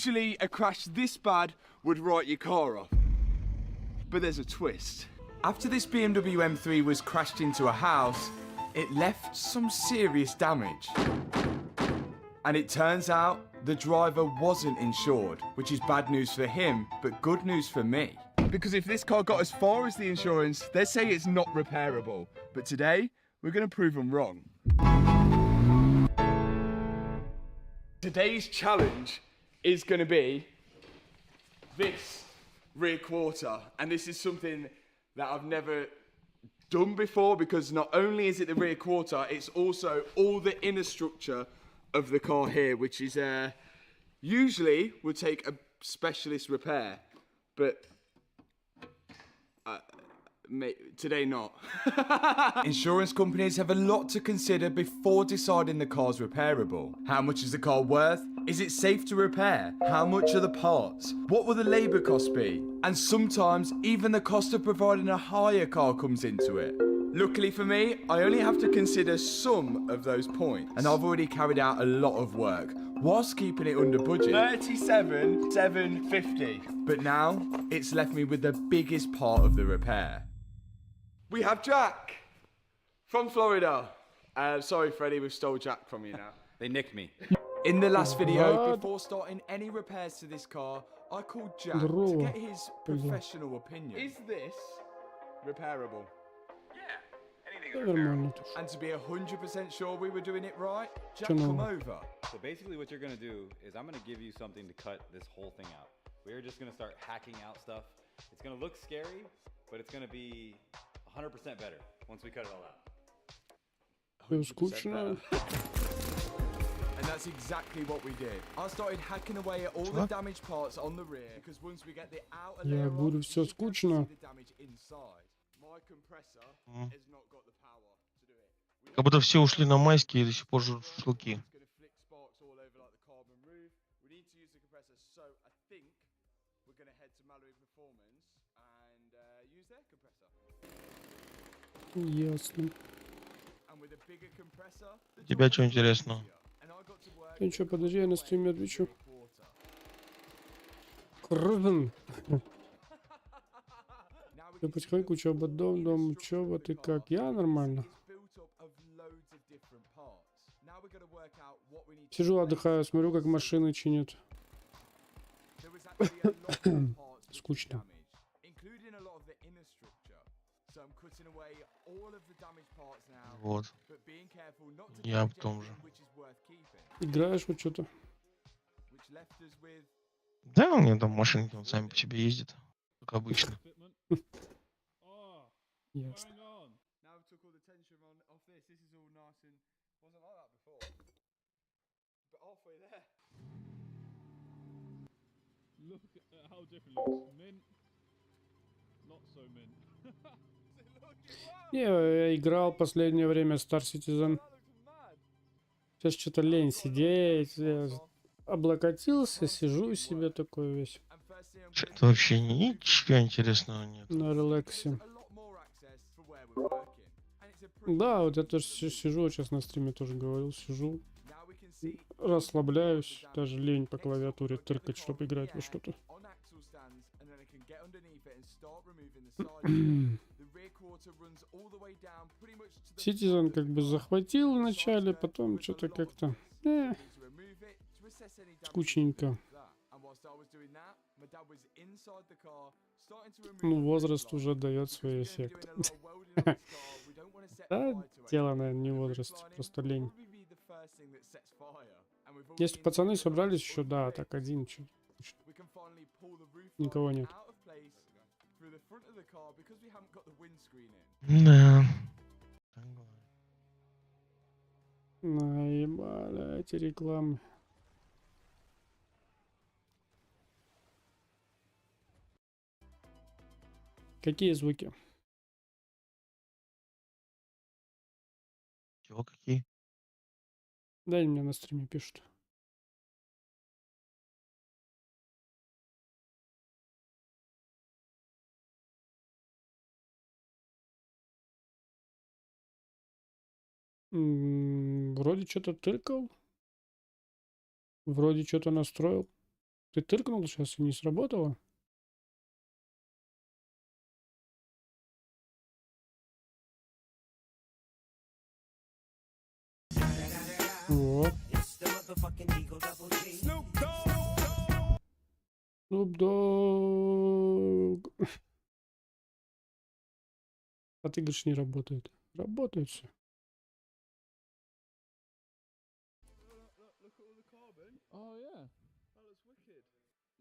Usually a crash this bad would write your car off. But there's a twist. After this BMW M3 was crashed into a house, it left some serious damage. And it turns out the driver wasn't insured, which is bad news for him, but good news for me. Because if this car got as far as the insurance, they say it's not repairable. But today, we're going to prove them wrong. Today's challenge is going to be this rear quarter. And this is something that I've never done before, because not only is it the rear quarter, it's also all the inner structure of the car here, which is usually would take a specialist repair, but today not. Insurance companies have a lot to consider before deciding the car's repairable. How much is the car worth? Is it safe to repair? How much are the parts? What will the labour costs be? And sometimes even the cost of providing a hire car comes into it. Luckily for me, I only have to consider some of those points, and I've already carried out a lot of work whilst keeping it under budget. 37,750. But now it's left me with the biggest part of the repair. We have Jack from Florida. Sorry, Freddie, we've stole Jack from you now. They nicked me. In the last video, before starting any repairs to this car, I called Jack to get his professional opinion. Is this repairable? And to be 100% sure we were doing it right, Jack, come over. So basically what you're going to do is I'm going to give you something to cut this whole thing out. We're just going to start hacking out stuff. It's going to look scary, but it's going to be 100% better once we cut it all out. Скучно. And that's exactly what we did. I started hacking away at all the damaged parts on the rear, because once we get the outer layer off, говорю, все скучно. the damage inside. My compressor has not got the power to do it. Как будто все ушли на майские и до сих пор жрут шашлыки. Ясно. У тебя что интересного? Ну что, подожди, я на стриме отвечу. Крутен. Я потихоньку учеба, дом, учеба, ты как? Я нормально. Сижу, отдыхаю, смотрю, как машины чинят. Скучно. Вот. Я в том же. Играешь вот что-то? Да, у меня там машинки вот сами по себе ездят, как обычно. Ясно. Не, я играл последнее время Star Citizen. Сейчас что-то лень сидеть. Я облокотился, сижу себе такой весь. Что-то вообще ничего интересного нет. На релаксе. Да, вот я тоже сижу, сейчас на стриме тоже говорил, сижу. Расслабляюсь, даже лень по клавиатуре тыркать, чтобы играть во что-то. Citizen как бы захватил вначале, потом что-то как-то скучненько. Ну, возраст уже дает свои эффекты. Да, дело, наверное, не возраст, просто лень. Если пацаны собрались еще, да, так один чуть. Никого нет. Да. Наебали эти рекламы. Какие звуки? Чего какие? Дай мне на стриме пишут. Вроде что-то тыркал. Вроде что-то настроил. Ты тыркнул сейчас и не сработало? Вот. Snoop Dogg. А ты говоришь, не работает. Работает все. Oh yeah. That looks wicked.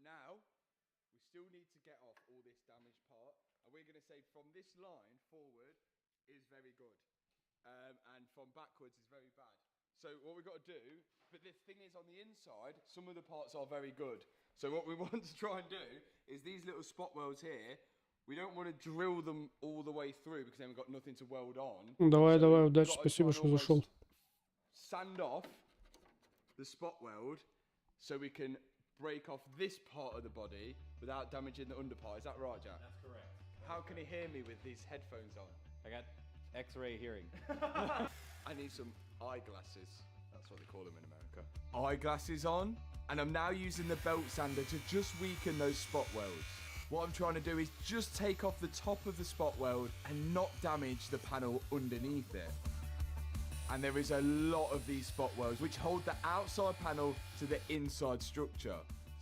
Now, we still need to get off all this damaged part. And we're going to say from this line forward is very good. And from backwards is very bad. So what we've got to do, but the thing is on the inside, some of the parts are very good. So what we want to try and do is these little spot welds here, we don't want to drill them all the way through because then we've got nothing to weld on. Давай, So давай, we've удачи, got to спасибо, try and что зашел. almost sand off the spot weld so we can break off this part of the body without damaging the under part. Is that right, Jack? That's correct. How can he hear me with these headphones on? I got X-ray hearing. I need some eyeglasses. That's what they call them in America. Eyeglasses on, and I'm now using the belt sander to just weaken those spot welds. What I'm trying to do is just take off the top of the spot weld and not damage the panel underneath it. And there is a lot of these spot welds which hold the outside panel to the inside structure.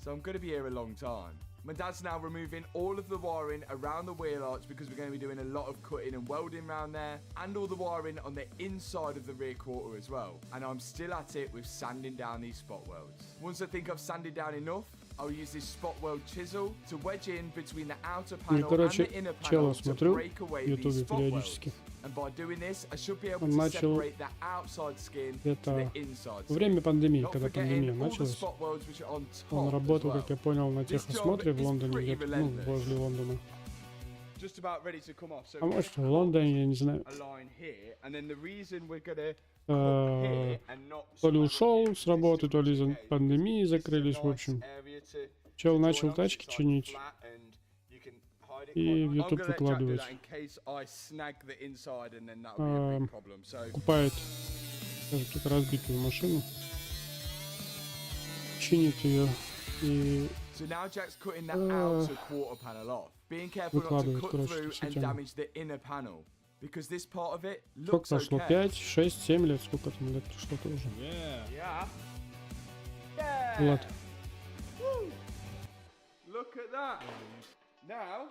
So I'm going to be here a long time. My dad's now removing all of the wiring around the wheel arch because we're going to be doing a lot of cutting and welding around there, and all the wiring on the inside of the rear quarter as well. And I'm still at it with sanding down these spot welds. Once I think I've sanded down enough, I'll use this spot weld chisel to wedge in between the outer Ну, panel and короче, the inner чела panel to смотрю break away в these Ютубе spot welds. периодически. And by doing this, I should be able Он to начал separate the outside skin to это the inside во skin. время пандемии, Not когда пандемия forgetting all the началась. spot welds which are on Он top работал, as well. как я понял, на техосмотре в is Лондоне, pretty где-то, ну, relentless. возле Лондона. Just about ready to come off. So А we're может, в gonna Лондоне, я не знаю. cut a line here, and then the reason we're gonna А, here and not То ли spiral ушел here с is работы, то ли okay, из-за because пандемии this is a закрылись, в nice общем. area to Чел join начал on, тачки it's like чинить flat and you can hide it и quite в well. I'm YouTube gonna let Jack do выкладывать. that in case I snag the inside and then that would be a big problem. So Покупает, скажем так, разбитую машину, чинит ее и So now Jack's cutting that outer quarter panel off. Being careful not to выкладывает, cut короче, through эту всю and тему. damage the inner panel. Because this part of it Сколько looks прошло? okay. 5, 6, 7 лет? Сколько там лет прошло тоже? Yeah. Yeah. Yeah. Влад, Woo. Look at that. Now,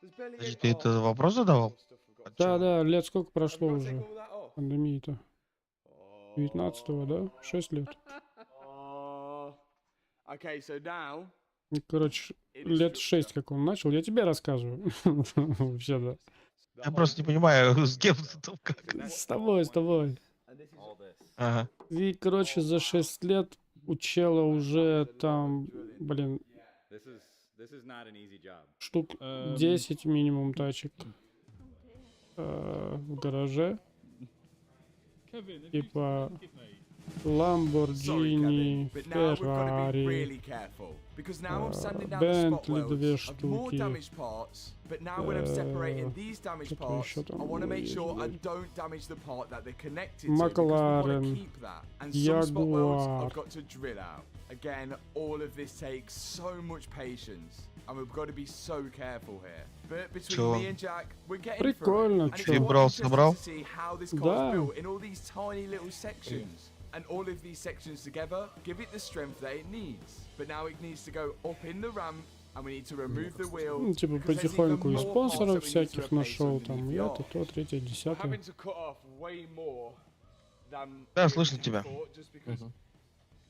there's barely Подожди, any- ты это вопрос задавал? stuff we've got to да, check. да, лет сколько Have прошло you got to уже? take all that off? Пандемии-то. 19-го, да? 6 лет. Oh. Okay, so now Ну, короче, it is лет structure. 6, как он начал. Я тебе рассказываю. Вообще, да. Я просто не понимаю, с кем ты там как. С тобой, с тобой. And this is all this. Ага. И, короче, за 6 лет у чела уже там, блин, This is not an easy job. штук 10 минимум тачек в гараже. Kevin, have Типа you seen it, mate? Sorry, Ламборджини, Kevin, but now we've got to be Феррари, really careful because now I'm sanding down the spot Bentley две welds of more штуки. damaged parts. But now when I'm separating these damaged что parts, еще там I want to make есть, sure I блядь? don't damage the part that they're connected to because we want Макларен, to keep that. And some spot welds Ягуар. I've got to drill out. Again, all of this takes so much patience. And we've got to be so careful here. But between Чё? me and Jack, we're getting Прикольно, through it. And it's чё? quite Брал, interesting собрал? to see how this car's Да. built in all these tiny little sections. And all of these sections together give it the strength that it needs. But now it needs to go up in the ramp, and we need to remove the wheel. Ну, типа because there's even потихоньку и more parts спонсоров that we need to всяких replace нашел, underneath там, the и это, arch. то, третье, десятое. Having to cut off way more than Да, we слышно originally тебя. thought, just because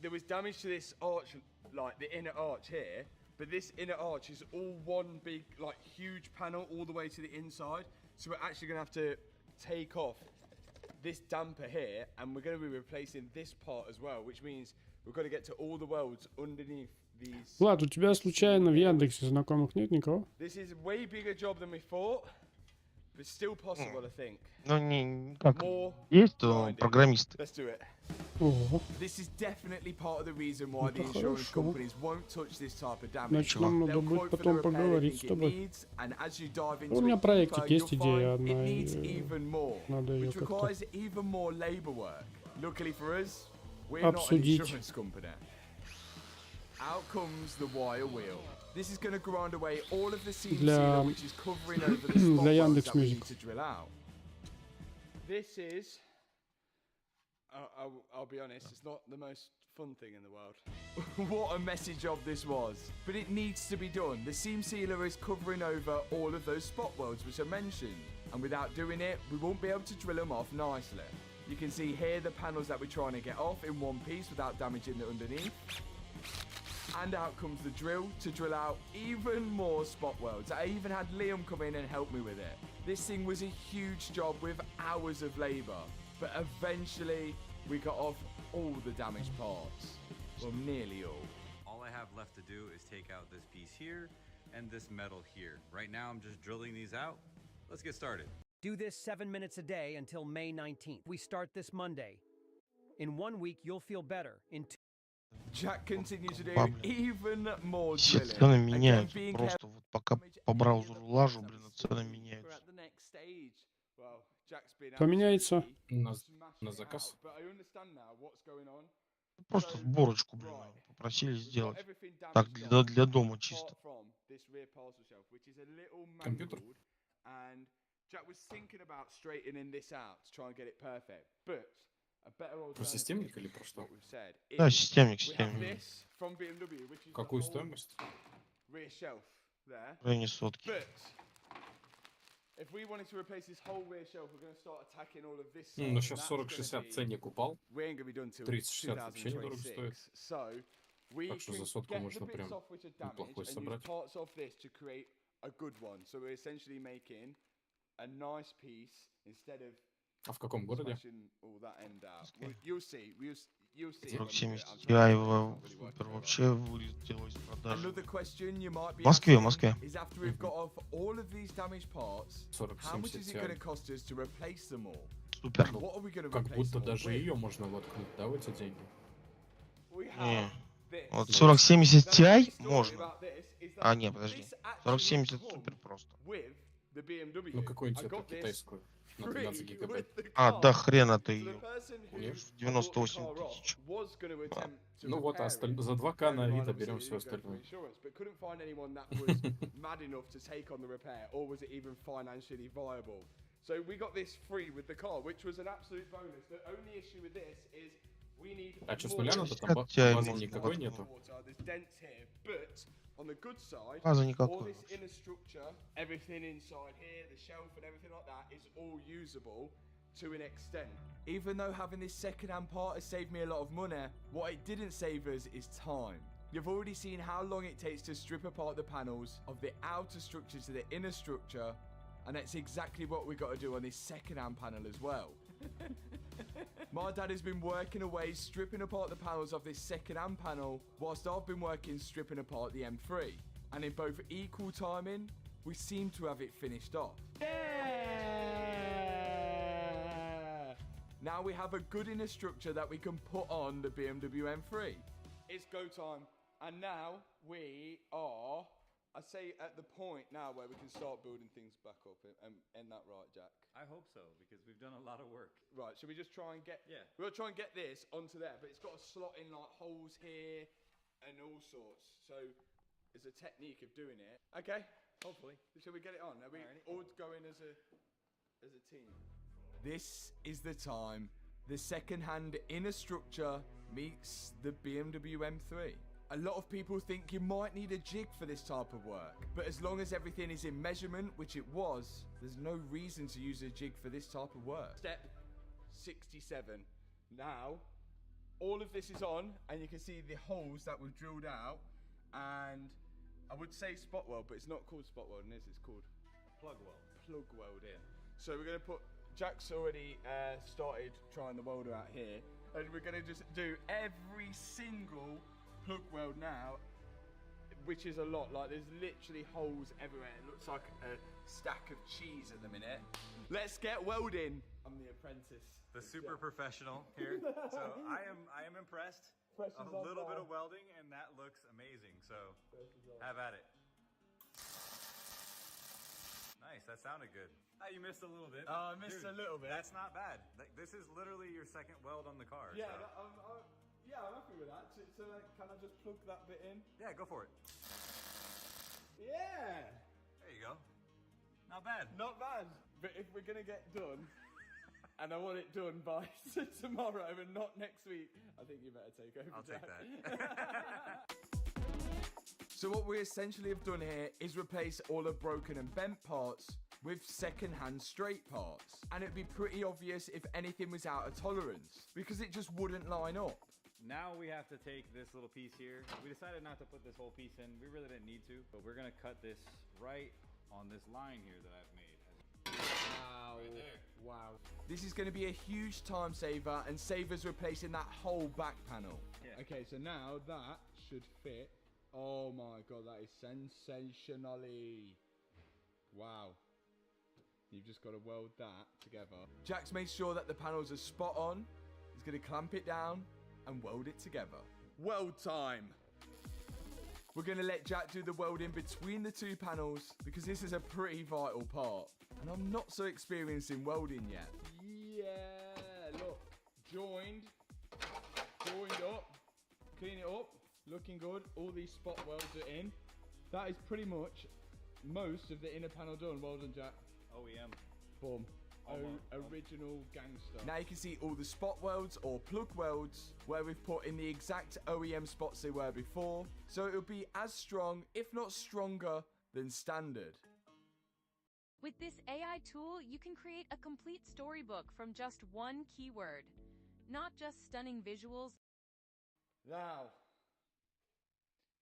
there was damage to this arch, like the inner arch here, but this inner arch is all one big, like, huge panel all the way to the inside. So we're actually gonna have to take off this damper here, and we're gonna be replacing this part as well, which means we've got to get to all the welds underneath these. Влад, у тебя случайно в Яндексе знакомых нет никого? This is a way bigger job than we thought, but still possible, I think. Ну, не, как, More есть то grinding. программисты. Let's do it. Ого, This is definitely part of the reason why the Это insurance хорошо. companies won't touch this type of damage. значит, нам надо They'll будет quote for the потом repair they поговорить think с it тобой. needs, and as you dive into У меня it проектик deeper, есть you'll идея find одна, it needs и even more, надо её which как-то requires even more labor work. Luckily for us, we're not an обсудить. insurance company. out comes the wire wheel. This is going to grind away all of the seam Для- sealer, which is covering over the spot для welds Яндекс that we Мьюзик. need to drill out. This is, I'll be honest, it's not the most fun thing in the world. What a message of this was. But it needs to be done. The seam sealer is covering over all of those spot welds which I mentioned. And without doing it, we won't be able to drill them off nicely. You can see here the panels that we're trying to get off in one piece without damaging the underneath. And out comes the drill to drill out even more spot welds. I even had Liam come in and help me with it. This thing was a huge job with hours of labour. But eventually we got off all the damaged parts. Well, nearly all. All I have left to do is take out this piece here and this metal here. Right now I'm just drilling these out. Let's get started. Do this 7 minutes a day until May 19th. We start this Monday. In 1 week, you'll feel better. In Jack continues to do Бабля. even more Все drilling. цены Again, меняются. being Просто careful вот пока damage по any браузеру of the лажу, parts блин, that we цены see. We're меняются. at the next stage. Well, Jack's been Поменяется. absolutely На smashing it заказ. out, but I understand now what's going on. Просто So, сборочку, блин, right. попросили We've got сделать. everything Так, damaged для off, дома чисто. apart from this rear parcel shelf, which is a little Компьютер. mangled, and Jack was thinking about straightening this out to try and get it perfect, but a better Про alternative, системник или про what что? we've said, Да, is системник, we have системник. this from BMW, which is Какую the whole стоимость? rear shelf there, В районе сотки. but if we wanted to replace this whole rear shelf, we're going to start attacking all of this side, Ну, and сейчас that's 40-60 gonna be- ценник упал. we ain't gonna be done till 30-60 вообще недорого 2026. So we Так что can за сотку get можно the bits прям off which are damaged неплохой and use собрать. parts of this to create a good one. So we're essentially making a nice piece instead of А в каком городе? smashing all that end out. You'll see. You'll see. when we do it. 4070 I'm Ti trying to его really work супер it out. вообще вылетело из продажи. Another question you might be В Москве, в asking Москве. is after we've got off all of these damaged parts, how much 4070 is it going to Ti. cost us to replace them all? Супер. What are we going to Как replace будто them all даже with? ее можно воткнуть, да, в эти деньги? We Не. have this. Вот Да. 4070 Now, the funny Ti story можно. about this is that А, не, подожди. this actually 4070 comes супер просто. with the BMW. Ну, I какую-нибудь эту got this китайскую на free 13 гигабайт. with the А, car. да хрена ты So the ее. person who Конечно, I bought the 98 car off тысяч. was going to attempt to Ну вот, а repair it. за 2К на Bearing in mind, Авито obviously, берем we все didn't go for остальное. insurance, but couldn't find anyone that was mad enough to take on the repair, or was it even financially viable? So we got this free with the car, which was an absolute bonus. The only issue with this is we need А что, с more нуля надо? Там Хотя базы можно никакой воткнуть. нету. water. There's dents here, but on the good side, База all никакой. this inner structure, everything inside here, the shelf and everything like that is all usable to an extent. Even though having this second-hand part has saved me a lot of money, what it didn't save us is time. You've already seen how long it takes to strip apart the panels of the outer structure to the inner structure, and that's exactly what we've got to do on this second-hand panel as well. My dad has been working away stripping apart the panels of this second-hand panel whilst I've been working stripping apart the M3. And in both equal timing, we seem to have it finished off. Yeah! Now we have a good inner structure that we can put on the BMW M3. It's go time. And now we are, I say, at the point now where we can start building things back up. And that right, Jack? I hope so, because we've done a lot of work. Right, should we just try and get... Yeah. We'll try and get this onto there, but it's got a slot in like holes here and all sorts. So there's a technique of doing it. Okay, Hopefully. shall we get it on? Are we Alrighty. all going as a team? This is the time the second-hand inner structure meets the BMW M3. A lot of people think you might need a jig for this type of work, but as long as everything is in measurement, which it was, there's no reason to use a jig for this type of work. Step 67. Now, all of this is on, and you can see the holes that we've drilled out, and I would say spot weld, but it's not called spot welding, is it? It's called Plug weld. plug weld in. So we're going to put, Jack's already started trying the welder out here, and we're going to just do every single plug weld now, which is a lot. Like, there's literally holes everywhere. It looks like a stack of cheese at the minute. Let's get welding. I'm the apprentice. The super professional here. So I am impressed. Pressure's A on little bit now. of welding, and that looks amazing. So have at it. Nice, that sounded good. Ah, you missed a little bit. Oh, I missed a little bit. That's not bad. Like, this is literally your second weld on the car. Yeah, so. I'm happy with that. To So can I just plug that bit in? Yeah, go for it. Yeah! There you go. Not bad. Not bad. But if we're gonna get done, and I want it done by tomorrow and not next week, I think you better take over. I'll take Jack. that. So what we essentially have done here is replace all the broken and bent parts with second-hand straight parts. And it'd be pretty obvious if anything was out of tolerance, because it just wouldn't line up. Now we have to take this little piece here. We decided not to put this whole piece in. We really didn't need to, but we're gonna cut this right on this line here that I've made. Wow. Right there. Wow. This is going to be a huge time saver and save us replacing that whole back panel. Yeah. Okay, so now that should fit. Oh my god, that is sensationally. Wow. You've just got to weld that together. Jack's made sure that the panels are spot on. He's going to clamp it down and weld it together. Weld time. We're going to let Jack do the welding between the two panels because this is a pretty vital part. And I'm not so experienced in welding yet. Yeah, look. Joined up. Clean it up. Looking good. All these spot welds are in. That is pretty much most of the inner panel done. Well done, Jack. OEM. Boom. Almost. Original gangster. Now you can see all the spot welds or plug welds where we've put in the exact OEM spots they were before. So it'll be as strong, if not stronger, than standard. With this AI tool, you can create a complete storybook from just one keyword. Not just stunning visuals. Now,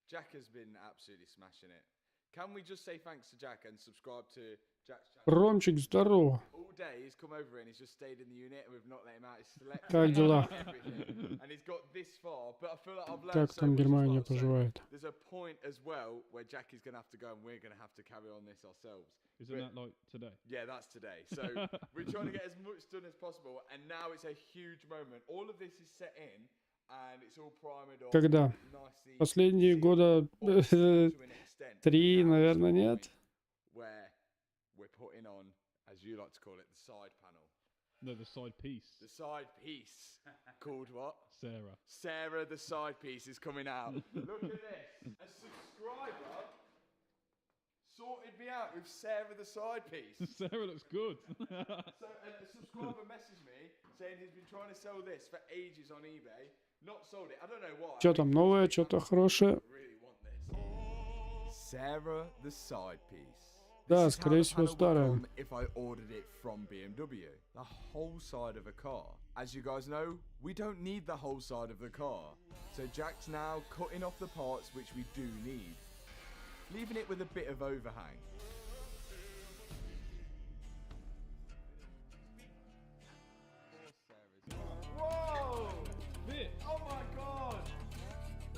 Jack has been absolutely smashing it. Can we just say thanks to Jack and subscribe to Jack's channel? Ромчик, здорово. All day he's come over and he's just stayed in the unit and we've not let him out. He's selected Как дела? everything. And he's got this far, but I feel like I've learned Как so там much as Германия well. So поживает? there's a point as well where Jack is going to have to go and we're going to have to carry on this ourselves. Isn't that like today? Yeah, that's today. So we're trying to get as much done as possible, and now it's a huge moment. All of this is set in, and it's all primed up. Когда? Nicely Последние sealed года up to an extent. 3, Now it's наверное, the нет. point where we're putting on, as you like to call it, the side panel. No, the side piece. The side piece called what? Sarah. Sarah, the side piece is coming out. Look at this. A subscriber sorted me out with Sarah, the side piece. Sarah looks good. So a subscriber messaged me saying he's been trying to sell this for ages on eBay. Not sold it. I don't know why. Что там новое, что-то хорошее? Really want this. Sarah, the side piece. Да, This is how скорее the всего, panel would старое. come if I ordered it from BMW. The whole side of a car. As you guys know, we don't need the whole side of the car. So Jack's now cutting off the parts which we do need, leaving it with a bit of overhang. Whoa! Oh my god!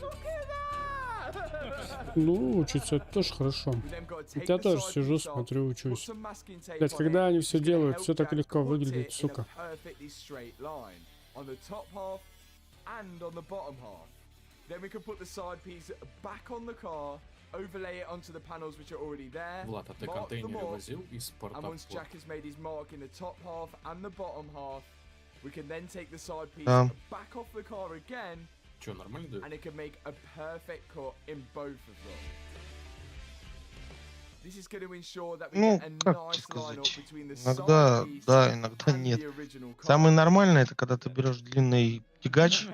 Look at that! Ну, учиться это тоже хорошо. Я тоже сижу, смотрю, учусь. Блять, когда они все делают, все так легко выглядит, сука. On the top half and on the bottom half. Then we can put the side piece back on the car, overlay it onto the panels which are already there. Влад, а ты mark them контейнеры up, возил из порта and в once порт? Jack has made his mark in the top half and the bottom half, we can then take the side piece back off the car again, Чё, нормально дают? and it can make a perfect cut in both of them. This is going to ensure that we Ну, get a как nice тебе line up сказать? between the Иногда side piece да, иногда and нет. the original car. Самое нормальное это когда ты берешь длинный тягач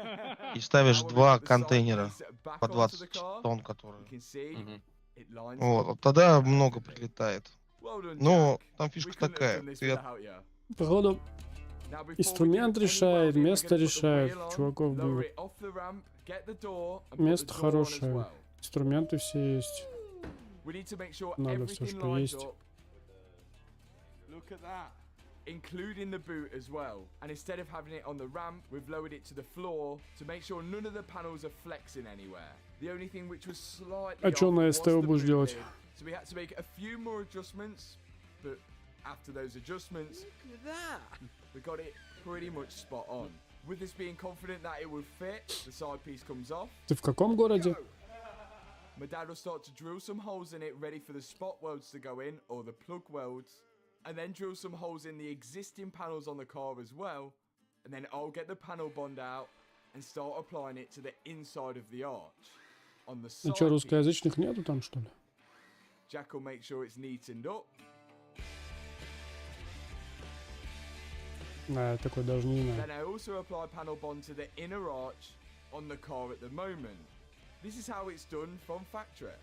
и ставишь Now when we два put the side контейнера piece back по onto 20 the car, тонн, которые. you can see Мгм. it lines Вот, up. вот тогда много прилетает. Well done, Но Jack. там We фишка couldn't have такая. done this Ты without you. Походу, Now, before we do инструмент any решает, welding, we're место gonna put the решает. wheel on, Чуваков lower было. it off the ramp, get the door, and put the Место door on as хорошее. well. Инструменты все есть. We need to make sure Надо всё, everything что lines есть. up. Look at that. Including the boot as well. And instead of having it on the ramp, we've lowered it to the floor to make sure none of the panels are flexing anywhere. The only thing which was slightly А чё off на was СТО the будешь boot делать? lid. So we had to make a few more adjustments, but after those adjustments, look at that. We got it pretty much spot on. With us being confident that it would fit, the side piece comes off. Ты в каком городе? My dad will start to drill some holes in it ready for the spot welds to go in, or the plug welds, and then drill some holes in the existing panels on the car as well, and then I'll get the panel bond out, and start applying it to the inside of the arch. On the Ну side что, piece, русскоязычных нету там, что ли? Jack will make sure it's neatened up. Да, я такой даже не знаю. Then I also apply panel bond to the inner arch on the car at the moment. This is how it's done from factory.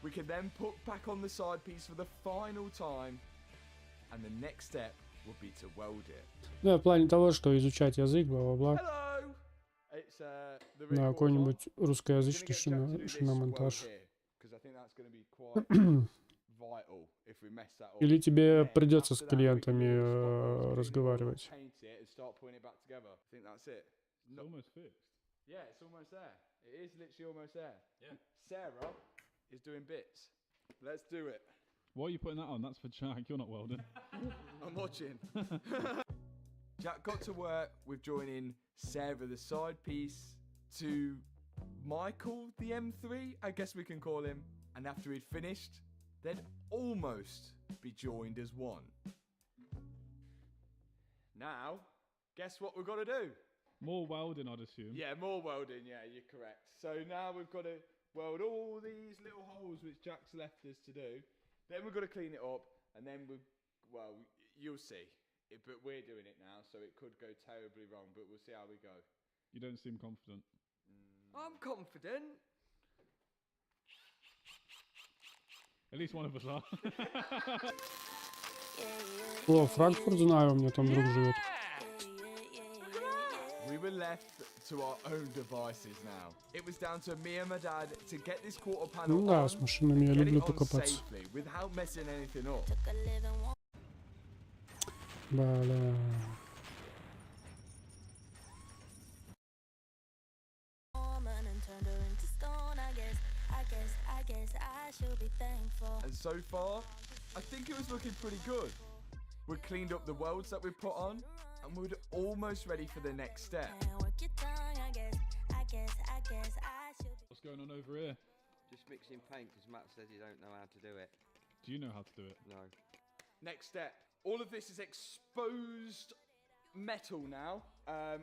We can then put back on the side piece for the final time, and the next step would be to weld it. Да, в плане того, что изучать язык, бла-бла-бла. Hello! It's the На recorder's on. какой-нибудь I'm gonna русскоязычный get Jack to do this шиномонтаж. weld here, 'cause I think that's going to be quite vital if we mess that up. Или тебе And then придется after с that, we can клиентами do the spot welds, clean it all, разговаривать. paint it, and start putting it back together. I think that's it. It's almost fixed. Yeah, it's almost there. It is literally almost there. Yeah. Sarah is doing bits. Let's do it. Why are you putting that on? That's for Jack. You're not welding. I'm watching. Jack got to work with joining Sarah the side piece to Michael the M3, I guess we can call him. And after he'd finished, they'd almost be joined as one. Now, guess what we've got to do? More welding, I'd assume. Yeah, more welding, yeah, you're correct. So now we've got to weld all these little holes which Jack's left us to do. Then we've got to clean it up, and then you'll see. But we're doing it now, so it could go terribly wrong, but we'll see how we go. You don't seem confident. I'm confident. At least one of us are. О, Франкфурт знаю, у меня там друг живет. We were left to our own devices now. It was down to me and my dad to get this quarter panel Ну да, on, с машинами я get люблю it on покопаться. safely, without messing anything up. Бля. And so far, I think it was looking pretty good. We cleaned up the welds that we put on, and we're almost ready for the next step. What's going on over here? Just mixing paint because Matt says you don't know how to do it. Do you know how to do it? No. Next step. All of this is exposed metal now.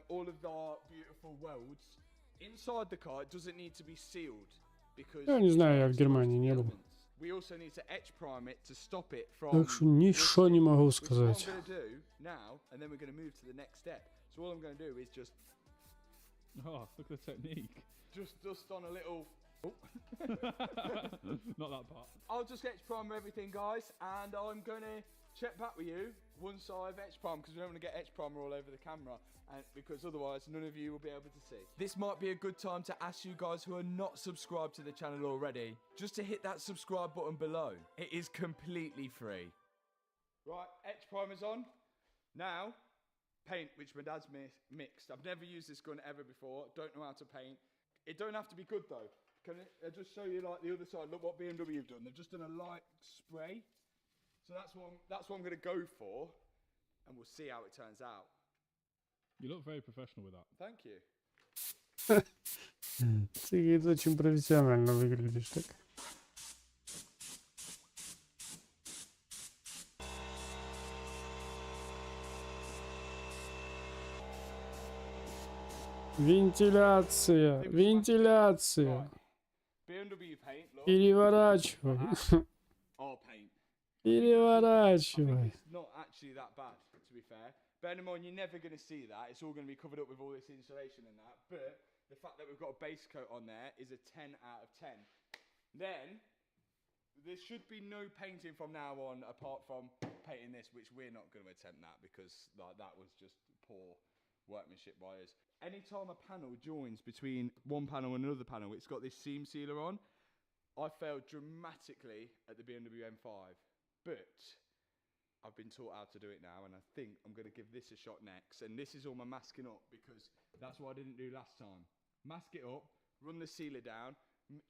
All of our beautiful welds. Inside the car, it doesn't need to be sealed because Я не знаю, я в Германии не был. we also need to etch prime it to stop it from Так что ничего не могу which is what I'm сказать. going to do now, and then we're going to move to the next step. So all I'm going to do is just Oh, look at the technique. dust on a little. Not that part. I'll just etch prime everything, guys, and I'm going to check back with you once I've etched prime, because we don't want to get etch primer all over the camera, and because otherwise none of you will be able to see. This might be a good time to ask you guys who are not subscribed to the channel already, just to hit that subscribe button below. It is completely free. Right, etch primer's on. Now, paint, which my dad's mixed. I've never used this gun ever before, don't know how to paint. It don't have to be good though. Can I just show you like the other side? Look what BMW have done. They've just done a light spray. So that's what I'm going to go for, and we'll see how it turns out. You look very professional with that. Thank you. Ты очень профессионально выглядишь, так? Вентиляция, вентиляция. BMW paint, look. Переворачивай, Our paint. I переворачивай. think it's not actually that bad, to be fair. Bear in mind, you're never going to see that. It's all going to be covered up with all this insulation and that. But the fact that we've got a base coat on there is a 10 out of 10. Then, there should be no painting from now on apart from painting this, which we're not going to attempt that because like, that was just poor workmanship by us. Anytime a panel joins between one panel and another panel, it's got this seam sealer on. I failed dramatically at the BMW M5, but I've been taught how to do it now, and I think I'm going to give this a shot next. And this is all my masking up, because that's what I didn't do last time. Mask it up, run the sealer down,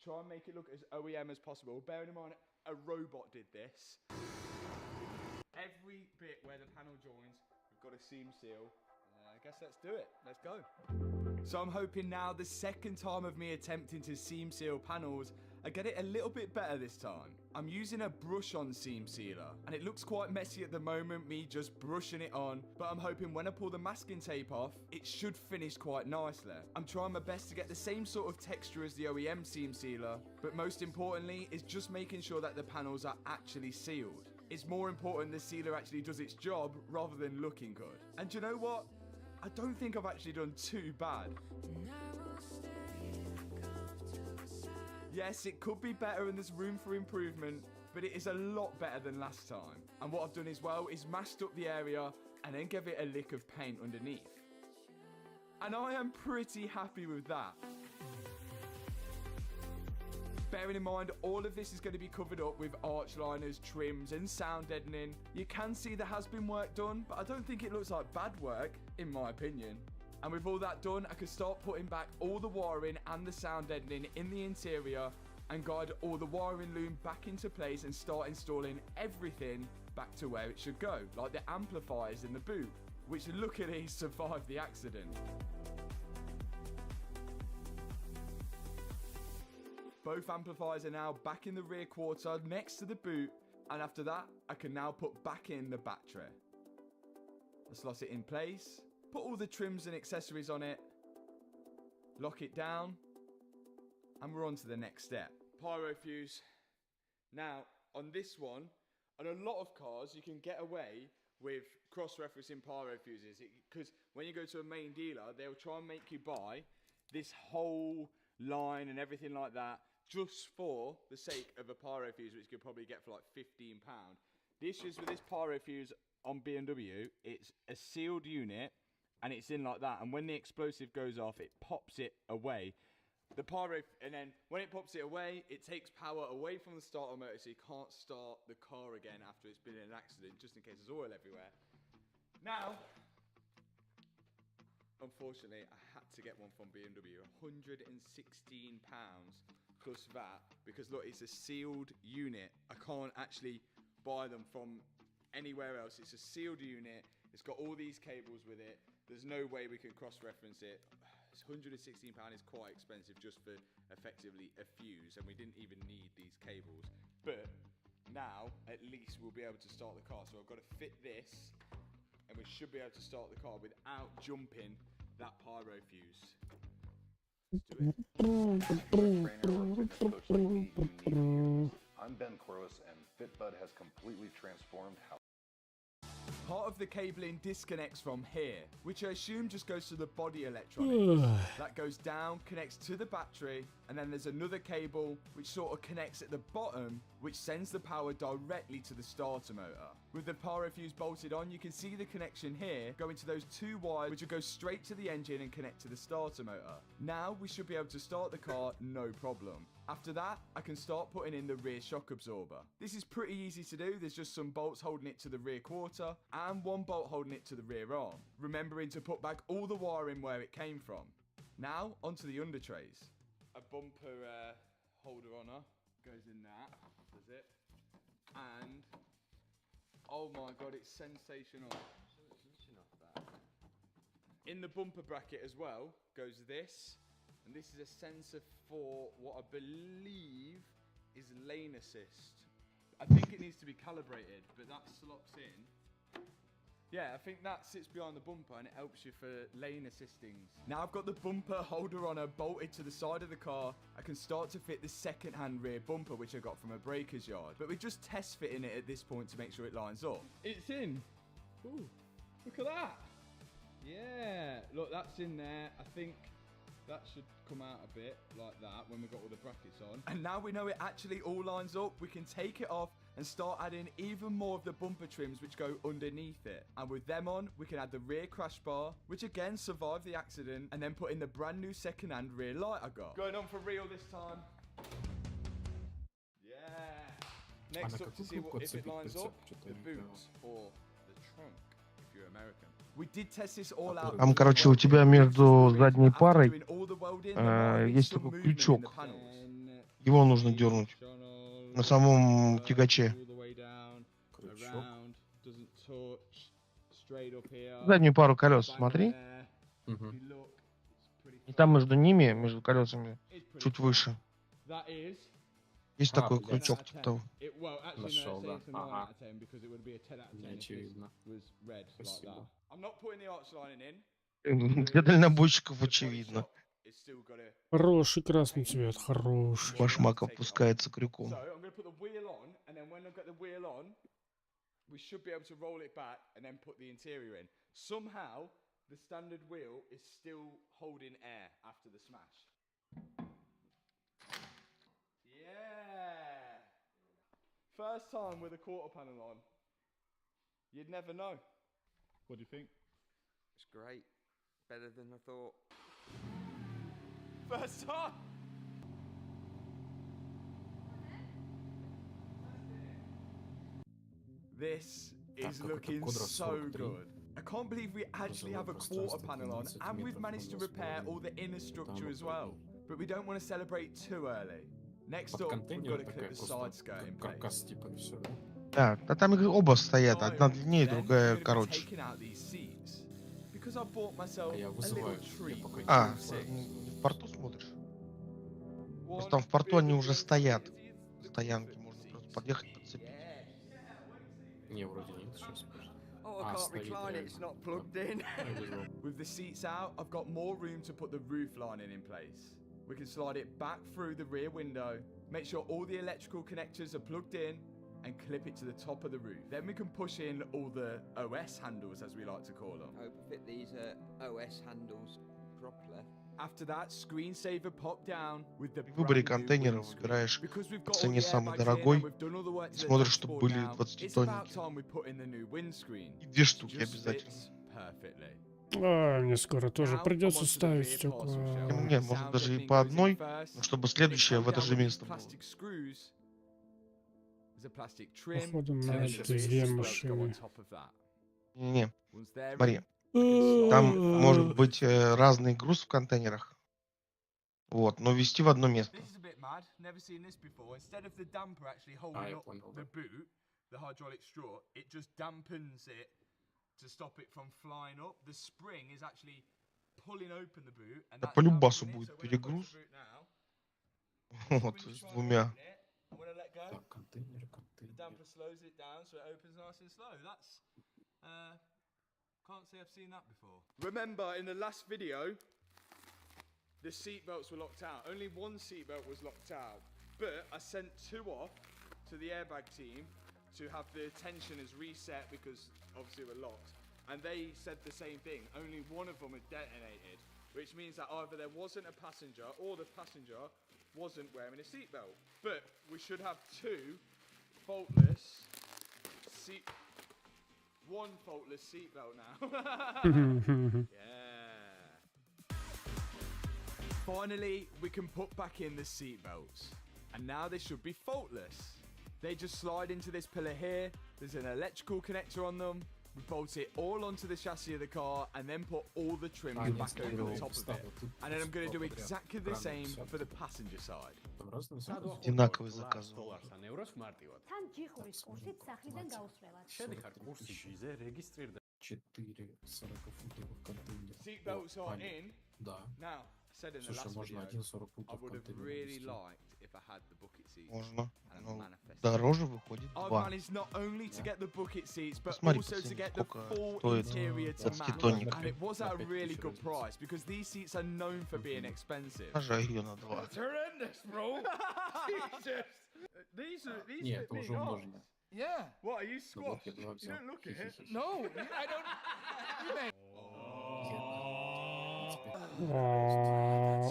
try and make it look as OEM as possible. Bearing in mind, a robot did this. Every bit where the panel joins, we've got a seam seal. I guess let's do it. Let's go. So I'm hoping now the second time of me attempting to seam seal panels, I get it a little bit better this time. I'm using a brush-on seam sealer, and it looks quite messy at the moment, me just brushing it on, but I'm hoping when I pull the masking tape off, it should finish quite nicely. I'm trying my best to get the same sort of texture as the OEM seam sealer, but most importantly is just making sure that the panels are actually sealed. It's more important the sealer actually does its job rather than looking good. And do you know what? I don't think I've actually done too bad. Yes, it could be better and there's room for improvement, but it is a lot better than last time. And what I've done as well is masked up the area and then give it a lick of paint underneath. And I am pretty happy with that. Bearing in mind, all of this is going to be covered up with arch liners, trims and sound deadening. You can see there has been work done, but I don't think it looks like bad work, in my opinion. And with all that done, I can start putting back all the wiring and the sound deadening in the interior and guide all the wiring loom back into place and start installing everything back to where it should go, like the amplifiers in the boot, which luckily survived the accident. Both amplifiers are now back in the rear quarter next to the boot, and after that, I can now put back in the battery. I slot it in place, put all the trims and accessories on it, lock it down, and we're on to the next step. Pyro fuse. Now, on this one, on a lot of cars, you can get away with cross-referencing pyro fuses, because when you go to a main dealer, they'll try and make you buy this whole line and everything like that, just for the sake of a pyro fuse, which you could probably get for like £15. The issues with this pyro fuse on BMW, it's a sealed unit, and it's in like that, and when the explosive goes off, it pops it away. The pyro, and then when it pops it away, it takes power away from the starter motor, so you can't start the car again after it's been in an accident, just in case there's oil everywhere. Now, unfortunately, I had to get one from BMW, £116 plus VAT, because look, it's a sealed unit. I can't actually buy them from anywhere else. It's a sealed unit. It's got all these cables with it. There's no way we can cross-reference it. It's £116 is quite expensive just for effectively a fuse, and we didn't even need these cables. But now, at least we'll be able to start the car. So I've got to fit this, and we should be able to start the car without jumping that pyro fuse. Let's do it. I'm Ben Cross, and FitBud has completely transformed how Part of the cabling disconnects from here, which I assume just goes to the body electronics. That goes down, connects to the battery, and then there's another cable which sort of connects at the bottom, which sends the power directly to the starter motor. With the pyro fuse bolted on, you can see the connection here going to those two wires which will go straight to the engine and connect to the starter motor. Now we should be able to start the car no problem. After that, I can start putting in the rear shock absorber. This is pretty easy to do. There's just some bolts holding it to the rear quarter and one bolt holding it to the rear arm, remembering to put back all the wiring where it came from. Now, onto the under trays. A bumper holder on her goes in that, does it? And, oh my god, it's sensational. In the bumper bracket as well goes this. And this is a sensor for what I believe is lane assist. I think it needs to be calibrated, but that slots in. Yeah, I think that sits behind the bumper and it helps you for lane assisting. Now I've got the bumper holder on her bolted to the side of the car. I can start to fit the second-hand rear bumper, which I got from a breaker's yard. But we're just test fitting it at this point to make sure it lines up. It's in. Ooh, look at that. Yeah, look, that's in there. I think that should come out a bit like that when we've got all the brackets on. And now we know it actually all lines up, we can take it off and start adding even more of the bumper trims which go underneath it. And with them on, we can add the rear crash bar, which again survived the accident, and then put in the brand new second-hand rear light I got. Going on for real this time. Yeah. Next up to see if it lines up, the boots or the trunk, if you're American. We did test this all out. Там, короче, у тебя между задней парой есть такой крючок. Его нужно дернуть на самом тягаче. Заднюю пару колес, смотри. И там между ними, между колесами, чуть выше. Есть А, такой блядь. крючок, типа того. Well, actually, Нашел, no, да. it's a 9 Ага. out of 10 because it would be a 10 out of 10 Не if this очевидно. was red like that. Спасибо. I'm not putting the arch lining in. Для дальнобойщиков The body очевидно. shop is still got to Хороший красный цвет, хороший. Башмак опускается крюком. So I'm going to put the wheel on, and then when I've got the wheel on, we should be able to roll it back and then put the interior in. Somehow, the standard wheel is still holding air after the smash. Yeah! First time with a quarter panel on. You'd never know. What do you think? It's great. Better than I thought. First time! This is Так, looking какой-то so квадрат 43. good. I can't believe we actually have a quarter panel on and we've managed to repair all the inner structure as well. But we don't want to celebrate too early. Next Под up, we've контейнер got to такая clip the просто side skirt in place. каркас типа и все, да? Да, да там их оба стоят. Одна длиннее, Then другая we're gonna be короче. taking out these seats because I bought myself А я a little вызываю, я treat. пока не А, вызываю. в порту смотришь? Просто One там в порту они big уже red стоят. seat. Стоянки, можно просто подъехать, подцепить. Не, вроде нет, сейчас. Oh, I can't стоит recline it. реально. It's not plugged in. Я вызвал. With the seats out, I've got more room to put the roof lining in place. We can slide it back through the rear window, make sure all the electrical connectors are plugged in, and clip it to the top of the roof. Then we can push in all the OS handles, as we like to call them. Hope I fit these OS handles properly. After that, screensaver pop down with the При выборе brand new контейнера windscreen. выбираешь Because we've по got all цене the самый airbags in дорогой and we've done all the work и to the смотришь, чтобы dashboard были now, it's about 20-тонники. time we put in the new windscreen. И 2 It штуки just обязательно. fits perfectly. А, мне скоро тоже Now, придется I'm onto the ставить rear стекла. parcel shelf. Не, можно Sound даже и deadening по goes in одной, first, но чтобы and it's следующее в held это down же with these место было. plastic screws. There's a plastic trim, Походу and на then the две rear seatbelts go on машины. top of that. Не, Once they're смотри, in, we can slide там it back. может быть разный груз в контейнерах. Вот, но везти в одно место. This is a bit mad. Never seen this before. Instead of the damper actually А, holding я up понял, the да. boot, the hydraulic straw, it just dampens it to stop it from flying up. The spring is actually pulling open the boot, and Да that's по любасу dampening it. будет So when I push перегруз. the boot now, Вот, spring's с trying to двумя. open it, and when I let go, Так, контейнер, the контейнер. damper slows it down so it opens nice and slow. That's can't say I've seen that before. Remember in the last video, the seatbelts were locked out. Only one seatbelt was locked out, but I sent 2 off to the airbag team to have the tension as reset because obviously we're locked. And they said the same thing. Only one of them had detonated, which means that either there wasn't a passenger or the passenger wasn't wearing a seatbelt. But we should have 2 faultless seat. One faultless seatbelt now. Yeah. Finally, we can put back in the seatbelts. And now they should be faultless. They just slide into this pillar here. There's an electrical connector on them. We bolt it all onto the chassis of the car and then put all the trims А, нет, back over the я top of it. поставил. Тут And then I'm going to do подряд. exactly the Экраны same висят. for the passenger side. Там разные заказы. Одинаковый заказывал. თან ჯიხურის კურსით სახლიდან გაუსვლელად. 4 40-футовых контейнера. Seatbelts О, are Аня, in. Да. Now, I said in the Слушай, last можно video, один I 40-футов would have контейнер really ввести. liked if I had the bucket seats. Можно. And Но manifest. дороже выходит I've 2. managed not only to get the bucket seats, but Посмотри, also to пацаны, get the сколько full стоит interior to 20 match. тонник. And it was at a Опять really 1000 good разница. price because these seats are known for being expensive. Сажай ее на 2. Horrendous, bro. Jesus. These Не, fit это me уже off. умножено. Yeah. What are you Ну вот, squashed? я 2 You взял. don't look it. Хи-хи-хи. No, I don't. А,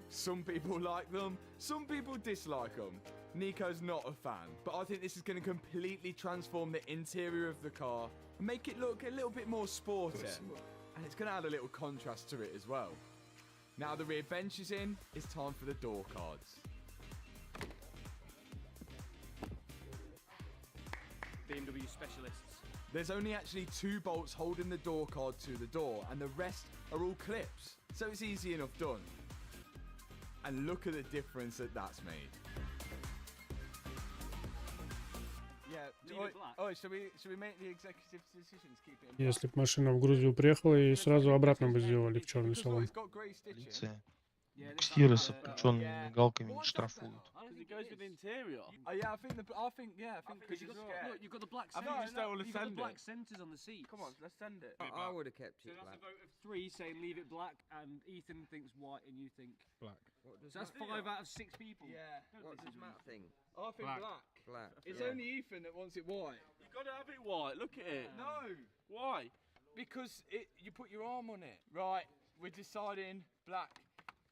Some people like them, some people dislike them. Nico's not a fan, but I think this is going to completely transform the interior of the car and make it look a little bit more sporty. Красиво. And it's going to add a little contrast to it as well. Now the rear bench is in, it's time for the door cards. BMW specialists. There's only actually 2 bolts holding the door card to the door, and the rest are all clips, so it's easy enough done. And look at the difference that that's made. Yeah. Should we make the executive decisions? Keep it in Если бы машина в Грузию приехала и сразу обратно бы сделали в черный Because салон. it's got grey stitching. Полиция. Буксиры с включенными мигалками не штрафуют. it goes with the interior. Yeah, I think because you've got, scared. look, you've got the black I centers. think you just don't want to You've got send the black it. centers on the seats. Come on, let's send it. I would have kept So it that's black. a vote of 3 saying leave it black, and Ethan thinks white, and you think Black. What does so. That's Matt 5 out of 6 people. Yeah. What does Matt think? I think Black. black. Black. It's yeah. only Ethan that wants it white. You gotta have it white. Look at it. No, Why? because you put your arm on it. Right, we're deciding black.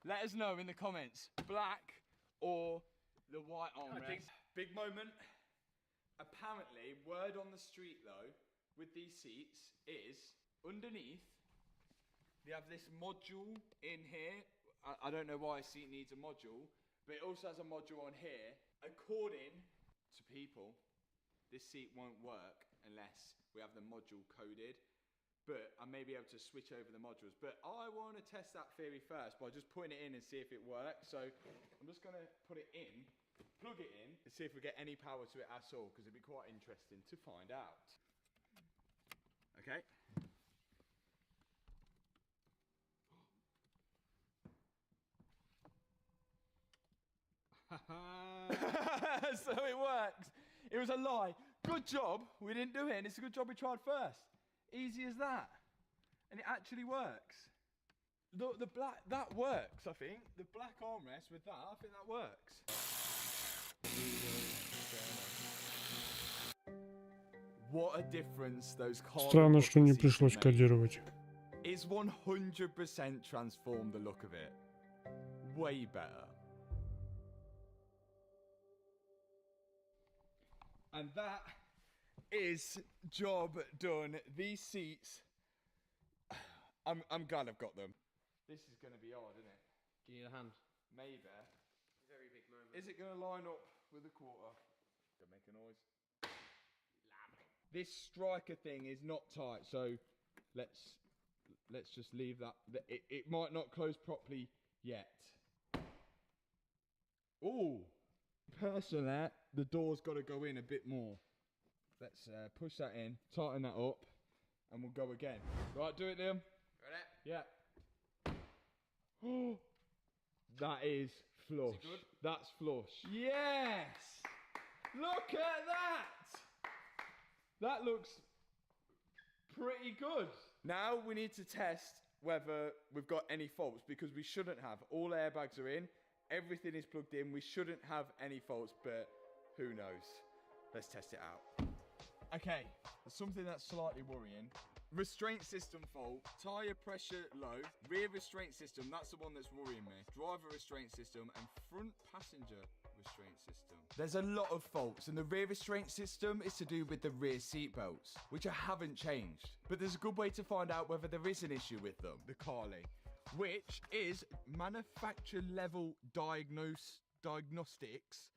Let us know in the comments, black or the white armrest. Big moment. Apparently, word on the street though, with these seats is underneath, they have this module in here. I don't know why a seat needs a module, but it also has a module on here. According to people, this seat won't work unless we have the module coded. But I may be able to switch over the modules. But I want to test that theory first by just putting it in and see if it works. So I'm just going to put it in, plug it in, and see if we get any power to it at all, because it'd be quite interesting to find out. Okay. So it works. It was a lie. Good job we didn't do it, and it's a good job we tried first. Easy as that. And it actually works. The black, that works, I think. The black armrest with that, I think that works. What a difference those carbon Странно, что не seats пришлось make. кодировать. It's 100% transformed the look of it. Way better. And that is job done. These seats, I'm glad I've got them. This is going to be hard, isn't it? Give you a hand. Maybe. Very big moment. Is it going to line up with the quarter? Don't make a noise. This striker thing is not tight, so let's just leave that. It might not close properly yet. Ooh. Personally, the door's got to go in a bit more. Let's push that in, tighten that up, and we'll go again. Right, do it, Liam. Ready? Yeah. That is flush. Is it good? That's flush. Yes! Look at that! That looks pretty good. Now we need to test whether we've got any faults, because we shouldn't have. All airbags are in. Everything is plugged in. We shouldn't have any faults, but who knows? Let's test it out. Okay, there's something that's slightly worrying. Restraint system fault, tyre pressure low, rear restraint system, that's the one that's worrying me. Driver restraint system and front passenger restraint system. There's a lot of faults, and the rear restraint system is to do with the rear seat belts, which I haven't changed. But there's a good way to find out whether there is an issue with them, the Carly, which is manufacturer level diagnostics.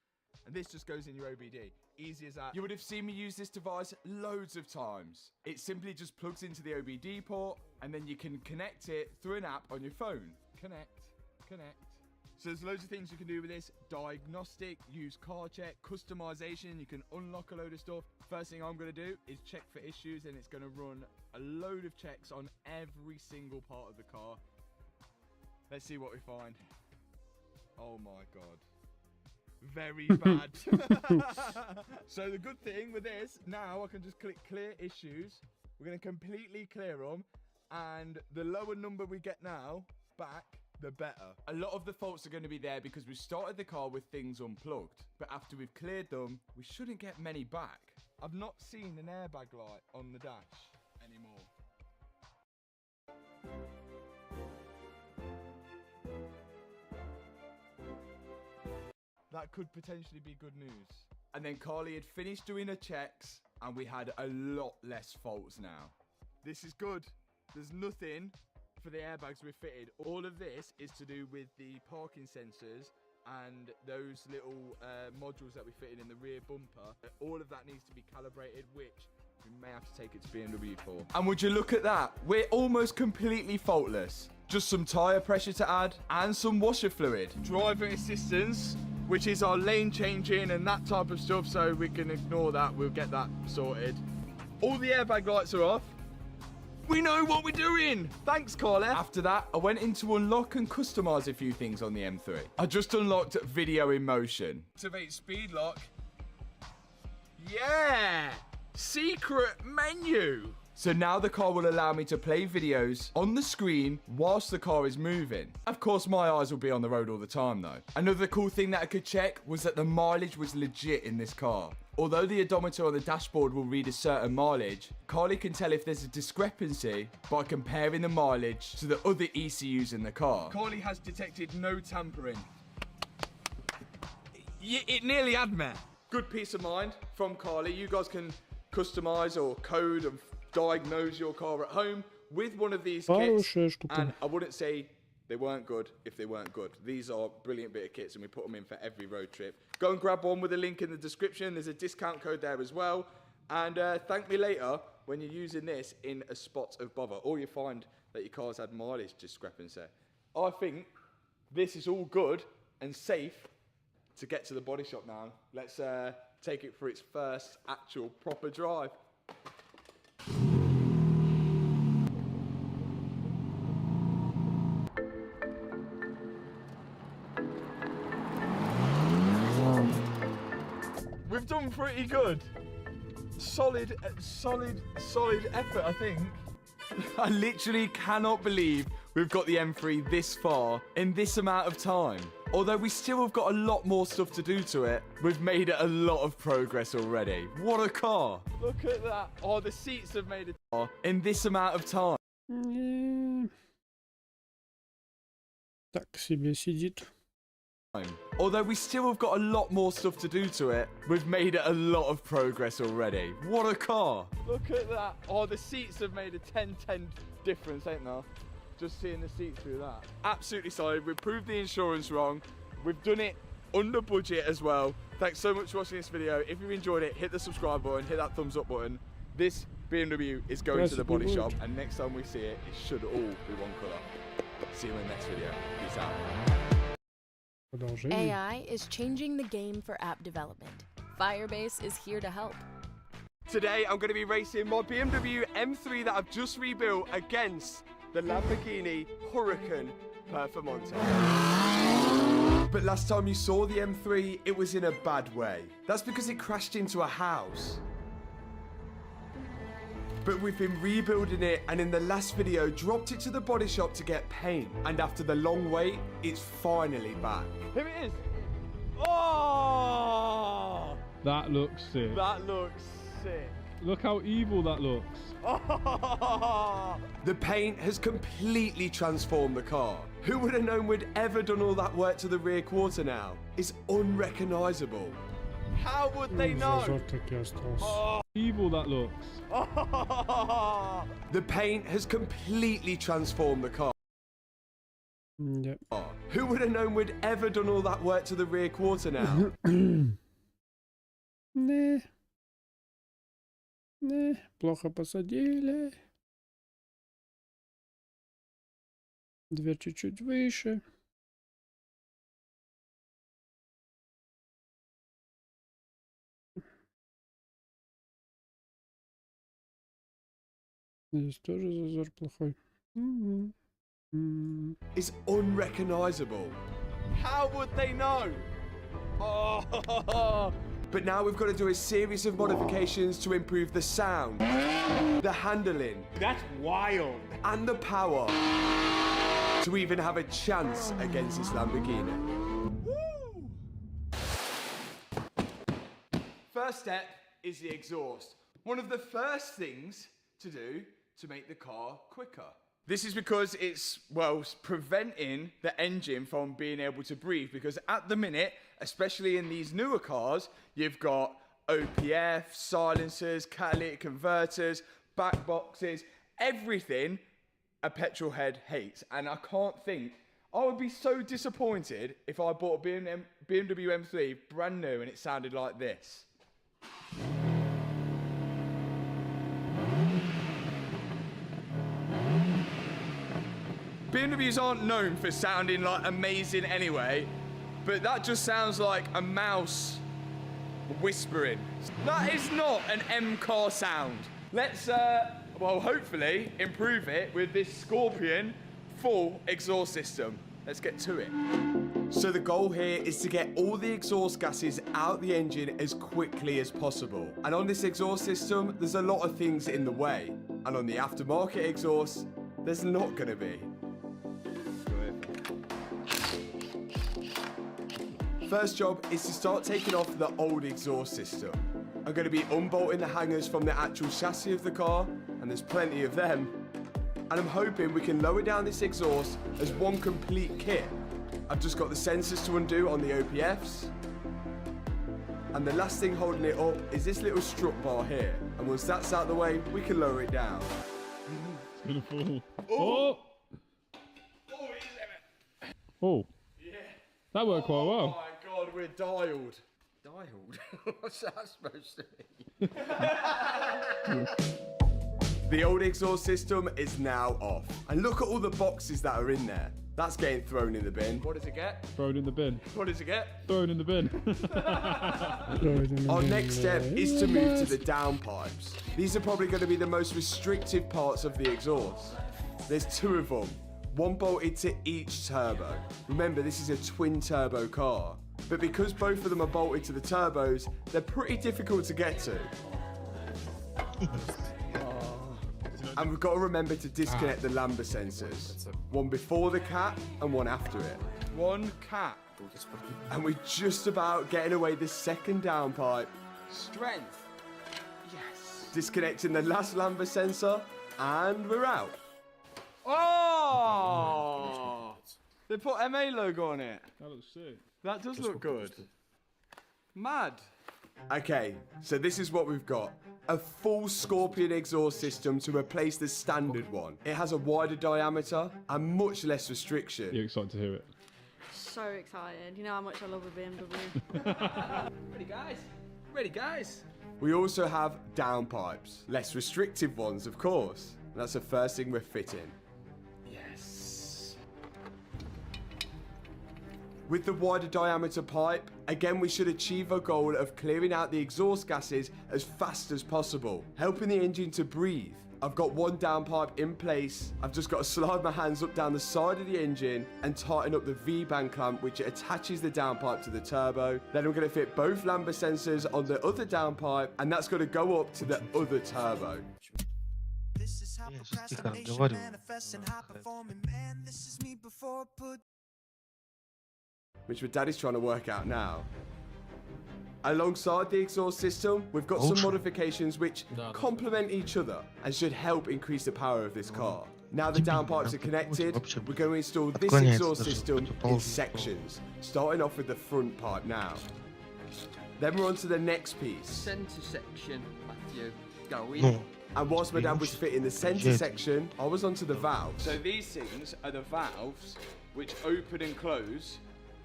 And this just goes in your OBD. Easy as that. You would have seen me use this device loads of times. It simply just plugs into the OBD port, and then you can connect it through an app on your phone. Connect. So there's loads of things you can do with this. Diagnostic, use car check, customization. You can unlock a load of stuff. First thing I'm going to do is check for issues, and it's going to run a load of checks on every single part of the car. Let's see what we find. Oh my God. Very bad. So the good thing with this, now I can just click clear issues. We're going to completely clear them, and the lower number we get now back, the better. A lot of the faults are going to be there because we started the car with things unplugged, but after we've cleared them, we shouldn't get many back. I've not seen an airbag light on the dash anymore. That could potentially be good news. And then Carly had finished doing her checks, and we had a lot less faults now. This is good. There's nothing for the airbags we fitted. All of this is to do with the parking sensors and those little modules that we fitted in the rear bumper. All of that needs to be calibrated, which we may have to take it to BMW for. And would you look at that? We're almost completely faultless. Just some tyre pressure to add and some washer fluid. Driver assistance, which is our lane changing and that type of stuff, so we can ignore that. We'll get that sorted. All the airbag lights are off. We know what we're doing! Thanks, Carla. After that, I went in to unlock and customize a few things on the M3. I just unlocked video in motion. Activate speed lock. Yeah! Secret menu! So now the car will allow me to play videos on the screen whilst the car is moving. Of course, my eyes will be on the road all the time though. Another cool thing that I could check was that the mileage was legit in this car. Although the odometer on the dashboard will read a certain mileage, Carly can tell if there's a discrepancy by comparing the mileage to the other ECUs in the car. Carly has detected no tampering. It nearly had me. Good peace of mind from Carly. You guys can customize or code and diagnose your car at home with one of these kits. And I wouldn't say they weren't good if they weren't good. These are brilliant bit of kits and we put them in for every road trip. Go and grab one with a link in the description. There's a discount code there as well. And thank me later when you're using this in a spot of bother, or you find that your car's had mileage discrepancy. I think this is all good and safe to get to the body shop now. Let's take it for its first actual proper drive. We've done pretty good. Solid effort, I think. I literally cannot believe we've got the M3 this far in this amount of time. Although we still have got a lot more stuff to do to it, we've made a lot of progress already. What a car. Look at that. Oh, the seats have made it in this amount of time. Так себе сидит. Although we still have got a lot more stuff to do to it, we've made a lot of progress already. What a car. Look at that. Oh, the seats have made a 10-10 difference, ain't they? Just seeing the seats through that. Absolutely solid. We've proved the insurance wrong. We've done it under budget as well. Thanks so much for watching this video. If you enjoyed it, hit the subscribe button, hit that thumbs up button. This BMW is going to the body shop, and next time we see it, it should all be one colour. See you in the next video. Peace out. AI is changing the game for app development. Firebase is here to help. Today, I'm going to be racing my BMW M3 that I've just rebuilt against the Lamborghini Huracan Performante. But last time you saw the M3, it was in a bad way. That's because it crashed into a house. But we've been rebuilding it, and in the last video dropped it to the body shop to get paint. And after the long wait, it's finally back. Here it is. Oh! That looks sick. That looks sick. Look how evil that looks. The paint has completely transformed the car. Who would have known we'd ever done all that work to the rear quarter now? It's unrecognisable. How would they know? Oh. Evil that looks. The paint has completely transformed the car. Yep. Who would have known we'd ever done all that work to the rear quarter now? Не. Не. Плохо посадили. Дверь чуть-чуть выше. Здесь тоже зазор плохой. It's unrecognisable. How would they know? Oh. But now we've got to do a series of modifications to improve the sound, the handling. That's wild. And the power to even have a chance against this Lamborghini. Woo! First step is the exhaust. One of the first things to do to make the car quicker. This is because it's, well, preventing the engine from being able to breathe, because at the minute, especially in these newer cars, you've got OPF, silencers, catalytic converters, back boxes, everything a petrol head hates. And I can't think, I would be so disappointed if I bought a BMW M3 brand new and it sounded like this. BMWs aren't known for sounding like amazing anyway, but that just sounds like a mouse whispering. That is not an M car sound. Let's, well, well, hopefully improve it with this Scorpion full exhaust system. Let's get to it. So the goal here is to get all the exhaust gases out the engine as quickly as possible. And on this exhaust system, there's a lot of things in the way. And on the aftermarket exhaust, there's not going to be. First job is to start taking off the old exhaust system. I'm going to be unbolting the hangers from the actual chassis of the car, and there's plenty of them. And I'm hoping we can lower down this exhaust as one complete kit. I've just got the sensors to undo on the OPFs. And the last thing holding it up is this little strut bar here. And once that's out of the way, we can lower it down. It's gonna fall. Oh! Oh. Yeah. That worked quite well. Oh my God, we're dialed. Dialed? What's that supposed to be? The old exhaust system is now off. And look at all the boxes that are in there. That's getting thrown in the bin. What does it get? Thrown in the bin. What does it get? Thrown in the bin. Our next step is to move to the downpipes. These are probably going to be the most restrictive parts of the exhaust. There's two of them, one bolted to each turbo. Remember, this is a twin turbo car. But because both of them are bolted to the turbos, they're pretty difficult to get to. And we've got to remember to disconnect the lambda sensors. One before the cat and one after it. One cat. And we're just about getting away the second downpipe. Strength. Yes. Disconnecting the last lambda sensor, and we're out. Oh! They put MA logo on it. That looks sick. That does look good. Mad. Okay, so this is what we've got. A full Scorpion exhaust system to replace the standard one. It has a wider diameter and much less restriction. You're excited to hear it. So excited. You know how much I love a BMW. Ready, guys? Ready, guys? We also have downpipes. Less restrictive ones, of course. And that's the first thing we're fitting. Yes. With the wider diameter pipe, again we should achieve our goal of clearing out the exhaust gases as fast as possible, helping the engine to breathe. I've got one downpipe in place. I've just got to slide my hands up down the side of the engine and tighten up the V-band clamp which attaches the downpipe to the turbo. Then I'm going to fit both lambda sensors on the other downpipe, and that's going to go up to the other turbo. This is how procrastination manifests in high performing man. This is me before I put which my daddy's trying to work out now. Alongside the exhaust system, we've got some modifications which complement each other and should help increase the power of this car. Now the downpipes are connected, we're going to install this exhaust system in sections, starting off with the front pipe now. Then we're on to the next piece. Centre section, Matthew. Go in. And whilst my dad was fitting the centre section, I was onto the valves. So these things are the valves which open and close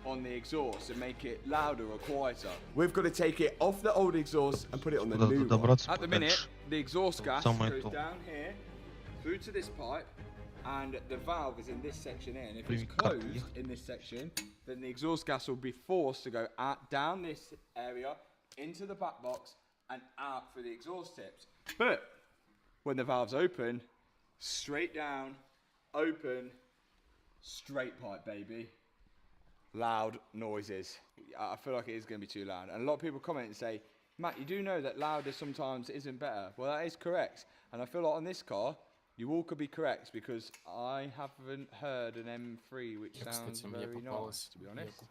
on the exhaust and make it louder or quieter. We've got to take it off the old exhaust and put it on the new one. At the minute, the exhaust gas goes down here, through to this pipe, and the valve is in this section here. And if it's closed in this section, then the exhaust gas will be forced to go down this area, into the back box, and out through the exhaust tips. But when the valve's open, straight down, open, straight pipe, baby. Loud noises. I feel like it is going to be too loud. And a lot of people comment and say, Matt, you do know that louder sometimes isn't better. Well, that is correct. And I feel like on this car, you all could be correct because I haven't heard an M3 which sounds very nice, to be honest.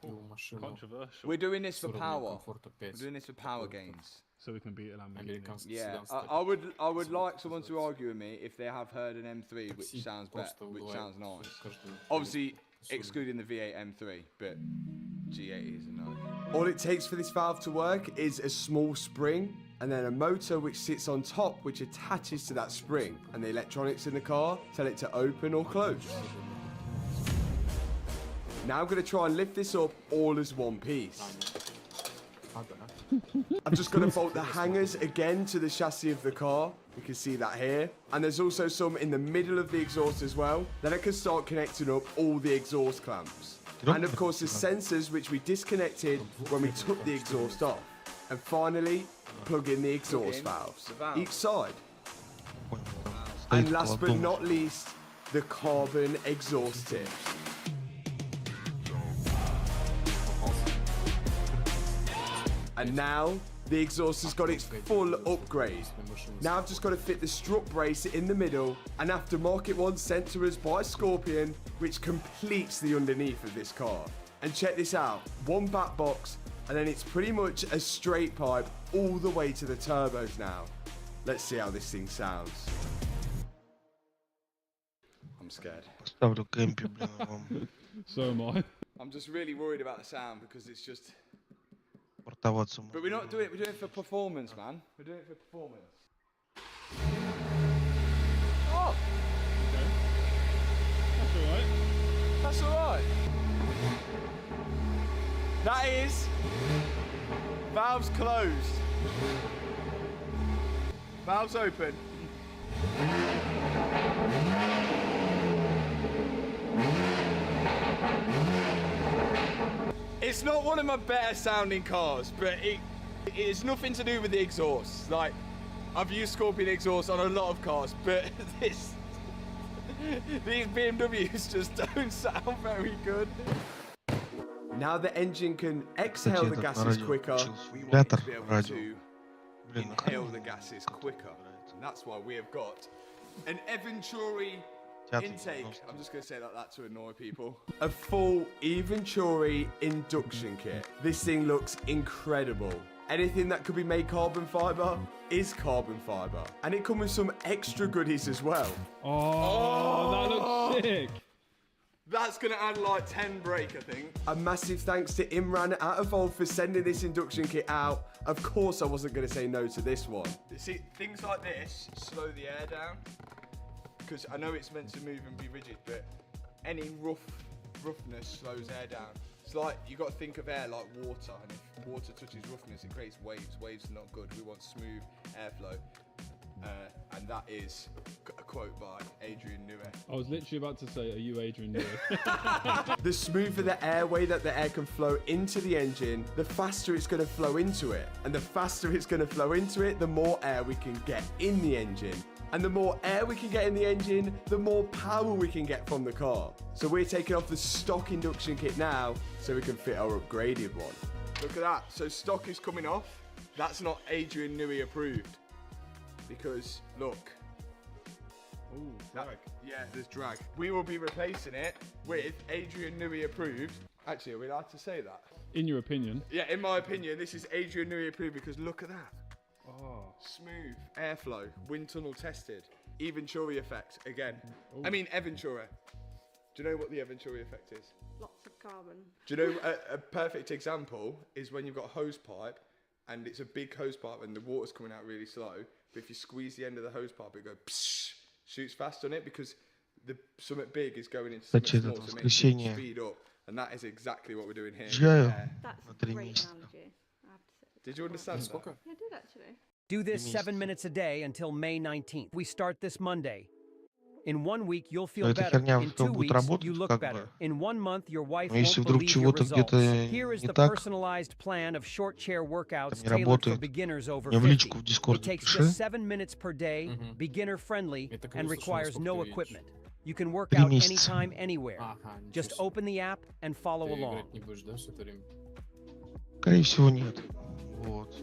Controversial. We're doing this for power. We're doing this for power gains. So we can beat a Lamborghini. Yeah, I would like someone to argue with me if they have heard an M3 which sounds better, which sounds nice. Obviously, excluding the V8 M3, but G80 is a no. All it takes for this valve to work is a small spring and then a motor which sits on top which attaches to that spring, and the electronics in the car tell it to open or close. Now I'm going to try and lift this up all as one piece. I'm just going to bolt the hangers again to the chassis of the car. You can see that here. And there's also some in the middle of the exhaust as well. Then I can start connecting up all the exhaust clamps. And of course the sensors which we disconnected when we took the exhaust off. And finally, plug in the exhaust valves, each side. стоит And last but около дома. not least, the carbon exhaust tips. And now, the exhaust has got its full upgrade. Now I've just got to fit the strut brace in the middle, an aftermarket one sent to us by Scorpion, which completes the underneath of this car. And check this out, one back box, and then it's pretty much a straight pipe all the way to the turbos now. Let's see how this thing sounds. I'm scared. Поставлю кемпи, блин, вам So am I. I'm just really worried about the sound because it's just... портоваться. But we're not doing it, we're doing it for performance, man. We're doing it for performance. Oh! That's alright. That's alright. That is... Valves closed. Valves open. It's not one of my better sounding cars, but it's nothing to do with the exhaust. Like, I've used Scorpion exhaust on a lot of cars, but these BMWs just don't sound very good. Now the engine can exhale the gases quicker, we want it to be able to inhale the gases quicker. And that's why we have got an Eventuri intake. I'm just going to say that to annoy people. A full Eventuri induction kit. This thing looks incredible. Anything that could be made carbon fiber is carbon fiber. And it comes with some extra goodies as well. Oh, that looks sick. That's going to add like 10 brake, I think. A massive thanks to Imran at Evolve for sending this induction kit out. Of course I wasn't going to say no to this one. See, things like this slow the air down. Because I know it's meant to move and be rigid, but any roughness slows air down. It's like, you got to think of air like water, and if water touches roughness, it creates waves. Waves are not good. We want smooth airflow. And that is a quote by Adrian Newey. I was literally about to say, are you Adrian Newey? The smoother the airway that the air can flow into the engine, the faster it's going to flow into it. And the faster it's going to flow into it, the more air we can get in the engine. And the more air we can get in the engine, the more power we can get from the car. So we're taking off the stock induction kit now so we can fit our upgraded one. Look at that. So stock is coming off. That's not Adrian Newey approved. Because, look. Ooh, drag. Yeah, there's drag. We will be replacing it with Adrian Newey approved. Actually, are we allowed to say that? In your opinion. Yeah, in my opinion, this is Adrian Newey approved because look at that. Oh. Smooth airflow, wind tunnel tested, Eventuri effect again. Ooh. I mean Eventuri. Do you know what the Eventuri effect is? Lots of carbon. Do you know a perfect example is when you've got a hose pipe and it's a big hose pipe and the water's coming out really slow, but if you squeeze the end of the hose pipe it goes psh, shoots fast on it because something big is going into something small, so it makes it speed up, and that is exactly what we're doing here. That's a great analogy. I have to say. Did you understand that? Yeah, I did actually. Do this 7 minutes a day until May 19th. We start this Monday. In 1 week, you'll feel better. In 2 weeks, you look better. In 1 month, your wife won't believe your results. Here is the personalized plan of short chair workouts tailored for beginners over 50. It takes just 7 minutes per day, beginner friendly, and requires no equipment. You can work out anytime, anywhere. Just open the app and follow along. Скорее всего, нет. Вот.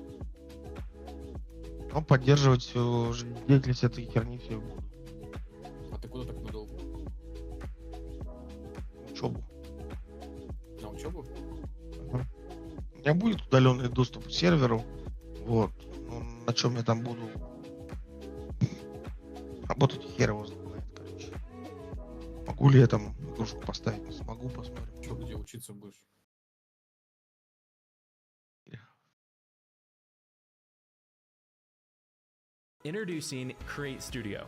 Но поддерживать всю деятельность этой херни все буду. А ты куда так надолго? Учебу. На учебу? У меня будет удаленный доступ к серверу. Вот. Ну, на чем я там буду работать, хер его знает, короче. Могу ли я там игрушку поставить? Не смогу, посмотрим. Что, где учиться будешь? Introducing Create Studio,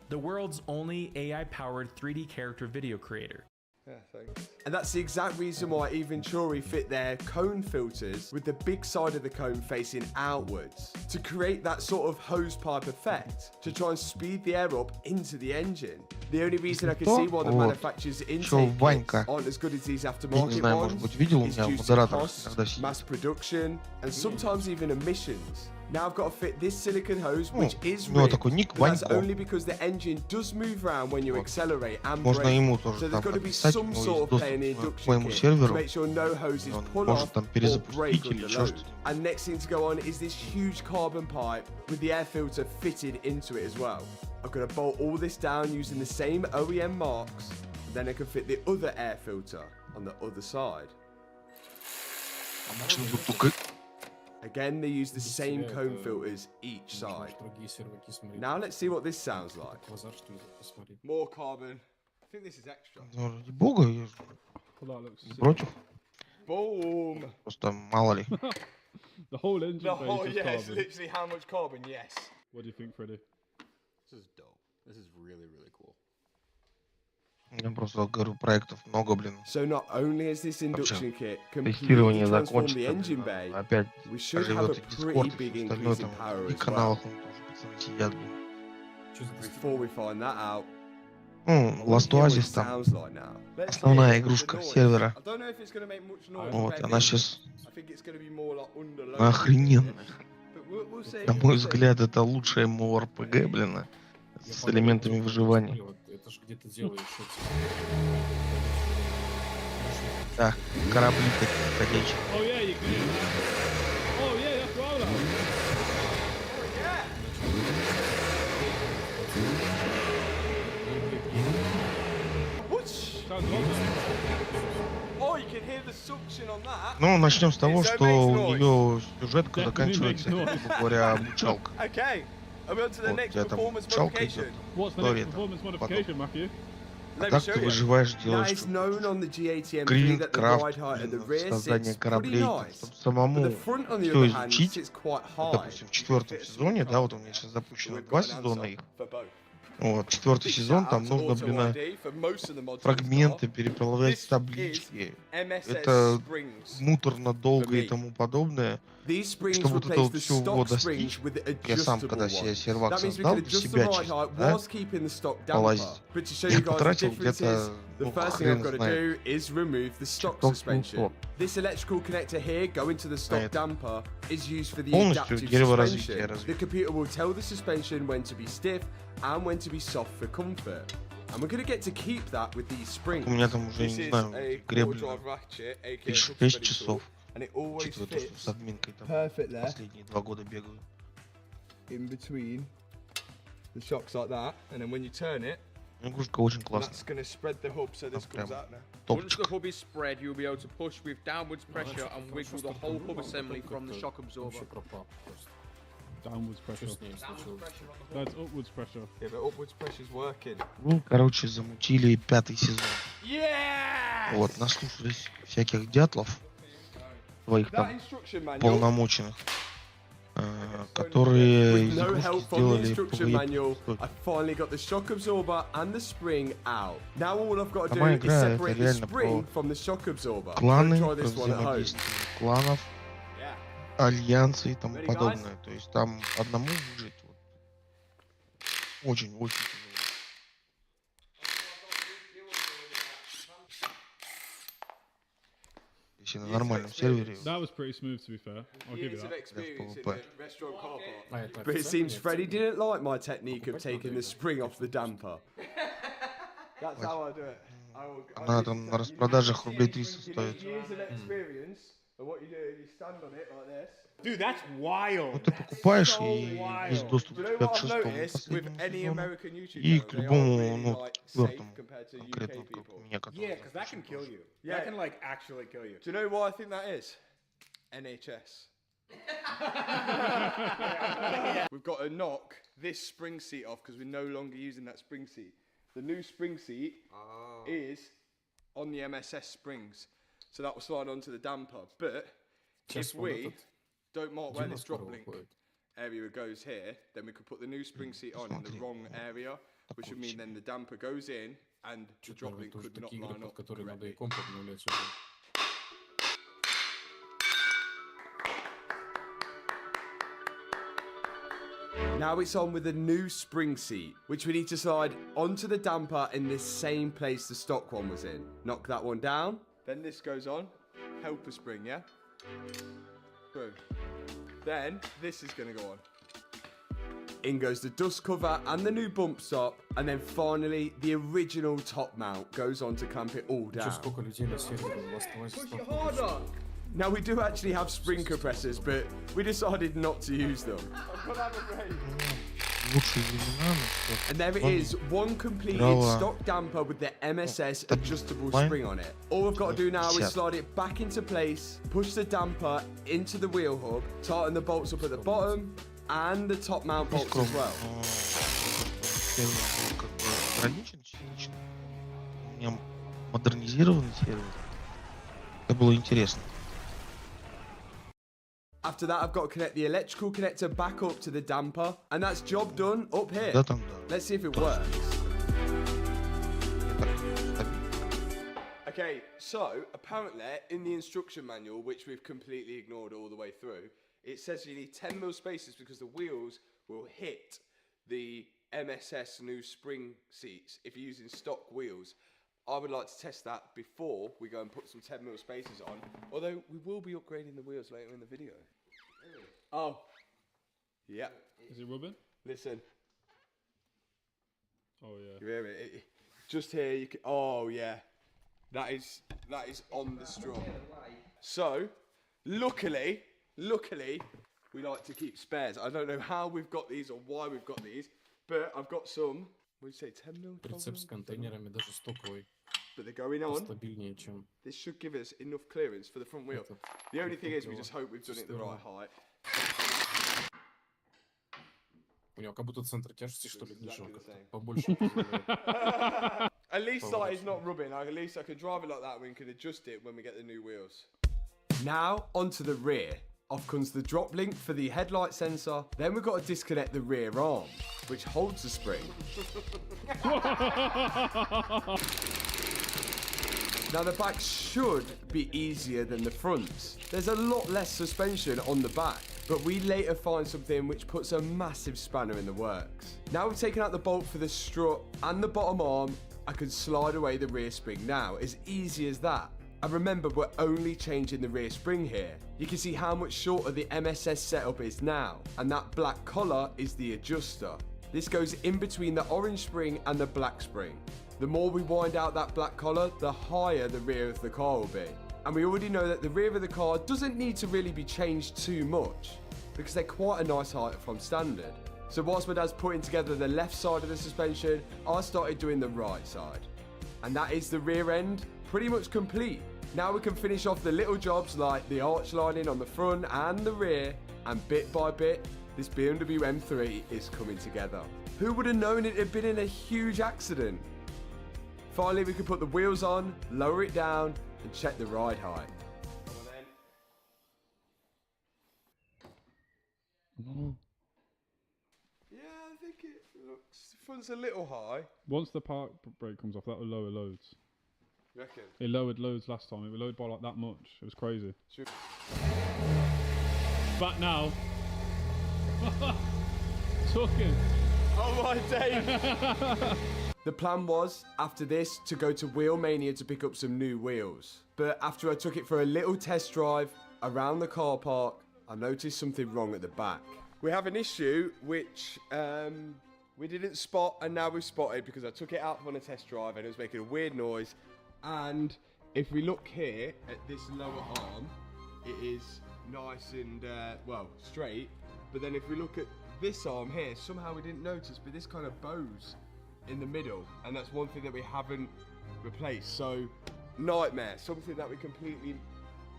the world's only AI-powered 3D character video creator. Yeah, thanks. And that's the exact reason why Eventuri fit their cone filters with the big side of the cone facing outwards, to create that sort of hose pipe effect, to try and speed the air up into the engine. The only reason I can see why the manufacturer's intake kits aren't as good as these aftermarket ones is due to cost, mass production, and sometimes even emissions. Now I've got to fit this silicone hose, which is у него rigged, такой ник but that's Ванько. only because the engine does move around when you accelerate and Можно brake. ему So тоже there's там got to be подписать, у some него sort есть of play in the доступ к induction своему kit to серверу. make sure no hoses Он pull может off там or перезапустить break или under еще load. что-то. And next thing to go on is this huge carbon pipe with the air filter fitted into it as well. I'm going to bolt all this down using the same OEM marks, and then I can fit the other air filter on the other side. Обычно тут только Again, they use the same cone filters each side. Now let's see what this sounds like. More carbon. I think this is extra. ну, ради бога, я же не против. Boom! Просто мало ли. The whole engine The whole, base is yeah, it's carbon. literally how much carbon, yes. What do you think, Freddie? This is dope. This is really, really cool. Я просто говорю, проектов много, блин. So not only is this induction kit completely Тестирование transformed the закончится, engine блин, bay, опять we should have a оживет и pretty Discord, и big все остальное increase in там. power И as каналах well. он тоже пацаны сидят, блин. Before we find that out, Ну, I wanna Last hear what it Oasis там sounds like now. Let's основная hear игрушка the noise. сервера. I don't know if it's going to make much noise. Вот, back она in. сейчас I think it's going to be more like under load. охрененная. But we'll see. На мой взгляд, это лучшее МОРПГ, блин, с элементами выживания. Это же где-то делаешь Да, корабли такие ходячие. Oh yeah, you can. Oh yeah, that's rollout. Sounds lovely. Oh, you can hear the suction on that. Ну, начнем с того, So it что makes у noise. нее сюжетка Definitely заканчивается, makes noise. грубо говоря, обучалка. Okay. Are we on to the Вот, next у тебя там performance обучалка идет. modification? What's the История next там performance потом. modification, Matthew? А Let me так show ты you. выживаешь, Now делаешь it's known on the GATM3 гринд, that the крафт, ride height at the блин, rear создание sits pretty кораблей, там, nice. чтобы But самому the front on the все other hand изучить. sits quite Вот, high. допустим, в четвертом сезоне, да, вот у меня сейчас запущено We've 2 got an сезона answer их. for both. Вот, четвертый Big сезон, shout там out to нужно, Auto блин, ID for most of the mods in this фрагменты car. переплавлять This таблички. is MSS Это springs. муторно, долго for и me. тому подобное. These springs Чтобы вот это replace вот the все stock достичь, springs with the я сам, adjustable когда себе ones. сервак That means we создал, can для adjust the себя ride чисто, height да, whilst keeping the stock damper. полазить. But to show Я you guys the потратил differences, где-то, the ну, first thing I've хрен got to знает, do is remove the stock чертов suspension. 700. This electrical connector here going to the stock это. damper is used for the Полностью adaptive дереворазвитие suspension. The computer will tell the suspension when to be stiff and when to be soft for comfort. And we're going to get to keep that with these springs. У меня там уже, This не is знаю, a гребли core-drive ratchet, aka пишет hook 6 steady часов. tool, and it always Учитывая то, что fits с админкой там perfect there. последние 2 года бегаю. In between the shocks like that, and then when you turn it, Игрушка очень классная. that's going to spread the hub so this Прям comes out now. Once топчик. the hub is spread, you'll be able to push with downwards pressure and wiggle the whole hub assembly from the shock absorber. Downwards pressure. That's upwards pressure. Yeah, but upwards pressure's working. Ну, короче, замутили 5-й сезон. Yes! Вот, наслушались всяких дятлов, своих That там instruction manual, полномоченных, которые with из no игрушки help from the сделали instruction PvE. manual, I finally got the shock absorber and the spring out. Now all I've got to do Сама is игра это separate the реально spring про from the shock absorber. кланы, Don't try про this one at home. взаимодействие кланов, Yeah. альянсы и тому Ready, подобное. То есть там одному выжить вот, очень-очень тяжело. Если на нормальном сервере. That was pretty smooth, to be fair. I'll give you Years of that. experience in PvP. the restaurant car park. это But it seems официально, Freddie didn't like my technique of taking the spring off the damper. That's how I do it. Она там на распродажах рублей 300 стоит. Years of experience, and what you do is you stand on it like this. Dude, that's wild. Ну ты покупаешь So и есть wild. доступ Do к you know what I've 5-6 noticed with последнему any сезону American YouTube и channel? к They are любому, really, ну, like, четвертому, safe compared to конкретно, UK как people. у меня, который Yeah, because that can kill you. Yeah. That can like actually kill you. Do you know why I think that is? NHS. We've got to knock this spring seat off because we're no longer using that spring seat. The new spring seat is on the MSS springs, so that will slide onto the damper. But if we don't mark where this drop link area goes here, then we could put the new spring seat on in the wrong area, which would mean then the damper goes in and the drop link could not такие игры, line под up которые надо и correctly. комп обновлять уже. Now it's on with a new spring seat, which we need to slide onto the damper in this same place the stock one was in. Knock that one down. Then this goes on. Helper spring, yeah? Boom. Then this is gonna go on. In goes the dust cover and the new bump stop, and then finally the original top mount goes on to clamp it all down. Now we do actually have spring compressors, but we decided not to use them. And there it is, one completed stock damper with the MSS adjustable spring on it. All we've got to do now is slide it back into place, push the damper into the wheel hub, tighten the bolts up at the bottom, and the top mount bolts as well. Это было интересно. After that, I've got to connect the electrical connector back up to the damper, and that's job done up here. Let's see if it works. Okay, so apparently in the instruction manual, which we've completely ignored all the way through, it says you need 10 mil spaces because the wheels will hit the MSS new spring seats if you're using stock wheels. I would like to test that before we go and put some 10 mil spaces on, although we will be upgrading the wheels later in the video. Oh, yeah. Is it rubbing? Listen. Oh yeah. You hear it? Just here, you can. Oh yeah, that is on the straw. So, luckily, we like to keep spares. I don't know how we've got these or why we've got these, but I've got some. What do you say, 10 mil? Прицеп с контейнерами, даже стоковый. But they're going on. Стабильнее, чем... This should give us enough clearance for the front wheel. The only thing is, we just hope we've done it the right height. У него как будто центр тяжести, что ли, ниже, побольше. At least that is not rubbing. At least I can drive it like that. We can adjust it when we get the new wheels. Now onto the rear. Off comes the drop link for the headlight sensor. Then we've got to disconnect the rear arm, which holds the spring. Now the back should be easier than the fronts. There's a lot less suspension on the back, but we later find something which puts a massive spanner in the works. Now we've taken out the bolt for the strut and the bottom arm, I can slide away the rear spring now, as easy as that. And remember, we're only changing the rear spring here. You can see how much shorter the MSS setup is now, and that black collar is the adjuster. This goes in between the orange spring and the black spring. The more we wind out that black collar, the higher the rear of the car will be. And we already know that the rear of the car doesn't need to really be changed too much, because they're quite a nice height from standard. So whilst my dad's putting together the left side of the suspension, I started doing the right side. And that is the rear end, pretty much complete. Now we can finish off the little jobs like the arch lining on the front and the rear, and bit by bit, this BMW M3 is coming together. Who would have known it had been in a huge accident? Finally, we can put the wheels on, lower it down, and check the ride height. Come on then. Yeah, I think it looks, the front's a little high. Once the park brake comes off, that will lower loads. You reckon? It lowered loads last time. It lowered by like that much. It was crazy. Back now. Talking. Oh my Dave! The plan was, after this, to go to Wheelmania to pick up some new wheels. But after I took it for a little test drive around the car park, I noticed something wrong at the back. We have an issue which we didn't spot, and now we've spotted because I took it out on a test drive and it was making a weird noise. And if we look here at this lower arm, it is nice and, well, straight. But then if we look at this arm here, somehow we didn't notice, but this kind of bows in the middle, and that's one thing that we haven't replaced. So, nightmare, something that we completely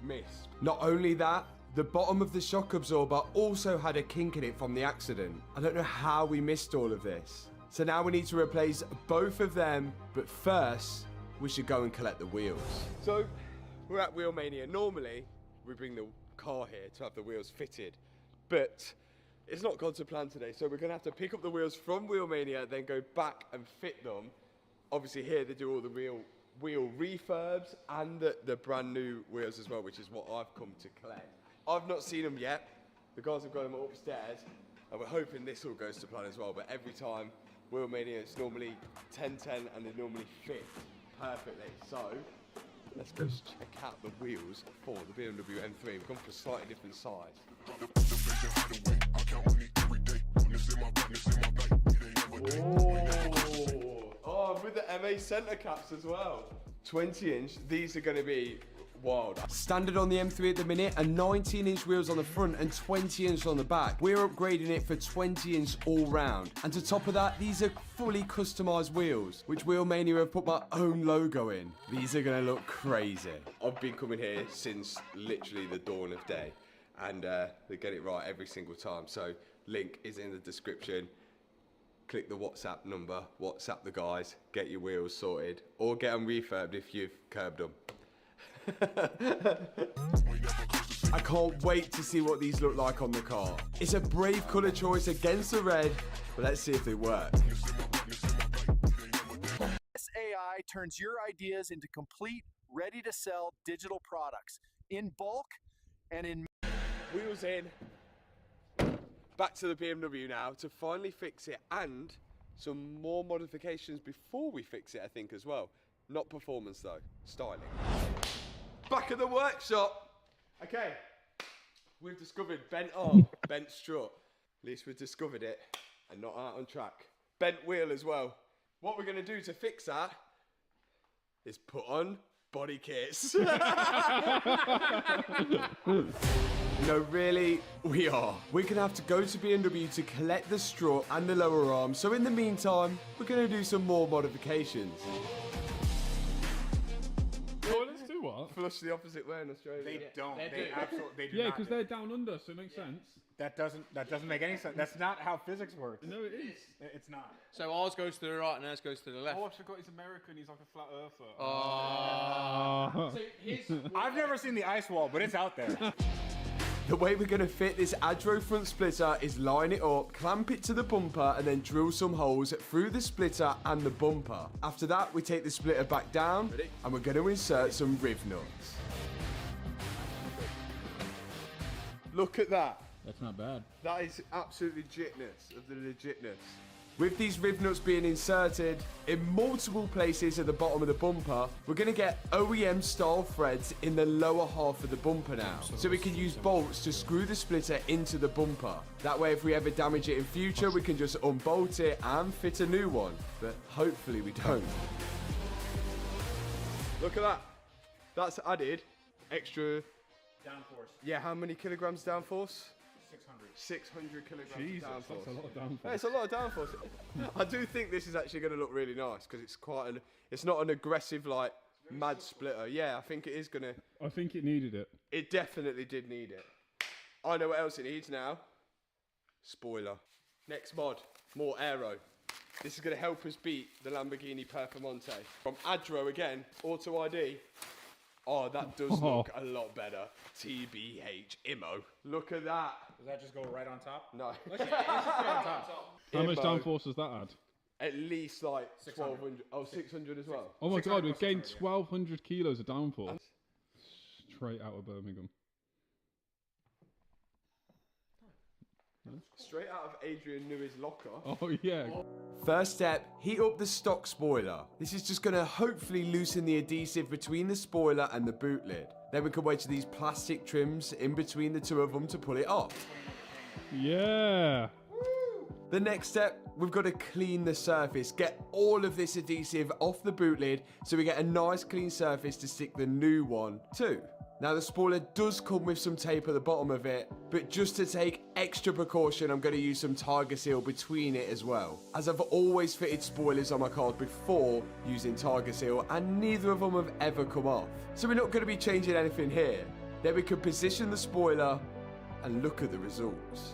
missed. Not only that, the bottom of the shock absorber also had a kink in it from the accident. I don't know how we missed all of this. So now we need to replace both of them, but first, we should go and collect the wheels. So, we're at Wheelmania. Normally, we bring the car here to have the wheels fitted, but it's not gone to plan today, so we're going to have to pick up the wheels from Wheelmania, then go back and fit them. Obviously here they do all the real wheel refurbs and the brand new wheels as well, which is what I've come to collect. I've not seen them yet. The guys have got them upstairs, and we're hoping this all goes to plan as well, but every time Wheelmania it's normally 10-10 and they normally fit perfectly. So Let's go check out the wheels for the BMW M3. We've gone for a slightly different size. Oh, with the MA centre caps as well. 20-inch, these are going to be wild. Standard on the M3 at the minute, and 19-inch wheels on the front and 20-inch on the back. We're upgrading it for 20-inch all round. And to top of that, these are fully customized wheels, which Wheel Mania have put my own logo in. These are gonna look crazy. I've been coming here since literally the dawn of day, and they get it right every single time. So link is in the description. Click the WhatsApp number, WhatsApp the guys, get your wheels sorted, or get them refurbed if you've curbed them. I can't wait to see what these look like on the car. It's a brave colour choice against the red, but let's see if they work. This AI turns your ideas into complete, ready-to-sell digital products in bulk and in... Wheels in. Back to the BMW now to finally fix it, and some more modifications before we fix it, I think, as well. Not performance though, styling. Back at the workshop. Okay, we've discovered bent arm, bent strut. At least we've discovered it and not out on track. Bent wheel as well. What we're gonna do to fix that is put on body kits. No, really, we are. We're gonna have to go to BMW to collect the strut and the lower arm, so in the meantime, we're gonna do some more modifications. Toilets do what? Flush the opposite way in Australia. They don't. They They do. absolutely do Yeah, not because do. they're down under, so it makes sense. That doesn't make any sense. That's not how physics works. No, it is. It's not. So ours goes to the right and ours goes to the left. Oh, I forgot he's American. He's like a flat earther. I've never seen the ice wall, but it's out there. The way we're gonna fit this Adro front splitter is line it up, clamp it to the bumper, and then drill some holes through the splitter and the bumper. After that, we take the splitter back down, and we're gonna insert some riv nuts. Look at that. That's not bad. That is absolute legitness of the legitness. With these riv nuts being inserted in multiple places at the bottom of the bumper, we're going to get OEM style threads in the lower half of the bumper now. So we can use bolts to screw the splitter into the bumper. That way if we ever damage it in future, we can just unbolt it and fit a new one. But hopefully we don't. Look at that. That's added extra... Downforce. Yeah, how many kilograms downforce? 600. 600 kilograms Jesus, downforce. that's a lot of downforce. Yeah, it's a lot of downforce. I do think this is actually going to look really nice because it's quite an... It's not an aggressive, like, mad splitter. Yeah, I think it is going to... I think it needed it. It definitely did need it. I know what else it needs now. Spoiler. Next mod, more aero. This is going to help us beat the Lamborghini Performante. From Adro again, Auto ID. Oh, that does look a lot better. TBH IMO. Look at that. Does that just go right on top? No. It should be on top. How much IMO. downforce does that add? At least like 600. 1,200. Oh, 600 as well. Oh my 600 god, we've plus gained 600, yeah. 1,200 kilos of downforce. Straight out of Birmingham. Straight out of Adrian Newey's locker. Oh yeah. First step, heat up the stock spoiler. This is just going to hopefully loosen the adhesive between the spoiler and the boot lid. Then we can wedge these plastic trims in between the two of them to pull it off. Yeah. The next step, we've got to clean the surface, get all of this adhesive off the boot lid so we get a nice clean surface to stick the new one to. Now the spoiler does come with some tape at the bottom of it, but just to take extra precaution, I'm going to use some Tiger Seal between it as well, as I've always fitted spoilers on my cars before using Tiger Seal and neither of them have ever come off. So we're not going to be changing anything here. Then we can position the spoiler and look at the results.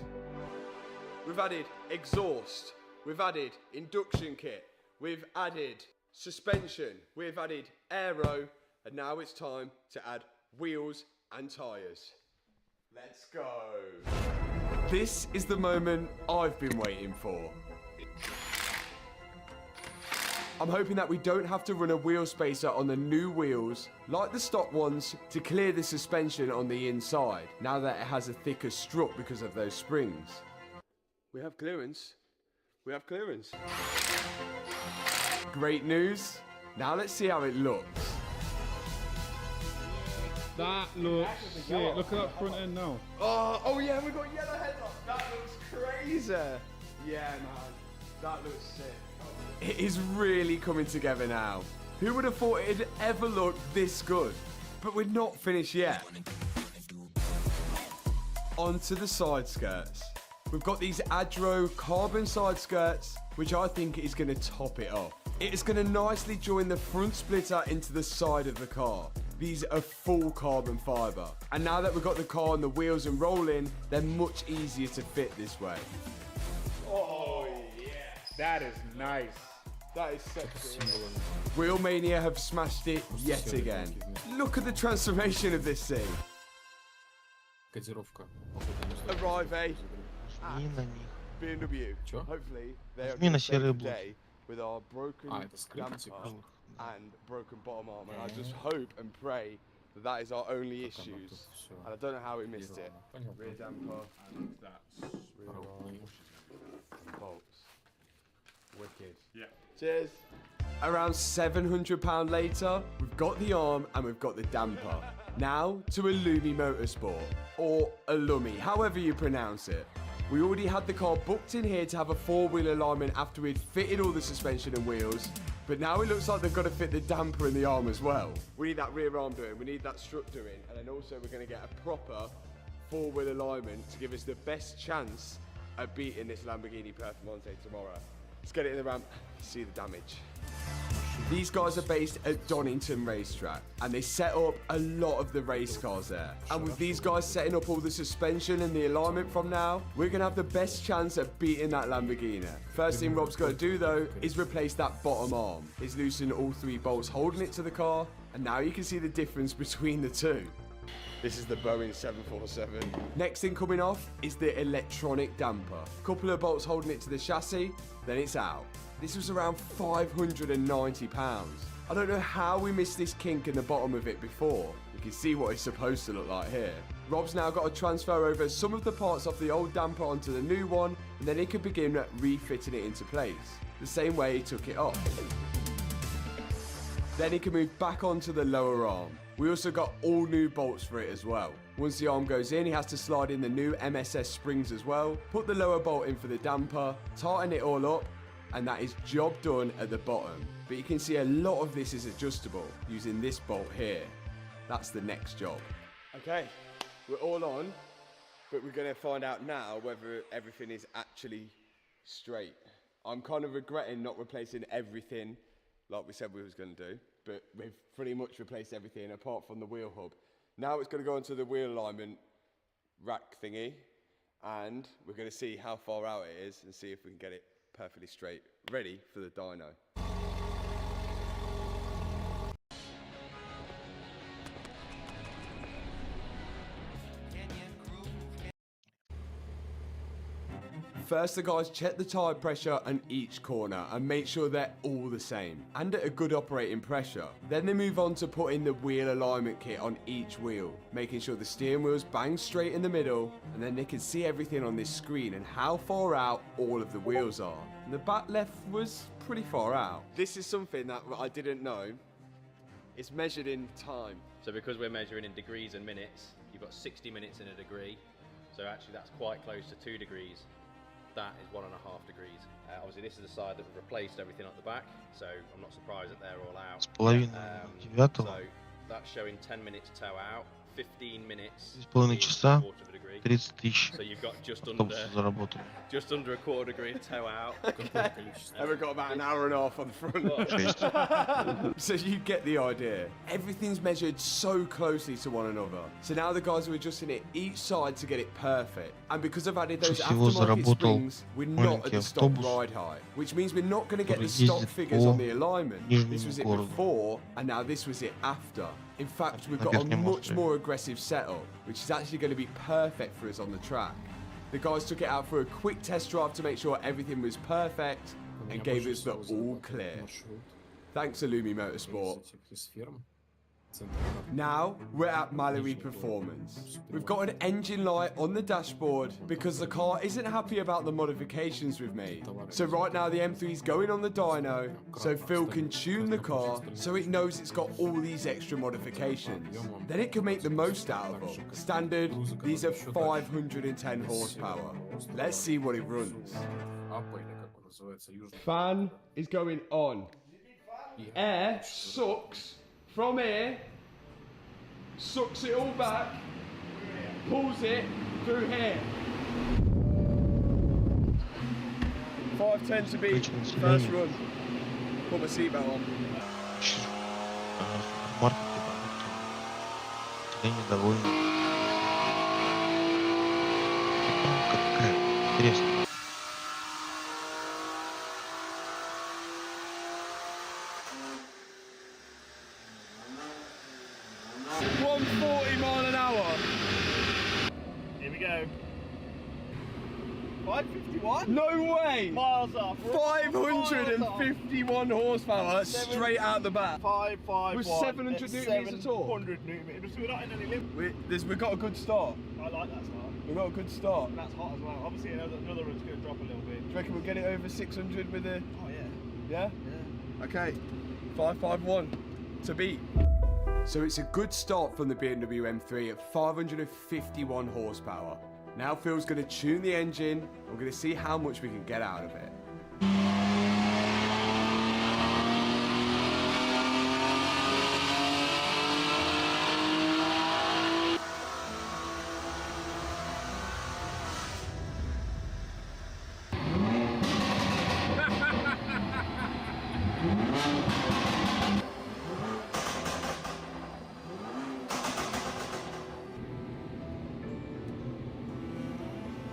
We've added exhaust. We've added induction kit. We've added suspension. We've added aero. And now it's time to add wheels and tyres. Let's go. This is the moment I've been waiting for. I'm hoping that we don't have to run a wheel spacer on the new wheels, like the stock ones, to clear the suspension on the inside, now that it has a thicker strut because of those springs. We have clearance. We have clearance. Great news. Now let's see how it looks. That looks sick. Look at that front end now. Oh yeah, we got yellow headlights. That looks crazy. Yeah, man, that looks sick. It is really coming together now. Who would have thought it'd ever look this good? But we're not finished yet. Onto the side skirts. We've got these Adro carbon side skirts, which I think is going to top it off. It is going to nicely join the front splitter into the side of the car. These are full carbon fibre. And now that we've got the car on the wheels and rolling, they're much easier to fit this way. Oh, yes. That is nice. That is sexy. Wheelmania have smashed it yet again. Look at the transformation of this thing. Arrive at BMW. Hopefully they are going to save the day with our broken damper and broken bottom arm. And I just hope and pray that that is our only issues. And I don't know how we missed it. Rear damper and that's rear arm. Bolts. Wicked. Yeah. Cheers. Around £700 later, we've got the arm and we've got the damper. Now to Illumi Motorsport, or Illumi, however you pronounce it. We already had the car booked in here to have a four-wheel alignment after we'd fitted all the suspension and wheels, but now it looks like they've got to fit the damper and the arm as well. We need that rear arm doing, we need that strut doing, and then also we're going to get a proper four-wheel alignment to give us the best chance at beating this Lamborghini Performante tomorrow. Let's get it in the ramp, see the damage. These guys are based at Donington Racetrack and they set up a lot of the race cars there. And with these guys setting up all the suspension and the alignment from now, we're going to have the best chance at beating that Lamborghini. First thing Rob's got to do though is replace that bottom arm. He's loosened all three bolts holding it to the car, and now you can see the difference between the two. This is the Boeing 747. Next thing coming off is the electronic damper. Couple of bolts holding it to the chassis, then it's out. This was around £590. I don't know how we missed this kink in the bottom of it before. You can see what it's supposed to look like here. Rob's now got to transfer over some of the parts off the old damper onto the new one, and then he can begin refitting it into place, the same way he took it off. Then he can move back onto the lower arm. We also got all new bolts for it as well. Once the arm goes in, he has to slide in the new MSS springs as well, put the lower bolt in for the damper, tighten it all up, and that is job done at the bottom. But you can see a lot of this is adjustable using this bolt here. That's the next job. Okay, we're all on, but we're gonna find out now whether everything is actually straight. I'm kind of regretting not replacing everything like we said we was gonna do, but we've pretty much replaced everything apart from the wheel hub. Now it's gonna go into the wheel alignment rack thingy, and we're gonna see how far out it is and see if we can get it perfectly straight, ready for the dyno. First, the guys check the tyre pressure on each corner and make sure they're all the same and at a good operating pressure. Then they move on to putting the wheel alignment kit on each wheel, making sure the steering wheel's bang straight in the middle, and then they can see everything on this screen and how far out all of the wheels are. And the back left was pretty far out. This is something that I didn't know. It's measured in time. So because we're measuring in degrees and minutes, you've got 60 minutes in a degree. So actually that's quite close to 2 degrees. That is 1.5 degrees. Obviously this is the side that we've replaced everything at the back, so I'm not surprised that they're all out. So that's showing 10 minutes tow out, 15 minutes. 3,5 часа, 30 тысяч. So you've got just under a quarter degree to tow out. And we've got about an hour and a half on the front. So you get the idea. Everything's measured so closely to one another. So now the guys are adjusting it each side to get it perfect. And because I've added those aftermarket springs, we're not at the stock ride height, which means we're not going to get the stock figures on the alignment. This was it before, and now this was it after. In fact, we've got a much more aggressive setup, which is actually going to be perfect for us on the track. The guys took it out for a quick test drive to make sure everything was perfect and gave us the all clear. Thanks, Illumi Motorsport. Now we're at Mallory Performance. We've got an engine light on the dashboard because the car isn't happy about the modifications we've made. So right now the M3 is going on the dyno so Phil can tune the car so it knows it's got all these extra modifications. Then it can make the most out of them. Standard, these are 510 horsepower. Let's see what it runs. Fan is going on. Air sucks from here, sucks it all back, pulls it through here. 510 to beat, first run. Put my seatbelt on. Интересно. 140 mile an hour. Here we go. 551? No way! Miles off. 551 horsepower straight out the bat. 551. With 700 newton meters of torque. 700 newton meters. We're not in any limit. We've got a good start. I like that start. We've got a good start. And that's hot as well. Obviously another run's going to drop a little bit. Do you reckon we'll get it over 600 with the... Oh yeah. Yeah? Yeah. Okay. 551 to beat. So it's a good start from the BMW M3 at 551 horsepower. Now Phil's going to tune the engine. We're going to see how much we can get out of it.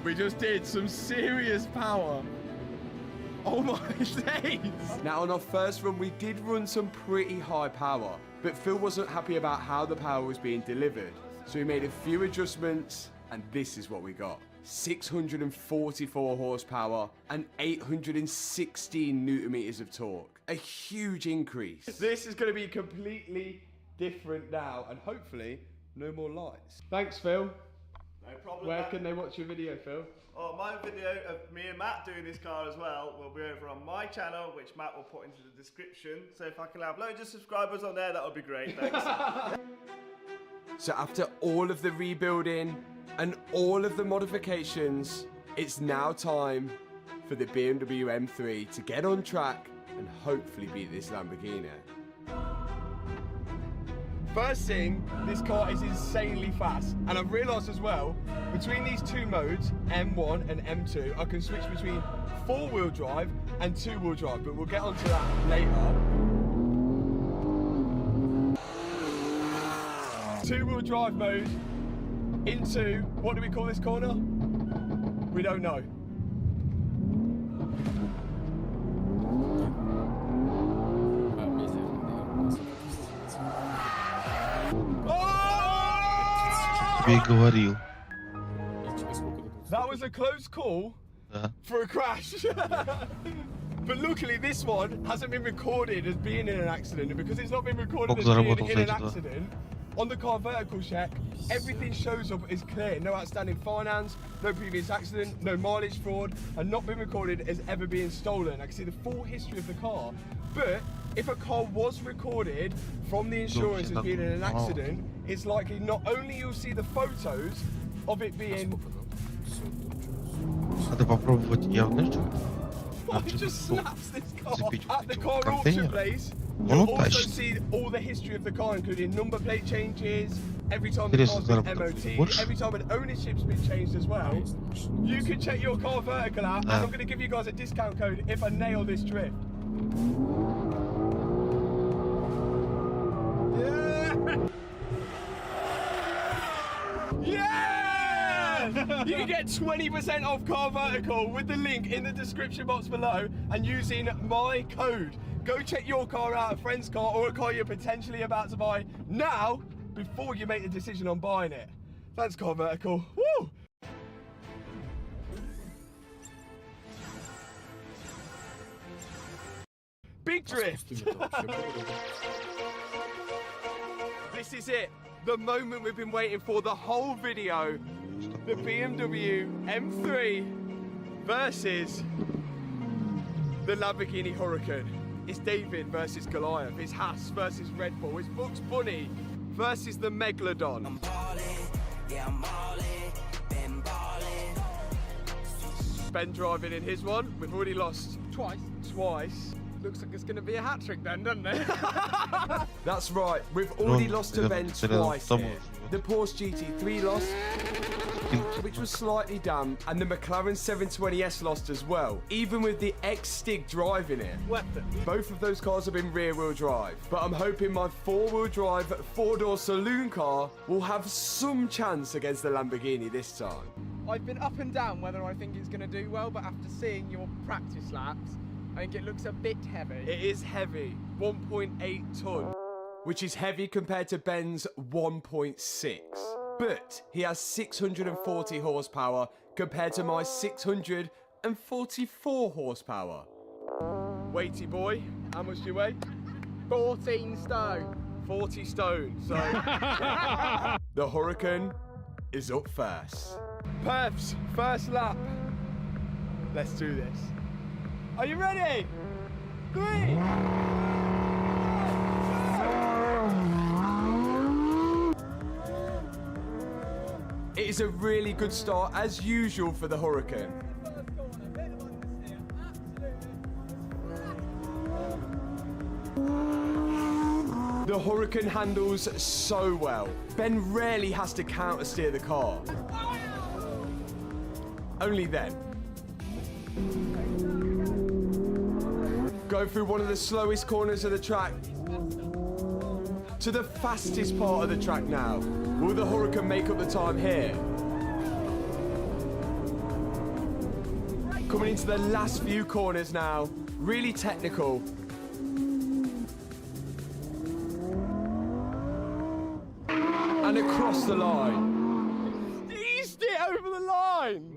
We just did some serious power. Oh my days! Now on our first run we did run some pretty high power, but Phil wasn't happy about how the power was being delivered. So we made a few adjustments and this is what we got. 644 horsepower and 816 newton meters of torque. A huge increase. This is going to be completely different now and hopefully no more lights. Thanks Phil. No problem. Where Matt. can they watch your video, Phil? Oh, my video of me and Matt doing this car as well will be over on my channel, which Matt will put into the description. So if I can have loads of subscribers on there, that would be great. Thanks. So after all of the rebuilding and all of the modifications, it's now time for the BMW M3 to get on track and hopefully beat this Lamborghini. First thing, this car is insanely fast. And I've realised as well, between these two modes, M1 and M2, I can switch between 4-wheel drive and 2-wheel drive, but we'll get onto that later. 2-wheel drive mode into, what do we call this corner? We don't know. Я и говорил. That was a close call for a crash. But luckily this one hasn't been recorded as being in an accident, and because it's not been recorded as being in an accident, on the car vertical check, everything shows up as clear. No outstanding finance, no previous accident, no mileage fraud, and not been recorded as ever being stolen. I can see the full history of the car. But if a car was recorded from the insurance as being in an accident, it's likely not only you'll see the photos of it being... Надо попробовать, я, знаешь, It just snaps this car at the car auction контейнер. place. Он You'll also утащит. see all the history of the car, including number plate changes, every time the Интересно, car's been заработать MOT, больше? every time an ownership's been changed as well. You can check your car vertical out, and I'm going to give you guys a discount code if I nail this drift. Yeah! You can get 20% off Car Vertical with the link in the description box below and using my code. Go check your car out, a friend's car or a car you're potentially about to buy now before you make the decision on buying it. Thanks Car Vertical. Woo! Big drift! This is it. The moment we've been waiting for the whole video. The BMW M3 versus the Lamborghini Huracan. It's David versus Goliath. It's Haas versus Red Bull. It's Bugs Bunny versus the Megalodon. I'm ballin', yeah, I'm ballin', been ballin'. Ben driving in his one. We've already lost twice. Looks like it's going to be a hat trick then, doesn't it? That's right. We've already lost to Ben twice here. The Porsche GT3 lost, which was slightly damp, and the McLaren 720S lost as well, even with the ex-Stig driving it. Both of those cars have been rear-wheel drive, but I'm hoping my four-wheel drive, four-door saloon car will have some chance against the Lamborghini this time. I've been up and down whether I think it's going to do well, but after seeing your practice laps, I think it looks a bit heavy. It is heavy, 1.8 ton, which is heavy compared to Ben's 1.6. But he has 640 horsepower compared to my 644 horsepower. Weighty boy, how much do you weigh? 14 stone. 40 stone, so... The Huracan is up first. Perfs, first lap. Let's do this. Are you ready? 3. It is a really good start, as usual, for the Huracan. The Huracan handles so well. Ben rarely has to counter steer the car. Only then. Go through one of the slowest corners of the track to the fastest part of the track now. Will the Huracan make up the time here? Coming into the last few corners now. Really technical. And across the line. Eased it over the line!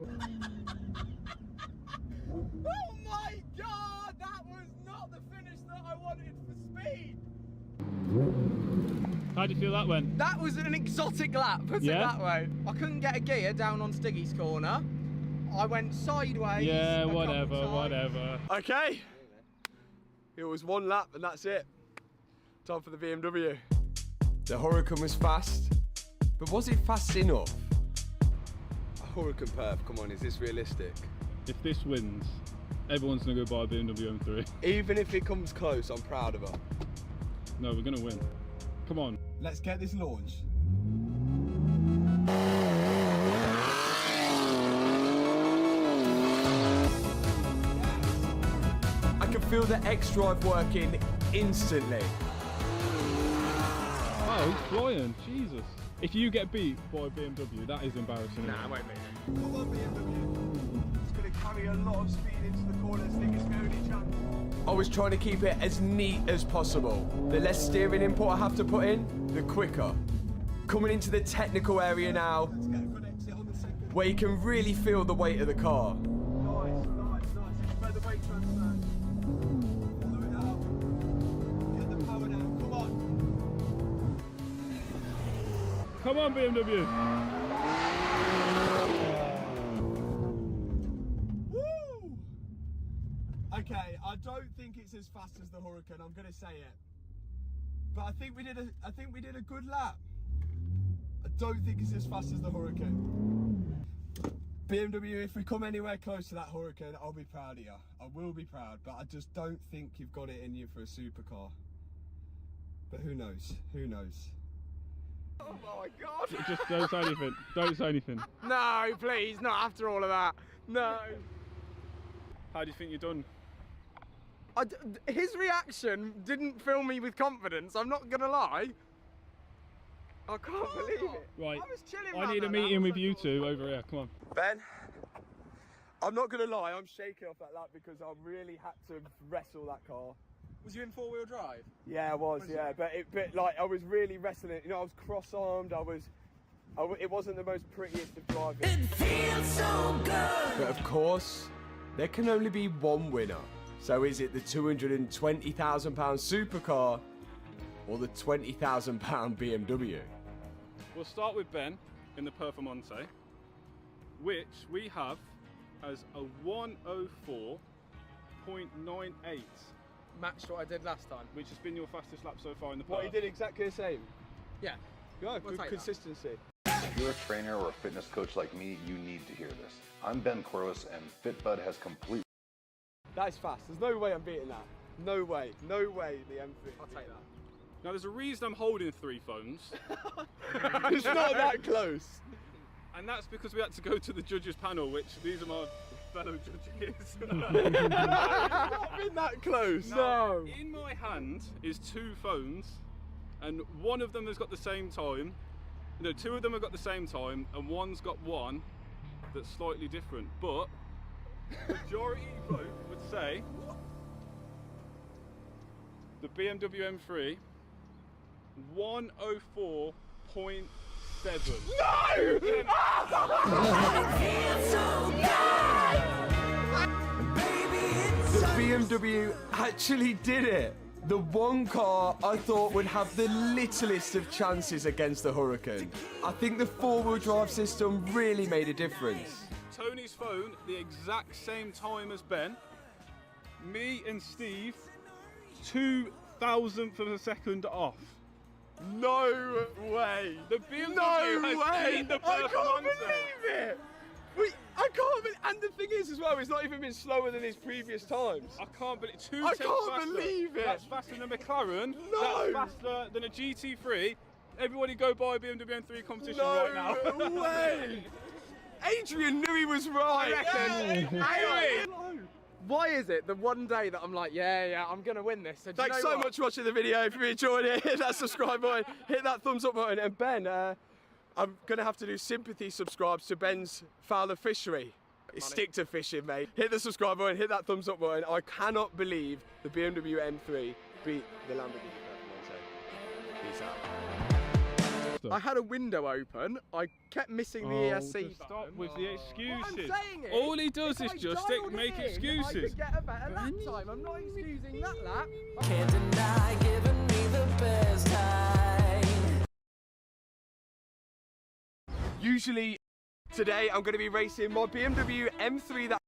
Oh my god, that was not the finish that I wanted for speed. How do you feel that went? That was an exotic lap, put it that way. I couldn't get a gear down on Stiggy's corner. I went sideways. Yeah, whatever. Okay. It was one lap and that's it. Time for the BMW. The Huracan was fast, but was it fast enough? A Huracan perf, come on, is this realistic? If this wins, everyone's going to go buy a BMW M3. Even if it comes close, I'm proud of her. No, we're going to win. Come on. Let's get this launched. I can feel the X-Drive working instantly. Oh, he's flying. Jesus. If you get beat by a BMW, that is embarrassing. Nah, I won't beat it. Come on, BMW. It's going to carry a lot of speed into the corners. I think it's my only chance. I was trying to keep it as neat as possible. The less steering input I have to put in, the quicker. Coming into the technical area now, where you can really feel the weight of the car. Nice. Spread the weight transfer. Follow it out. Get the power down. Come on. Come on, BMW. Okay, I don't think it's as fast as the Huracan. I'm gonna say it, but I think we did a good lap. I don't think it's as fast as the Huracan. BMW, if we come anywhere close to that Huracan, I'll be proud of you. I will be proud, but I just don't think you've got it in you for a supercar. But who knows? Who knows? Oh my God! Just don't say anything. Don't say anything. No, please, not after all of that. No. How do you think you're done? His reaction didn't fill me with confidence, I'm not gonna lie. I can't believe it. Right, I was chilling. I need a meeting with you two over here, come on. Ben, I'm not gonna lie, I'm shaking off that lap because I really had to wrestle that car. Was you in four-wheel drive? Yeah, I was, yeah, but like I was really wrestling it. You know, I was cross-armed. It wasn't the most prettiest of driving. It feels so good. But of course, there can only be one winner. So is it the £220,000 supercar, or the £20,000 BMW? We'll start with Ben in the Performante, which we have as a 104.98. Matched what I did last time. Which has been your fastest lap so far in the What, he did exactly the same? Yeah. Good, We'll good take that. consistency. If you're a trainer or a fitness coach like me, you need to hear this. I'm Ben Cross, and FitBud has complete. That is fast. There's no way I'm beating that. No way. No way the M3. I'll take that. Now there's a reason I'm holding 3 phones. It's not that close. And that's because we had to go to the judges panel, which these are my fellow judges. It's not been that close. Now, in my hand is 2 phones, and one of them has got the same time. No, 2 of them have got the same time, and one's got one that's slightly different. But majority vote would say the BMW M3 104.7. The BMW actually did it. The one car I thought would have the littlest of chances against the Hurricane. I think the 4-wheel drive system really made a difference. Tony's phone, the exact same time as Ben. Me and Steve, 0.002 of a second off. No way. The BMW No has way. beat the I can't Performante. believe it. I can't believe, and the thing is as well, it's not even been slower than his previous times. I can't believe it. 2 I tenths can't faster. believe it. That's faster than a McLaren. No. That's faster than a GT3. Everybody go buy a BMW M3 competition No right now. way. Adrian knew he was right. Why is it the one day that I'm like, yeah, I'm gonna win this? So thanks so much for watching the video. If you enjoyed it, hit that subscribe button, hit that thumbs up button, and Ben, I'm gonna have to do sympathy subscribes to Ben's Fowler Fishery. Stick to fishing, mate. Hit the subscribe button, hit that thumbs up button. I cannot believe the BMW M3 beat the Lamborghini Performante. Peace out. I had a window open. I kept missing the ESC. Stop with the excuses. What I'm saying is, all he does is if I just dialed make it in, excuses. I could get a better lap time. I'm not excusing that lap. Can't deny giving me the best time. Usually, today I'm going to be racing my BMW M3 that.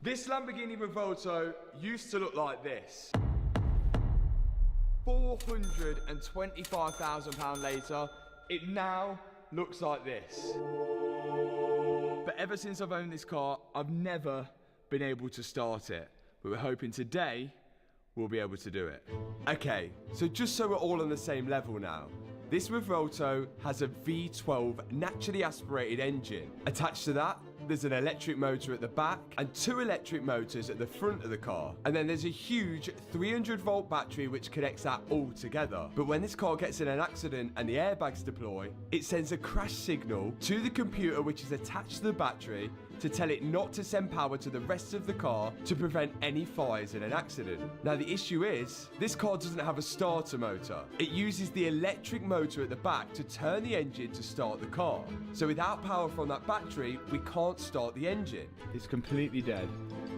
This Lamborghini Revuelto used to look like this. £425,000 later, it now looks like this. But ever since I've owned this car, I've never been able to start it. But we're hoping today we'll be able to do it. Okay, so just so we're all on the same level now, this Revuelto has a V12 naturally aspirated engine. Attached to that, there's an electric motor at the back and 2 electric motors at the front of the car. And then there's a huge 300-volt battery which connects that all together. But when this car gets in an accident and the airbags deploy, it sends a crash signal to the computer which is attached to the battery to tell it not to send power to the rest of the car to prevent any fires in an accident. Now the issue is, this car doesn't have a starter motor. It uses the electric motor at the back to turn the engine to start the car. So without power from that battery, we can't start the engine. It's completely dead.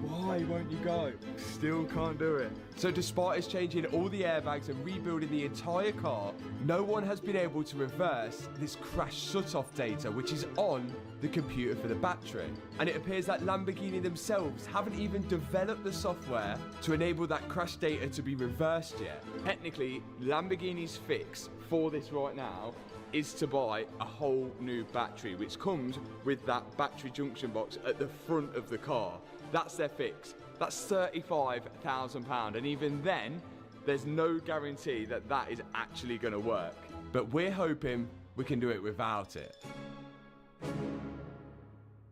Why won't you go? Still can't do it. So despite us changing all the airbags and rebuilding the entire car, no one has been able to reverse this crash shut-off data which is on the computer for the battery. And it appears that Lamborghini themselves haven't even developed the software to enable that crash data to be reversed yet. Technically, Lamborghini's fix for this right now is to buy a whole new battery which comes with that battery junction box at the front of the car. That's their fix. That's £35,000, and even then, there's no guarantee that that is actually going to work. But we're hoping we can do it without it.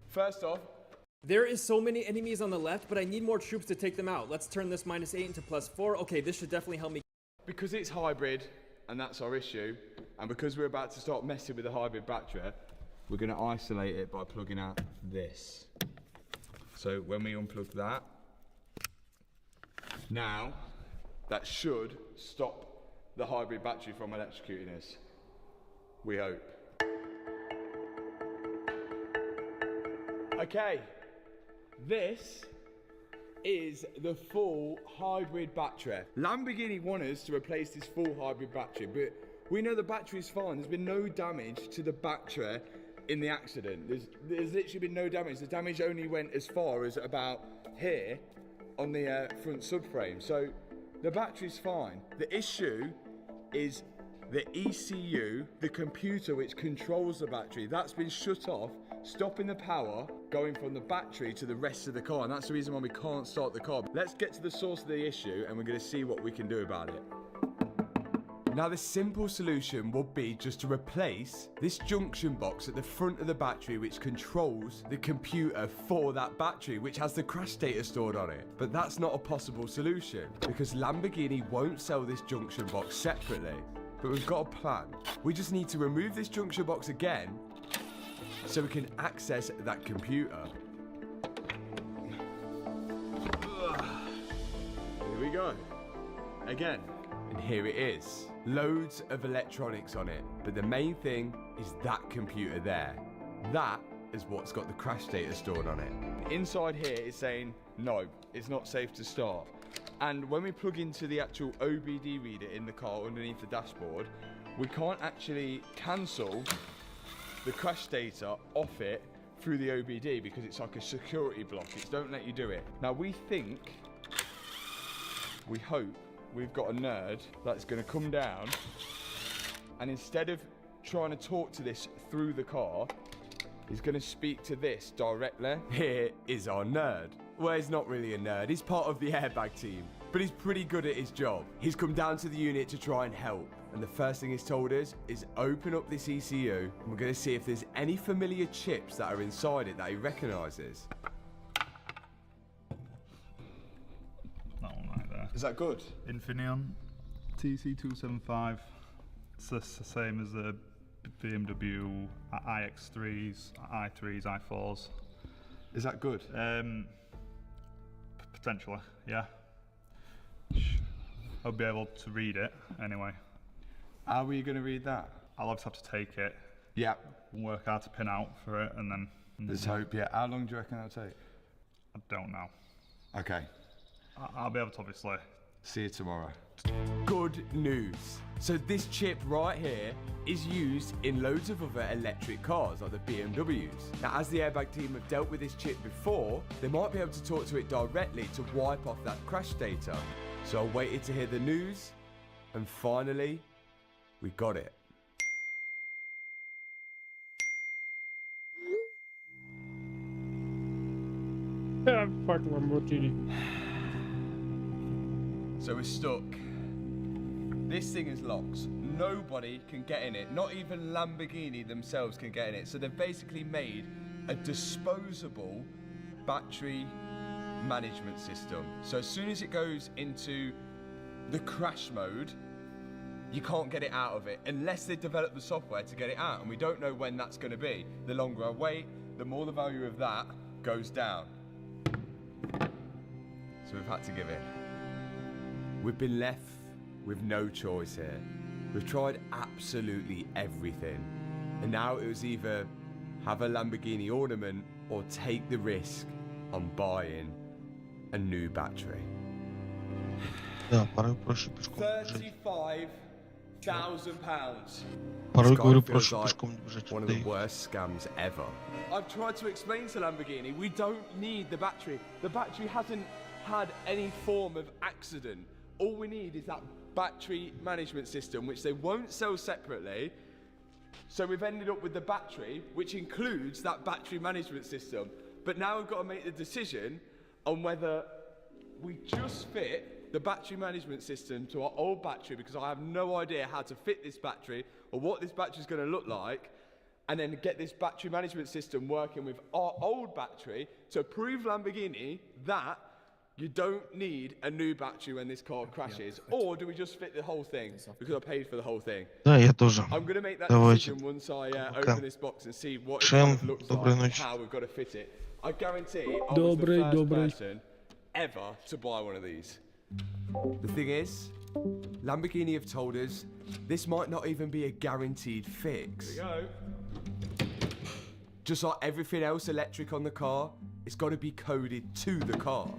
First off, there is so many enemies on the left, but I need more troops to take them out. Let's turn this -8 into +4. Okay, this should definitely help me. because it's hybrid, and that's our issue, and because we're about to start messing with the hybrid battery, we're going to isolate it by plugging out this. So when we unplug that, now that should stop the hybrid battery from electrocuting us. We hope. Okay, this is the full hybrid battery. Lamborghini want us to replace this full hybrid battery, but we know the battery's fine. There's been no damage to the battery in the accident. There's literally been no damage. The damage only went as far as about here on the front subframe. So the battery's fine. The issue is the ECU, the computer which controls the battery, that's been shut off, stopping the power going from the battery to the rest of the car, and that's the reason why we can't start the car. Let's get to the source of the issue and we're going to see what we can do about it. Now the simple solution would be just to replace this junction box at the front of the battery which controls the computer for that battery, which has the crash data stored on it. But that's not a possible solution because Lamborghini won't sell this junction box separately. But we've got a plan. We just need to remove this junction box again so we can access that computer. Here we go. Again. And here it is. Loads of electronics on it. But the main thing is that computer there. That is what's got the crash data stored on it. Inside here it's saying, no, it's not safe to start. And when we plug into the actual OBD reader in the car underneath the dashboard, we can't actually cancel the crash data off it through the OBD because it's like a security block. It don't let you do it. Now we hope we've got a nerd that's going to come down and instead of trying to talk to this through the car, he's going to speak to this directly. Here is our nerd. Well, he's not really a nerd. He's part of the airbag team, but he's pretty good at his job. He's come down to the unit to try and help. And the first thing he's told us is open up this ECU and we're going to see if there's any familiar chips that are inside it that he recognises. That one right there. Is that good? Infineon TC275. It's the same as the BMW iX3s, i3s, i4s. Is that good? Potentially, yeah. I'll be able to read it anyway. How are you going to read that? I'll obviously have to take it. Yeah. And work out a pin out for it and then... Let's hope, yeah. How long do you reckon that'll take? I don't know. Okay. I'll be able to obviously... See you tomorrow. Good news. So this chip right here is used in loads of other electric cars like the BMWs. Now as the airbag team have dealt with this chip before, they might be able to talk to it directly to wipe off that crash data. So I waited to hear the news and finally we got it. Yeah, fuck Lamborghini. So we're stuck. This thing is locked. Nobody can get in it. Not even Lamborghini themselves can get in it. So they've basically made a disposable battery management system. So as soon as it goes into the crash mode, you can't get it out of it unless they develop the software to get it out. And we don't know when that's going to be. The longer I wait, the more the value of that goes down. So we've had to give in. We've been left with no choice here. We've tried absolutely everything. And now it was either have a Lamborghini ornament or take the risk on buying a new battery. Да, порой проще пешком бежать. £35,000. Порой, говорю, проще пешком бежать. One of the worst scams ever. I've tried to explain to Lamborghini, we don't need the battery. The battery hasn't had any form of accident. All we need is that battery management system, which they won't sell separately. So we've ended up with the battery, which includes that battery management system. But now we've got to make the decision on whether we just fit the battery management system to our old battery, because I have no idea how to fit this battery or what this battery is going to look like, and then get this battery management system working with our old battery to prove Lamborghini that you don't need a new battery when this car crashes. Or do we just fit the whole thing? Because I paid for the whole thing. Да, я тоже. I'm going to make that Давайте. decision once I open this box and see what it kind of looks like and ночи. how we've got to fit it. I guarantee I was the first person ever to buy one of these. The thing is, Lamborghini have told us this might not even be a guaranteed fix. Here we go. Just like everything else electric on the car, it's got to be coded to the car.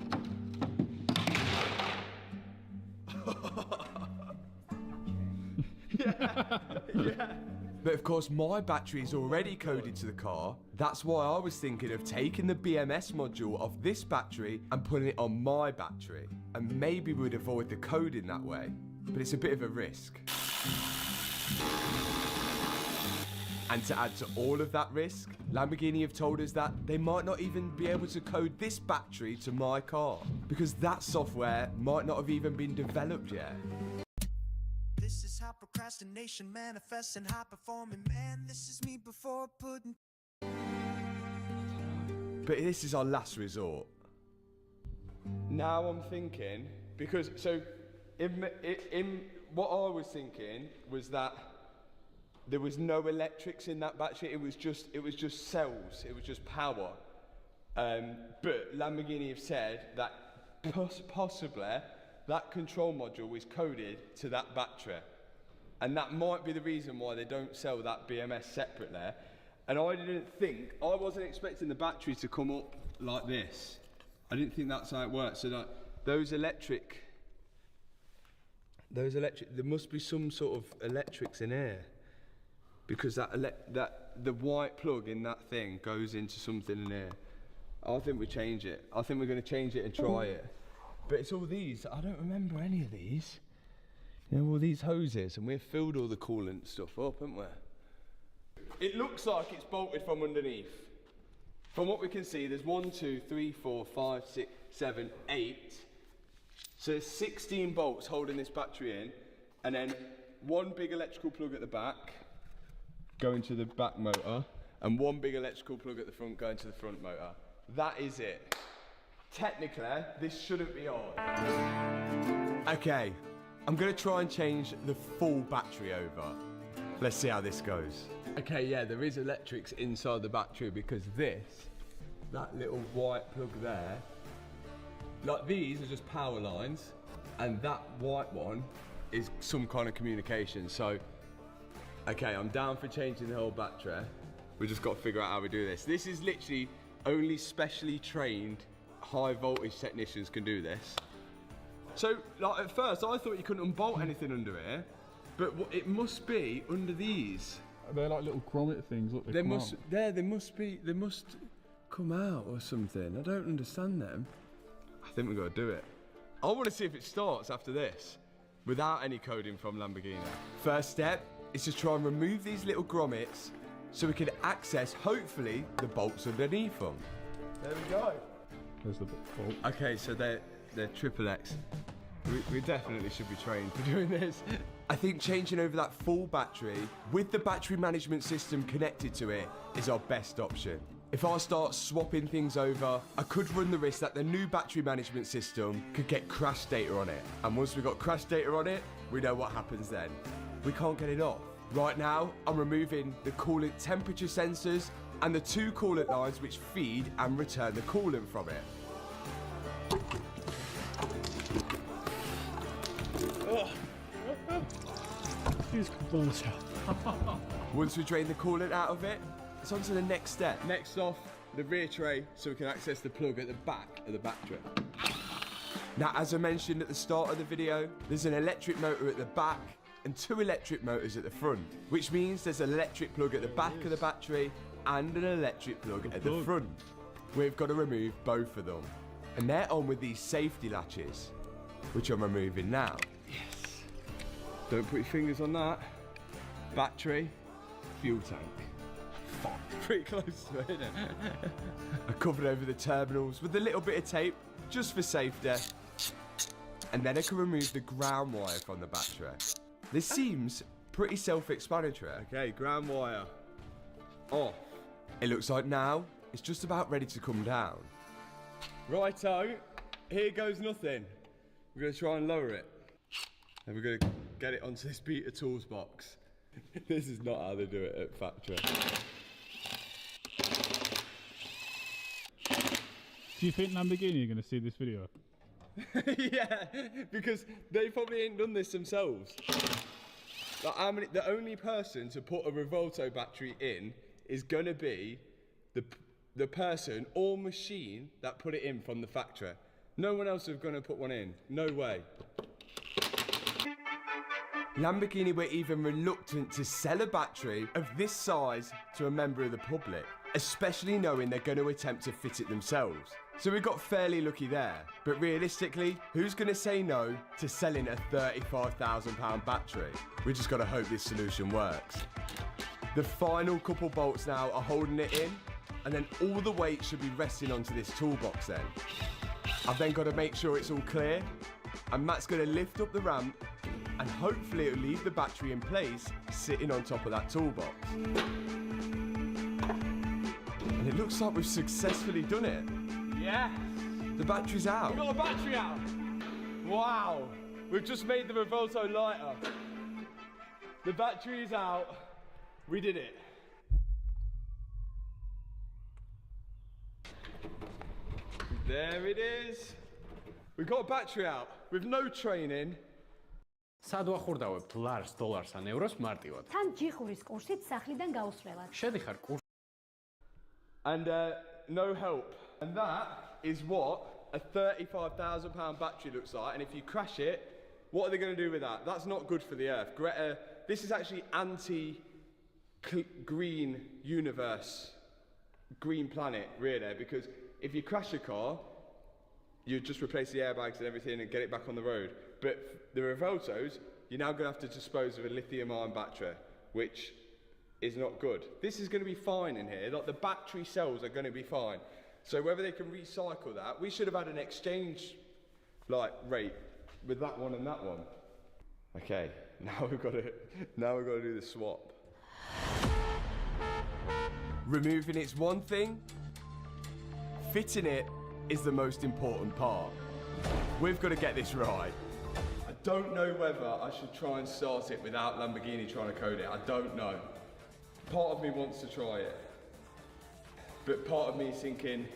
But of course my battery is already coded to the car. That's why I was thinking of taking the BMS module of this battery and putting it on my battery. And maybe we'd avoid the coding that way. But it's a bit of a risk. And to add to all of that risk, Lamborghini have told us that they might not even be able to code this battery to my car, because that software might not have even been developed yet. This is how procrastination manifests in high performing man. This is me before putting. But this is our last resort. Now I'm thinking, because so in what I was thinking was that there was no electrics in that battery. It was just cells. It was just power. But Lamborghini have said that possibly that control module is coded to that battery, and that might be the reason why they don't sell that BMS separately. And I wasn't expecting the battery to come up like this. I didn't think that's how it works. So that those electric, there must be some sort of electrics in here, because the white plug in that thing goes into something in here. I think we change it. I think we're going to change it and try it. But it's all these. I don't remember any of these. You know, all these hoses, and we've filled all the coolant stuff up, haven't we? It looks like it's bolted from underneath. From what we can see, there's 1, 2, 3, 4, 5, 6, 7, 8. So there's 16 bolts holding this battery in, and then one big electrical plug at the back going to the back motor, and one big electrical plug at the front going to the front motor. That is it. Technically, this shouldn't be on. Okay, I'm gonna try and change the full battery over. Let's see how this goes. Okay, yeah, there is electrics inside the battery, because that little white plug there, like these are just power lines, and that white one is some kind of communication. So, okay, I'm down for changing the whole battery. We just got to figure out how we do this. This is literally only specially trained high voltage technicians can do this. So, like at first, I thought you couldn't unbolt anything under here, but it must be under these. They're like little grommet things. Look, They must come out or something. I don't understand them. I think we've got to do it. I want to see if it starts after this, without any coding from Lamborghini. First step is to try and remove these little grommets so we can access, hopefully, the bolts underneath them. There we go. There's the bolt. Okay, so they're triple X. We definitely should be trained for doing this. I think changing over that full battery with the battery management system connected to it is our best option. If I start swapping things over, I could run the risk that the new battery management system could get crash data on it. And once we've got crash data on it, we know what happens then. We can't get it off. Right now, I'm removing the coolant temperature sensors and the 2 coolant lines which feed and return the coolant from it. These components out. Once we drain the coolant out of it, it's on to the next step. Next off, the rear tray, so we can access the plug at the back of the battery. Now, as I mentioned at the start of the video, there's an electric motor at the back and 2 electric motors at the front, which means there's an electric plug at the back of the battery and an electric plug at the front. We've got to remove both of them. And they're on with these safety latches, which I'm removing now. Yes. Don't put your fingers on that. Battery, fuel tank. Fuck, pretty close to it, isn't it? I covered over the terminals with a little bit of tape, just for safety. And then I can remove the ground wire from the battery. This seems pretty self-explanatory. Okay, ground wire off. It looks like now it's just about ready to come down. Righto, here goes nothing. We're going to try and lower it. And we're going to get it onto this Beta Tools box. This is not how they do it at factory. Do you think Lamborghini are going to see this video? Yeah, because they probably ain't done this themselves. Like, the only person to put a Revolto battery in is going to be the person or machine that put it in from the factory. No one else is going to put one in. No way. Lamborghini were even reluctant to sell a battery of this size to a member of the public, especially knowing they're going to attempt to fit it themselves. So we got fairly lucky there, but realistically, who's going to say no to selling a £35,000 battery? We just got to hope this solution works. The final couple bolts now are holding it in, and then all the weight should be resting onto this toolbox then. I've then got to make sure it's all clear, and Matt's going to lift up the ramp, and hopefully it'll leave the battery in place, sitting on top of that toolbox. And it looks like we've successfully done it. Yeah. The battery's out. We got a battery out. Wow. We've just made the Revolto lighter. The battery is out. We did it. There it is. We got a battery out with no training. სად ვახურდავებთ ლარს, დოლარს ან ევროს მარტივად? თან ჯიხურის კურსით სახლიდან გაუსვლელად. შედიხარ კურსში. And no help. And that is what a £35,000 battery looks like. And if you crash it, what are they going to do with that? That's not good for the earth. Greta, this is actually anti-green universe, green planet, really, because if you crash a car, you just replace the airbags and everything and get it back on the road. But the Revoltos, you're now going to have to dispose of a lithium-ion battery, which is not good. This is going to be fine in here. Like, the battery cells are going to be fine. So whether they can recycle that, we should have had an exchange rate with that one and that one. Okay, now we've got to do the swap. Removing it's one thing, fitting it is the most important part. We've got to get this right. I don't know whether I should try and start it without Lamborghini trying to code it. I don't know. Part of me wants to try it. But part of me is thinking,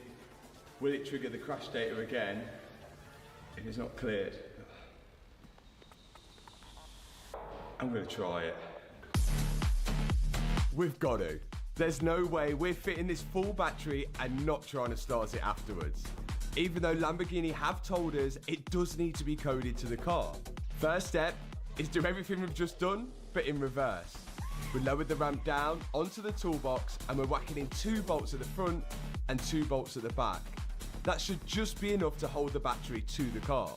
will it trigger the crash data again if it's not cleared? I'm going to try it. We've got to. There's no way we're fitting this full battery and not trying to start it afterwards. Even though Lamborghini have told us it does need to be coded to the car. First step is do everything we've just done, but in reverse. We lowered the ramp down onto the toolbox and we're whacking in 2 bolts at the front and 2 bolts at the back. That should just be enough to hold the battery to the car.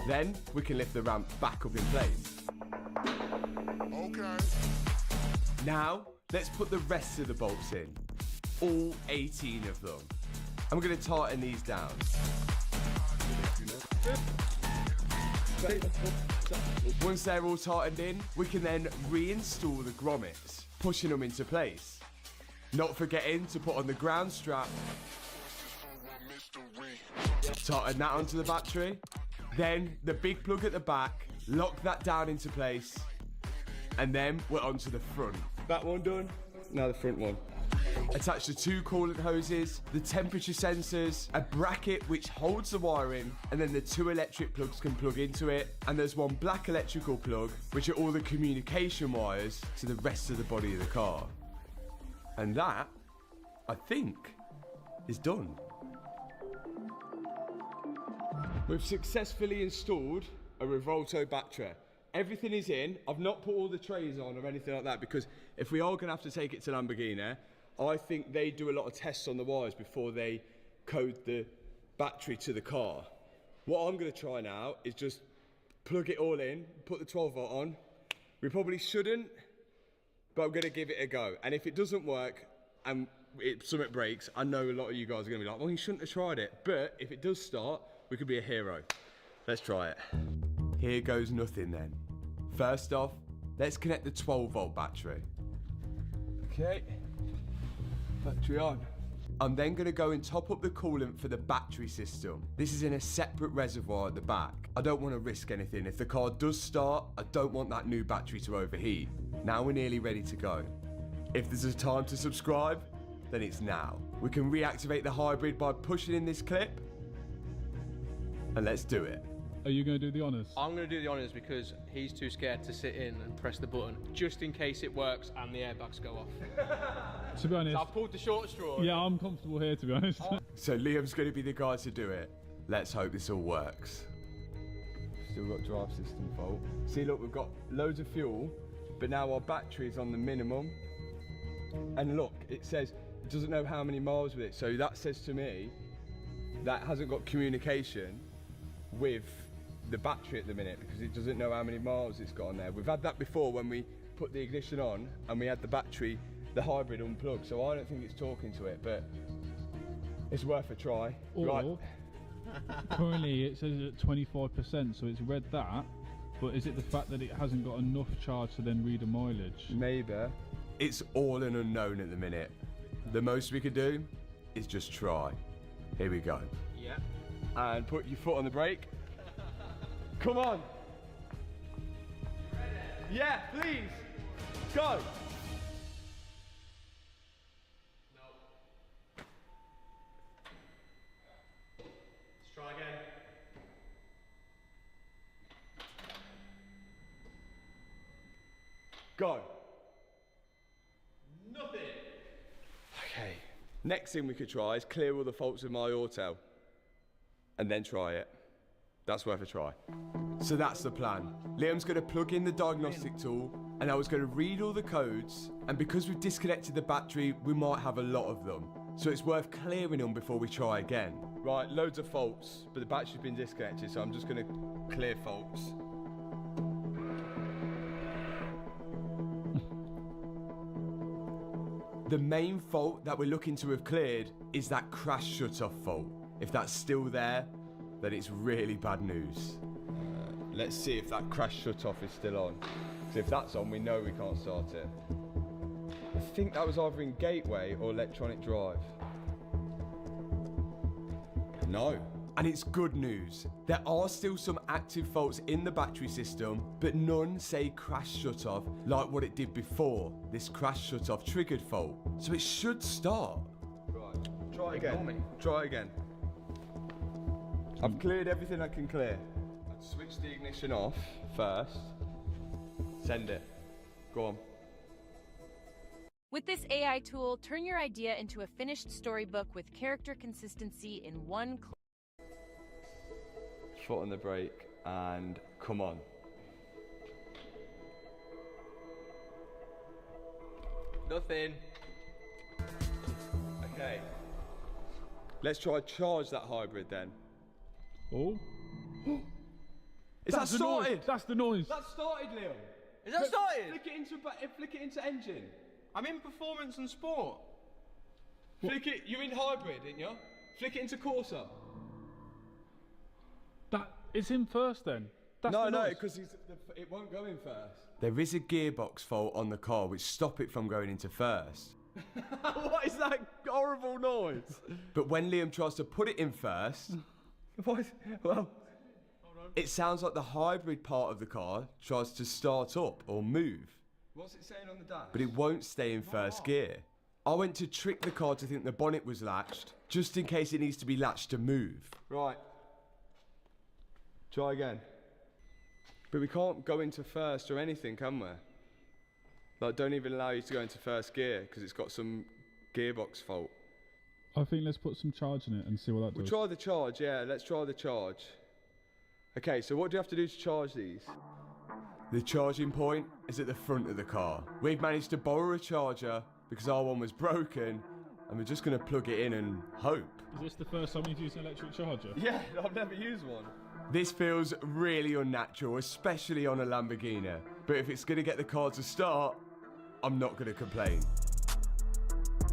Then we can lift the ramp back up in place. Okay. Now, let's put the rest of the bolts in. All 18 of them. I'm going to tighten these down. Once they're all tightened in, we can then reinstall the grommets, pushing them into place. Not forgetting to put on the ground strap. Tighten that onto the battery. Then the big plug at the back, lock that down into place. And then we're onto the front. That one done, now the front one. Attach the 2 coolant hoses, the temperature sensors, a bracket which holds the wiring, and then the 2 electric plugs can plug into it. And there's one black electrical plug, which are all the communication wires to the rest of the body of the car. And that, I think, is done. We've successfully installed a Revolto battery. Everything is in. I've not put all the trays on or anything like that because if we are going to have to take it to Lamborghini, I think they do a lot of tests on the wires before they code the battery to the car. What I'm going to try now is just plug it all in, put the 12 volt on. We probably shouldn't, but I'm going to give it a go. And if it doesn't work and something breaks, I know a lot of you guys are going to be like, well, you shouldn't have tried it. But if it does start, we could be a hero. Let's try it. Here goes nothing then. First off, let's connect the 12 volt battery. Okay, battery on. I'm then going to go and top up the coolant for the battery system. This is in a separate reservoir at the back. I don't want to risk anything. If the car does start, I don't want that new battery to overheat. Now we're nearly ready to go. If there's a time to subscribe, then it's now. We can reactivate the hybrid by pushing in this clip. And let's do it. Are you going to do the honours? I'm going to do the honours because he's too scared to sit in and press the button, just in case it works and the airbags go off. To be honest, so I've pulled the short straw. Yeah, I'm comfortable here, to be honest. So Liam's going to be the guy to do it. Let's hope this all works. Still got drive system fault. See, look, we've got loads of fuel, but now our battery is on the minimum. And look, it says it doesn't know how many miles with it. So that says to me that hasn't got communication with the battery at the minute because it doesn't know how many miles it's got on there. We've had that before when we put the ignition on and we had the battery, the hybrid unplugged. So I don't think it's talking to it, but it's worth a try. Or, right. currently it says at 25%, so it's read that, but is it the fact that it hasn't got enough charge to then read a mileage? Maybe. It's all an unknown at the minute. The most we could do is just try. Here we go. Yeah. And put your foot on the brake. Come on. Yeah, please. Go. Let's try again. Go. Nothing. Okay. Next thing we could try is clear all the faults with my auto. And then try it. That's worth a try. So that's the plan. Liam's going to plug in the diagnostic tool and I was going to read all the codes, and because we've disconnected the battery, we might have a lot of them. So it's worth clearing them before we try again. Right, loads of faults, but the battery's been disconnected, so I'm just going to clear faults. The main fault that we're looking to have cleared is that crash shut-off fault. If that's still there, then it's really bad news. Let's see if that crash shut-off is still on. So if that's on, we know we can't start it. I think that was either in gateway or electronic drive. No. And it's good news. There are still some active faults in the battery system, but none say crash shut-off like what it did before, this crash shut-off triggered fault. So it should start. Right, try again. Try again. I've cleared everything I can clear. I'd switch the ignition off first. Send it. Go on. With this AI tool, turn your idea into a finished storybook with character consistency in one click. Foot on the brake and come on. Nothing. Okay. Let's try charge that hybrid then. Oh. Is that started? That's the noise. That started, Liam. Is that started? Flick it into engine. I'm in performance and sport. Flick it. You're in hybrid, didn't you? Flick it into Corsa. It's in first then. That's No, the no, noise. because it won't go in first. There is a gearbox fault on the car which stop it from going into first. What is that horrible noise? But when Liam tries to put it in first, well, it sounds like the hybrid part of the car tries to start up or move, what's it saying on the dash? but it won't stay in first gear. I went to trick the car to think the bonnet was latched, just in case it needs to be latched to move. Right. Try again. But we can't go into first or anything, can we? Like, don't even allow you to go into first gear because it's got some gearbox fault. I think let's put some charge in it and see what that We'll does. try the charge, yeah, let's try the charge. Okay, so what do you have to do to charge these? The charging point is at the front of the car. We've managed to borrow a charger because our one was broken, and we're just going to plug it in and hope. Is this the first time you've used an electric charger? Yeah, I've never used one. This feels really unnatural, especially on a Lamborghini. But if it's going to get the car to start, I'm not going to complain.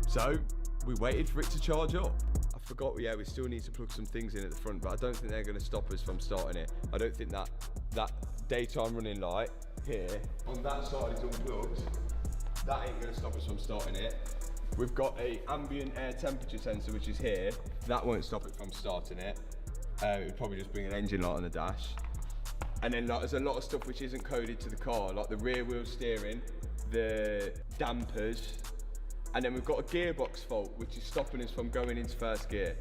So, we waited for it to charge up. I forgot, yeah, we still need to plug some things in at the front, but I don't think they're going to stop us from starting it. I don't think that daytime running light here, on that side is unplugged. That ain't going to stop us from starting it. We've got a ambient air temperature sensor, which is here. That won't stop it from starting it. It would probably just bring an engine light on the dash. And then there's a lot of stuff which isn't coded to the car, like the rear wheel steering, the dampers, and then we've got a gearbox fault, which is stopping us from going into first gear,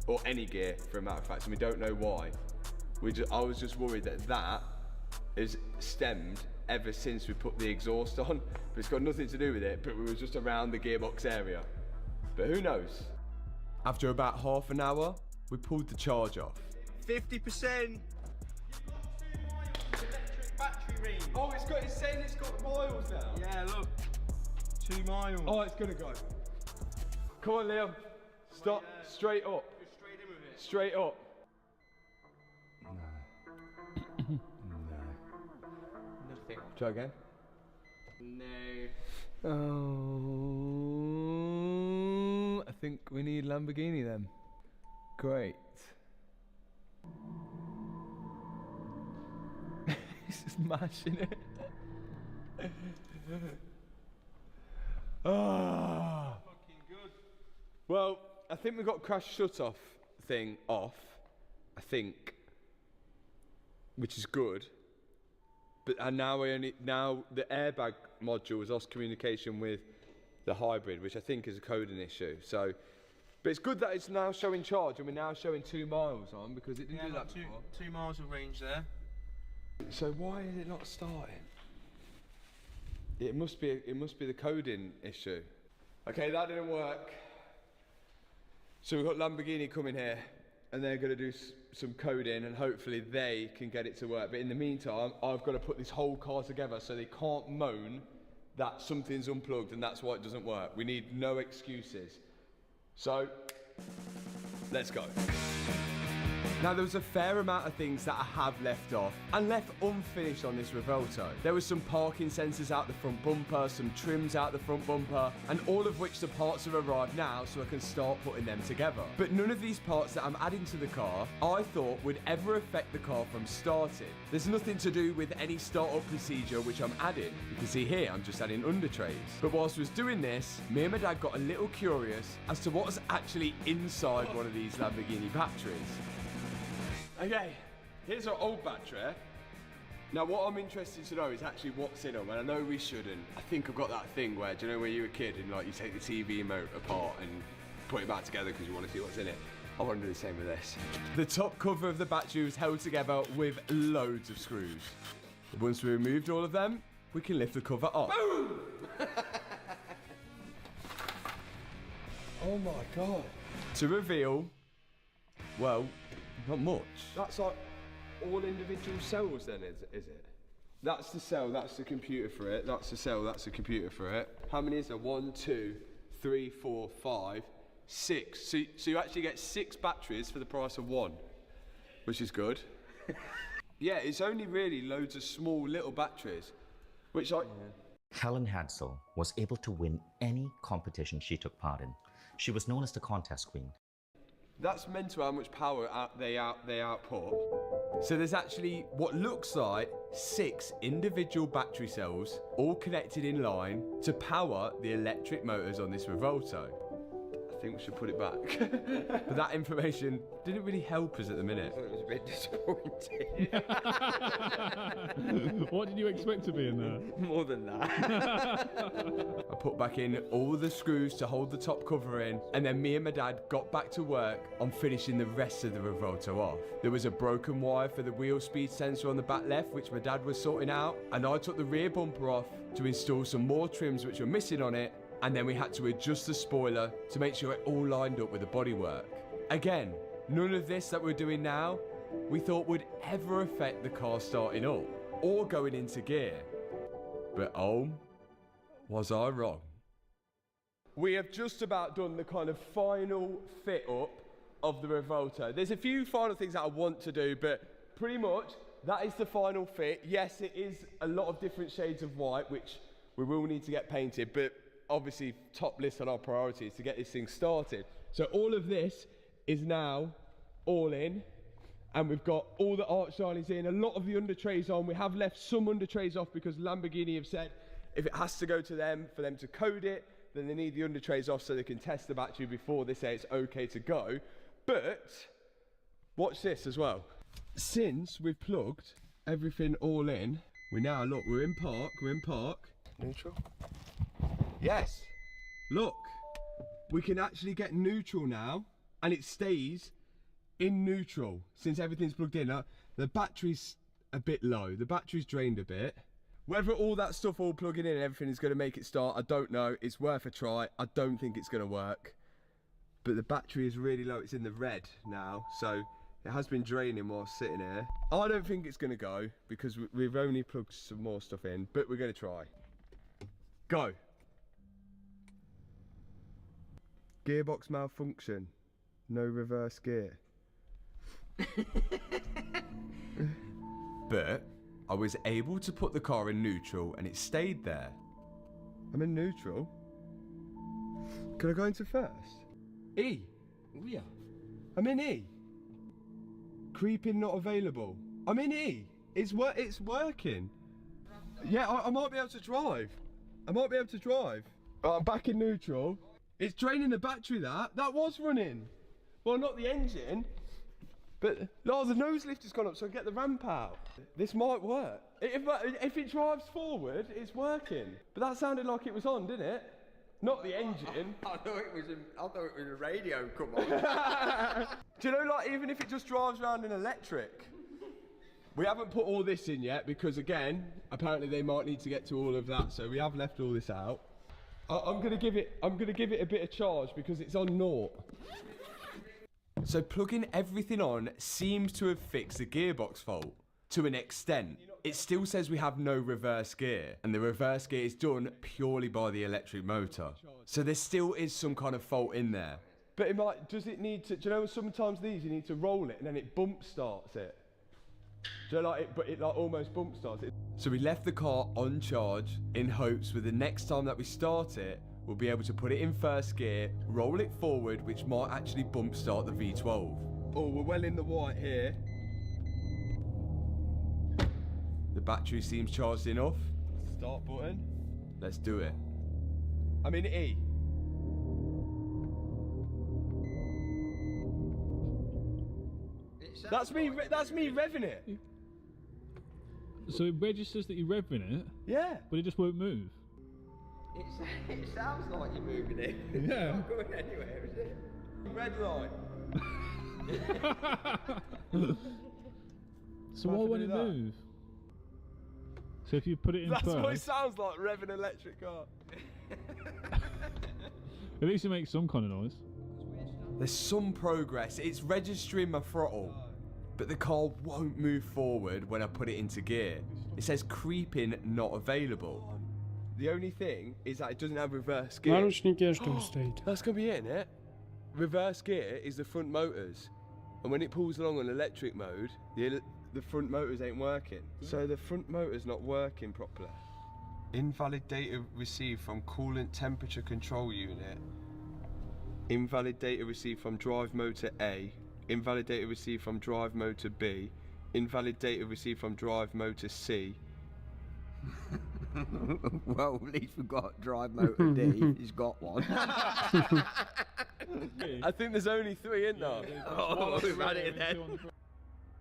or any gear for a matter of fact, and we don't know why. I was just worried that is stemmed ever since we put the exhaust on, but it's got nothing to do with it, but we were just around the gearbox area. But who knows? After about half an hour, we pulled the charge off. 50%. green. Oh, it's saying it's got miles now. Yeah, look. 2 miles. Oh, it's gonna go. Come on, Liam. Stop. Straight up. Go straight in with it. Straight up. Nothing. Try again. No. Oh, I think we need Lamborghini then. Great. He's just mashing it. Ah. Fucking good. Well, I think we got crash shut off thing off. I think, which is good. But and now the airbag module is lost communication with the hybrid, which I think is a coding issue. So, but it's good that it's now showing charge and we're now showing 2 miles on because it didn't do that before. 2 miles of range there. So why is it not starting? It must be the coding issue. Okay, that didn't work. So we've got Lamborghini coming here, and they're going to do some coding, and hopefully they can get it to work. But in the meantime, I've got to put this whole car together so they can't moan that something's unplugged and that's why it doesn't work. We need no excuses. So, let's go. Now there was a fair amount of things that I have left off and left unfinished on this Revolto. There was some parking sensors out the front bumper, some trims out the front bumper, and all of which the parts have arrived now so I can start putting them together. But none of these parts that I'm adding to the car I thought would ever affect the car from starting. There's nothing to do with any startup procedure which I'm adding. You can see here I'm just adding under trays. But whilst I was doing this, me and my dad got a little curious as to what was actually inside one of these Lamborghini batteries. Okay, here's our old battery. Now what I'm interested to know is actually what's in them, and I know we shouldn't. I think I've got that thing where, do you know when you were a kid and like you take the TV remote apart and put it back together because you want to see what's in it? I want to do the same with this. The top cover of the battery was held together with loads of screws. Once we removed all of them, we can lift the cover off. Boom! Oh my God. To reveal, well, not much. That's like all individual cells then, is it? That's the cell, that's the computer for it. That's the cell, that's the computer for it. How many is there? 1, 2, 3, 4, 5, 6. So you actually get 6 batteries for the price of 1, which is good. Yeah, it's only really loads of small little batteries, which like... Helen Hansel was able to win any competition she took part in. She was known as the contest queen. That's mental how much power they output. So there's actually what looks like 6 individual battery cells all connected in line to power the electric motors on this Revolto. I think we should put it back. But that information didn't really help us at the minute. It was a bit disappointing. What did you expect to be in there? More than that. I put back in all the screws to hold the top cover in, and then me and my dad got back to work on finishing the rest of the Revolto off. There was a broken wire for the wheel speed sensor on the back left, which my dad was sorting out, and I took the rear bumper off to install some more trims which were missing on it, and then we had to adjust the spoiler to make sure it all lined up with the bodywork. Again, none of this that we're doing now we thought would ever affect the car starting up or going into gear. But oh, was I wrong. We have just about done the kind of final fit up of the Revolto. There's a few final things that I want to do, but pretty much that is the final fit. Yes, it is a lot of different shades of white, which we will need to get painted, but obviously top list on our priorities to get this thing started. So all of this is now all in, and we've got all the arch linings in, a lot of the under trays on. We have left some under trays off because Lamborghini have said if it has to go to them for them to code it, then they need the under trays off so they can test the battery before they say it's okay to go. But watch this as well. Since we've plugged everything all in, we're in park. Neutral. Yes, look, we can actually get neutral now, and it stays in neutral since everything's plugged in. The battery's a bit low, the battery's drained a bit. Whether all that stuff all plugging in and everything is going to make it start, I don't know. It's worth a try. I don't think it's going to work, but the battery is really low. It's in the red now, so It has been draining while sitting here. I don't think it's going to go because we've only plugged some more stuff in, but we're going to try. Go. Gearbox malfunction. No reverse gear. But I was able to put the car in neutral and it stayed there. I'm in neutral. Can I go into first? E. Oh yeah. I'm in E. Creeping not available. I'm in E. It's working. Yeah, I might be able to drive. I might be able to drive. I'm back in neutral. It's draining the battery, that was running. Well, not the engine, but the nose lift has gone up, so I get the ramp out. This might work. If it drives forward, it's working. But that sounded like it was on, didn't it? Not the engine. I thought it was a radio, come on. Do you know, like, even if it just drives around in electric? We haven't put all this in yet because, again, apparently they might need to get to all of that, so we have left all this out. I'm gonna give it a bit of charge because it's on naught. So plugging everything on seems to have fixed the gearbox fault to an extent. It still says we have no reverse gear, and the reverse gear is done purely by the electric motor. So there still is some kind of fault in there. But does it need to, do you know sometimes these you need to roll it and then it bump starts it? Do you know, it almost bump starts it. So we left the car on charge in hopes with the next time that we start it, we'll be able to put it in first gear, roll it forward, which might actually bump start the V12. Oh, we're well in the white here. The battery seems charged enough. Start button. Let's do it. I'm in E. That's me revving it. So it registers that you're revving it? Yeah. But it just won't move? It sounds like you're moving it. Yeah. It's not going anywhere, is it? Red light. So why won't it move? So if you put it in That's first... what it sounds like, revving an electric car. At least it makes some kind of noise. There's some progress. It's registering my throttle, but the car won't move forward when I put it into gear. It says creeping not available. The only thing is that it doesn't have reverse gear. Наручники аж там стоит. That's gonna be it, isn't it? Reverse gear is the front motors, and when it pulls along on electric mode, the front motors ain't working. So the front motor's not working properly. Invalid data received from coolant temperature control unit. Invalid data received from drive motor A. Invalid data received from drive motor B. Invalid data received from drive motor C. Well, at least we've got drive motor D. He's got one. I think there's only 3 in there. Oh, we've had it then.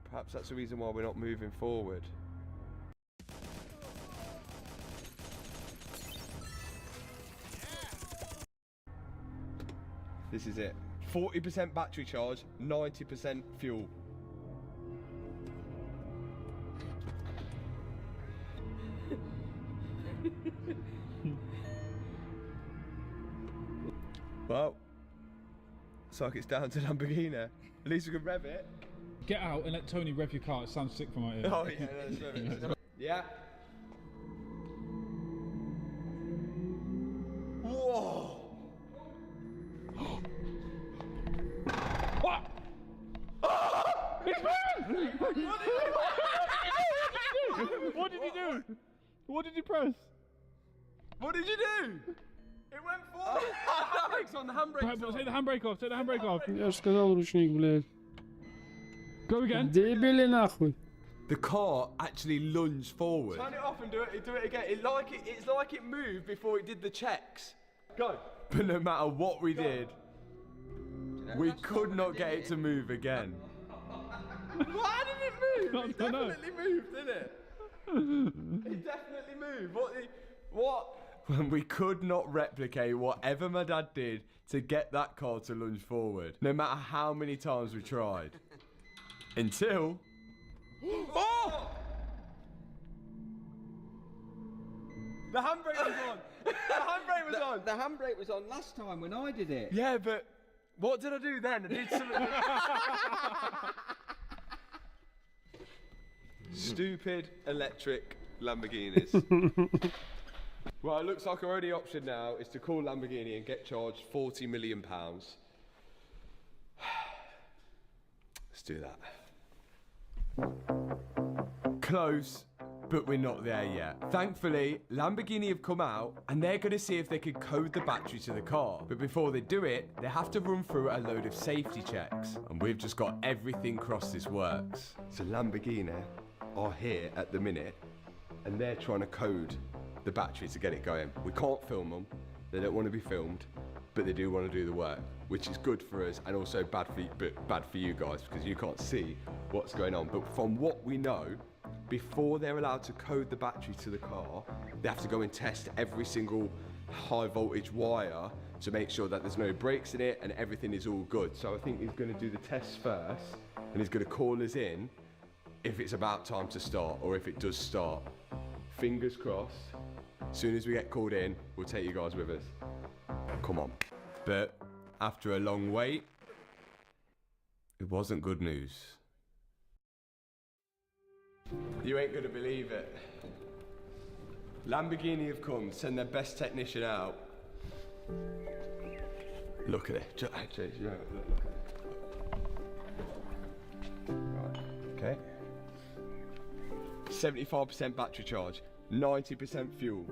Perhaps that's the reason why we're not moving forward. This is it. 40% battery charge, 90% fuel. Well, looks like it's down to Lamborghini. At least we can rev it. Get out and let Tony rev your car. It sounds sick from out here. Oh yeah, let's rev it. Yeah. Whoa! What? It's moved! What did you do? What did you press? What did you do? It went forward. Handbrake's on, the handbrake's on. Take the handbrake off, take the handbrake off. Я же сказал ручник, блядь. Go again. Дебили нахуй. The car actually lunged forward. Turn it off and do it again. It's like it moved before it did the checks. Go. But no matter what we did, we could not get it to move again. Why did it move? It definitely moved, didn't it? It definitely moved. What? When we could not replicate whatever my dad did to get that car to lunge forward, no matter how many times we tried. Until... Oh! The handbrake was on! The handbrake was on! The handbrake was on last time when I did it. Yeah, but what did I do then? I did something... Stupid electric Lamborghinis. Well, it looks like our only option now is to call Lamborghini and get charged £40 million. Let's do that. Close, but we're not there yet. Thankfully, Lamborghini have come out and they're going to see if they can code the battery to the car. But before they do it, they have to run through a load of safety checks. And we've just got everything crossed this works. So Lamborghini are here at the minute and they're trying to code the battery to get it going. We can't film them. They don't want to be filmed, but they do want to do the work, which is good for us and also bad for you guys because you can't see what's going on. But from what we know, before they're allowed to code the battery to the car, they have to go and test every single high voltage wire to make sure that there's no breaks in it and everything is all good. So I think he's going to do the tests first and he's going to call us in if it's about time to start or if it does start. Fingers crossed. As soon as we get called in, we'll take you guys with us. Come on. But after a long wait, it wasn't good news. You ain't gonna believe it. Lamborghini have come, send their best technician out. Look at it. Look at it. Right, okay. 75% battery charge, 90% fuel.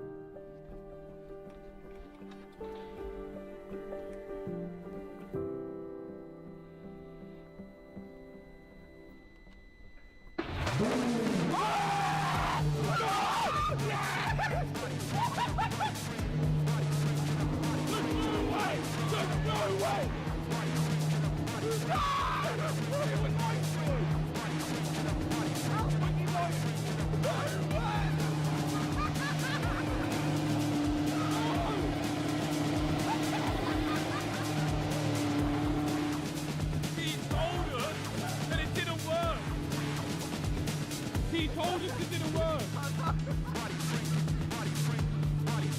He told us it didn't work.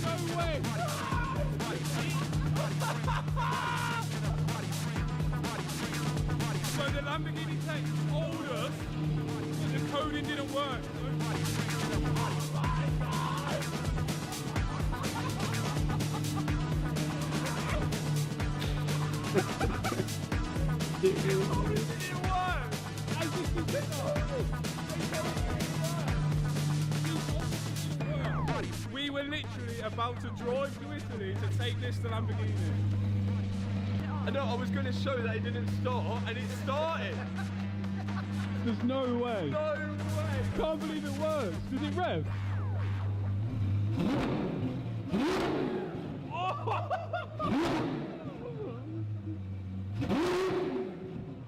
No way. So the Lamborghini tech told us that the coding didn't work. We were literally about to drive to Italy to take this to Lamborghini. I know, I was going to show that it didn't start, and it started. There's no way. No way. Can't believe it works. Does it rev?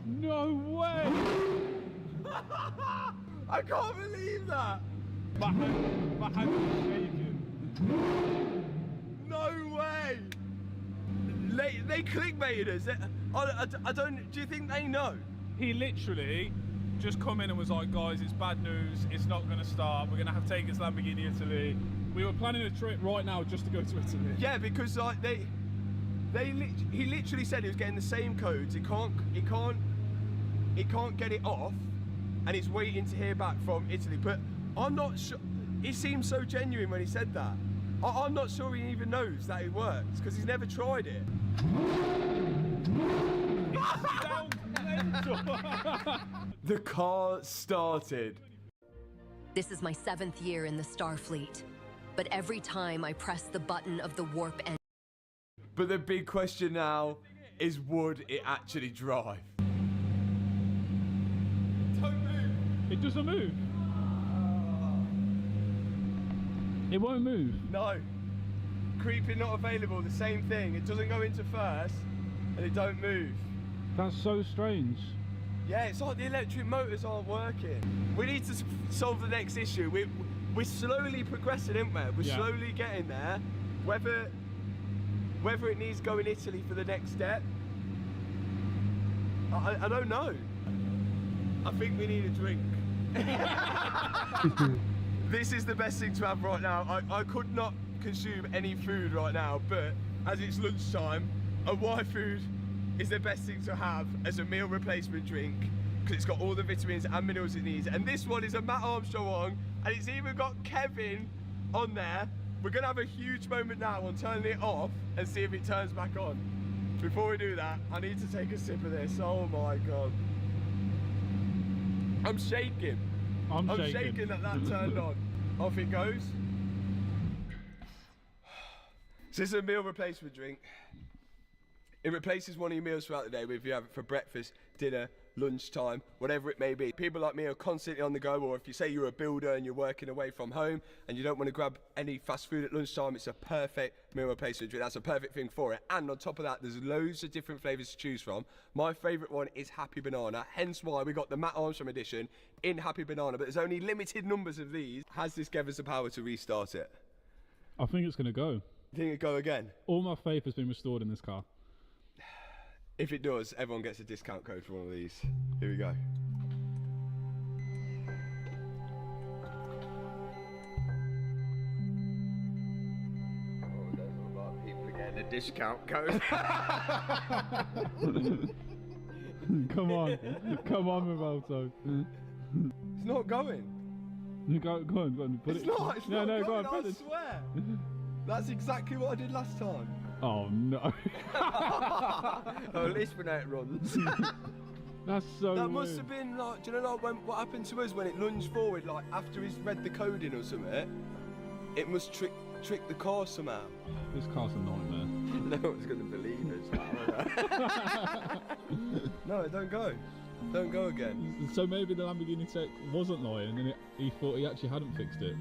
No way. I can't believe that. My hand is shaking. No way. They clickbaited us. I don't. Do you think they know? He literally just come in and was like, guys, it's bad news. It's not going to start. We're going to have to take this Lamborghini Italy. We were planning a trip right now just to go to Italy. Yeah, because like he literally said he was getting the same codes. He can't get it off, and he's waiting to hear back from Italy. But I'm not sure. He seemed so genuine when he said that. I'm not sure he even knows that it works because he's never tried it. The car started. This is my 7th year in the Starfleet, but every time I press the button of the warp engine. But the big question now is, would it actually drive? Don't move. It doesn't move. It won't move. No. Creeping not available, the same thing. It doesn't go into first and it don't move. That's so strange. Yeah, it's like the electric motors aren't working. We need to solve the next issue. We're slowly progressing, aren't we? We're slowly getting there. Whether it needs going Italy for the next step, I don't know. I think we need a drink. This is the best thing to have right now. I could not consume any food right now, but as it's lunchtime, a Y food is the best thing to have as a meal replacement drink because it's got all the vitamins and minerals it needs. And this one is a Matt Armstrong one, and it's even got Kevin on there. We're gonna have a huge moment now on turning it off and see if it turns back on. Before we do that, I need to take a sip of this. Oh my God. I'm shaking. I'm shaking that turned on. Off it goes. So this is a meal replacement drink. It replaces one of your meals throughout the day, if you have it for breakfast, dinner, lunchtime, whatever it may be. People like me are constantly on the go, or if you say you're a builder and you're working away from home and you don't want to grab any fast food at lunchtime, it's a perfect meal replacement drink. That's a perfect thing for it. And on top of that, there's loads of different flavours to choose from. My favourite one is Happy Banana, hence why we got the Matt Armstrong edition in Happy Banana, but there's only limited numbers of these. Has this given us the power to restart it? I think it's going to go. You think it'll go again? All my faith has been restored in this car. If it does, everyone gets a discount code for one of these. Here we go. Oh, there's a lot of people getting a discount code. Come on, Roberto. It's not going. Go on. Put It's it. not. It's no, not no, going, go on. I swear. That's exactly what I did last time. Oh no. Oh, at least we know it runs. That's so That weird. must have been like, do you know like what happened to us when it lunged forward, like after he's read the code in or something? It must trick the car somehow. This car's a nightmare. No one's going to believe us. No, don't go. Don't go again. So maybe the Lamborghini tech wasn't lying, and he thought he actually hadn't fixed it.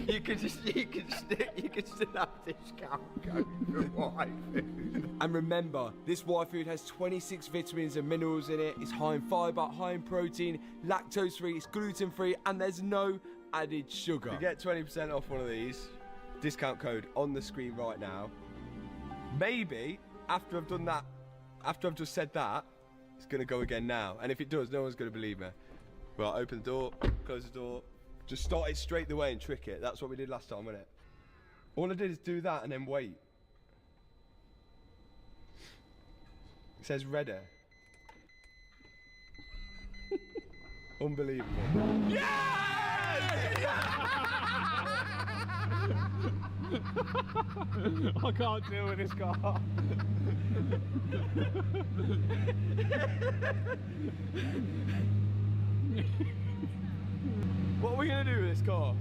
you could still have discount code for Y food. And remember, this Y food has 26 vitamins and minerals in it. It's high in fibre, high in protein, lactose free, it's gluten free, and there's no added sugar. You get 20% off one of these. Discount code on the screen right now. Maybe after I've done that, after I've just said that, it's gonna go again now. And if it does, no one's gonna believe me. Right, open the door, close the door. Just start it straight the way and trick it. That's what we did last time, wasn't it? All I did is do that and then wait. It says ready. Unbelievable. I can't deal with this car. What are we gonna do with this car?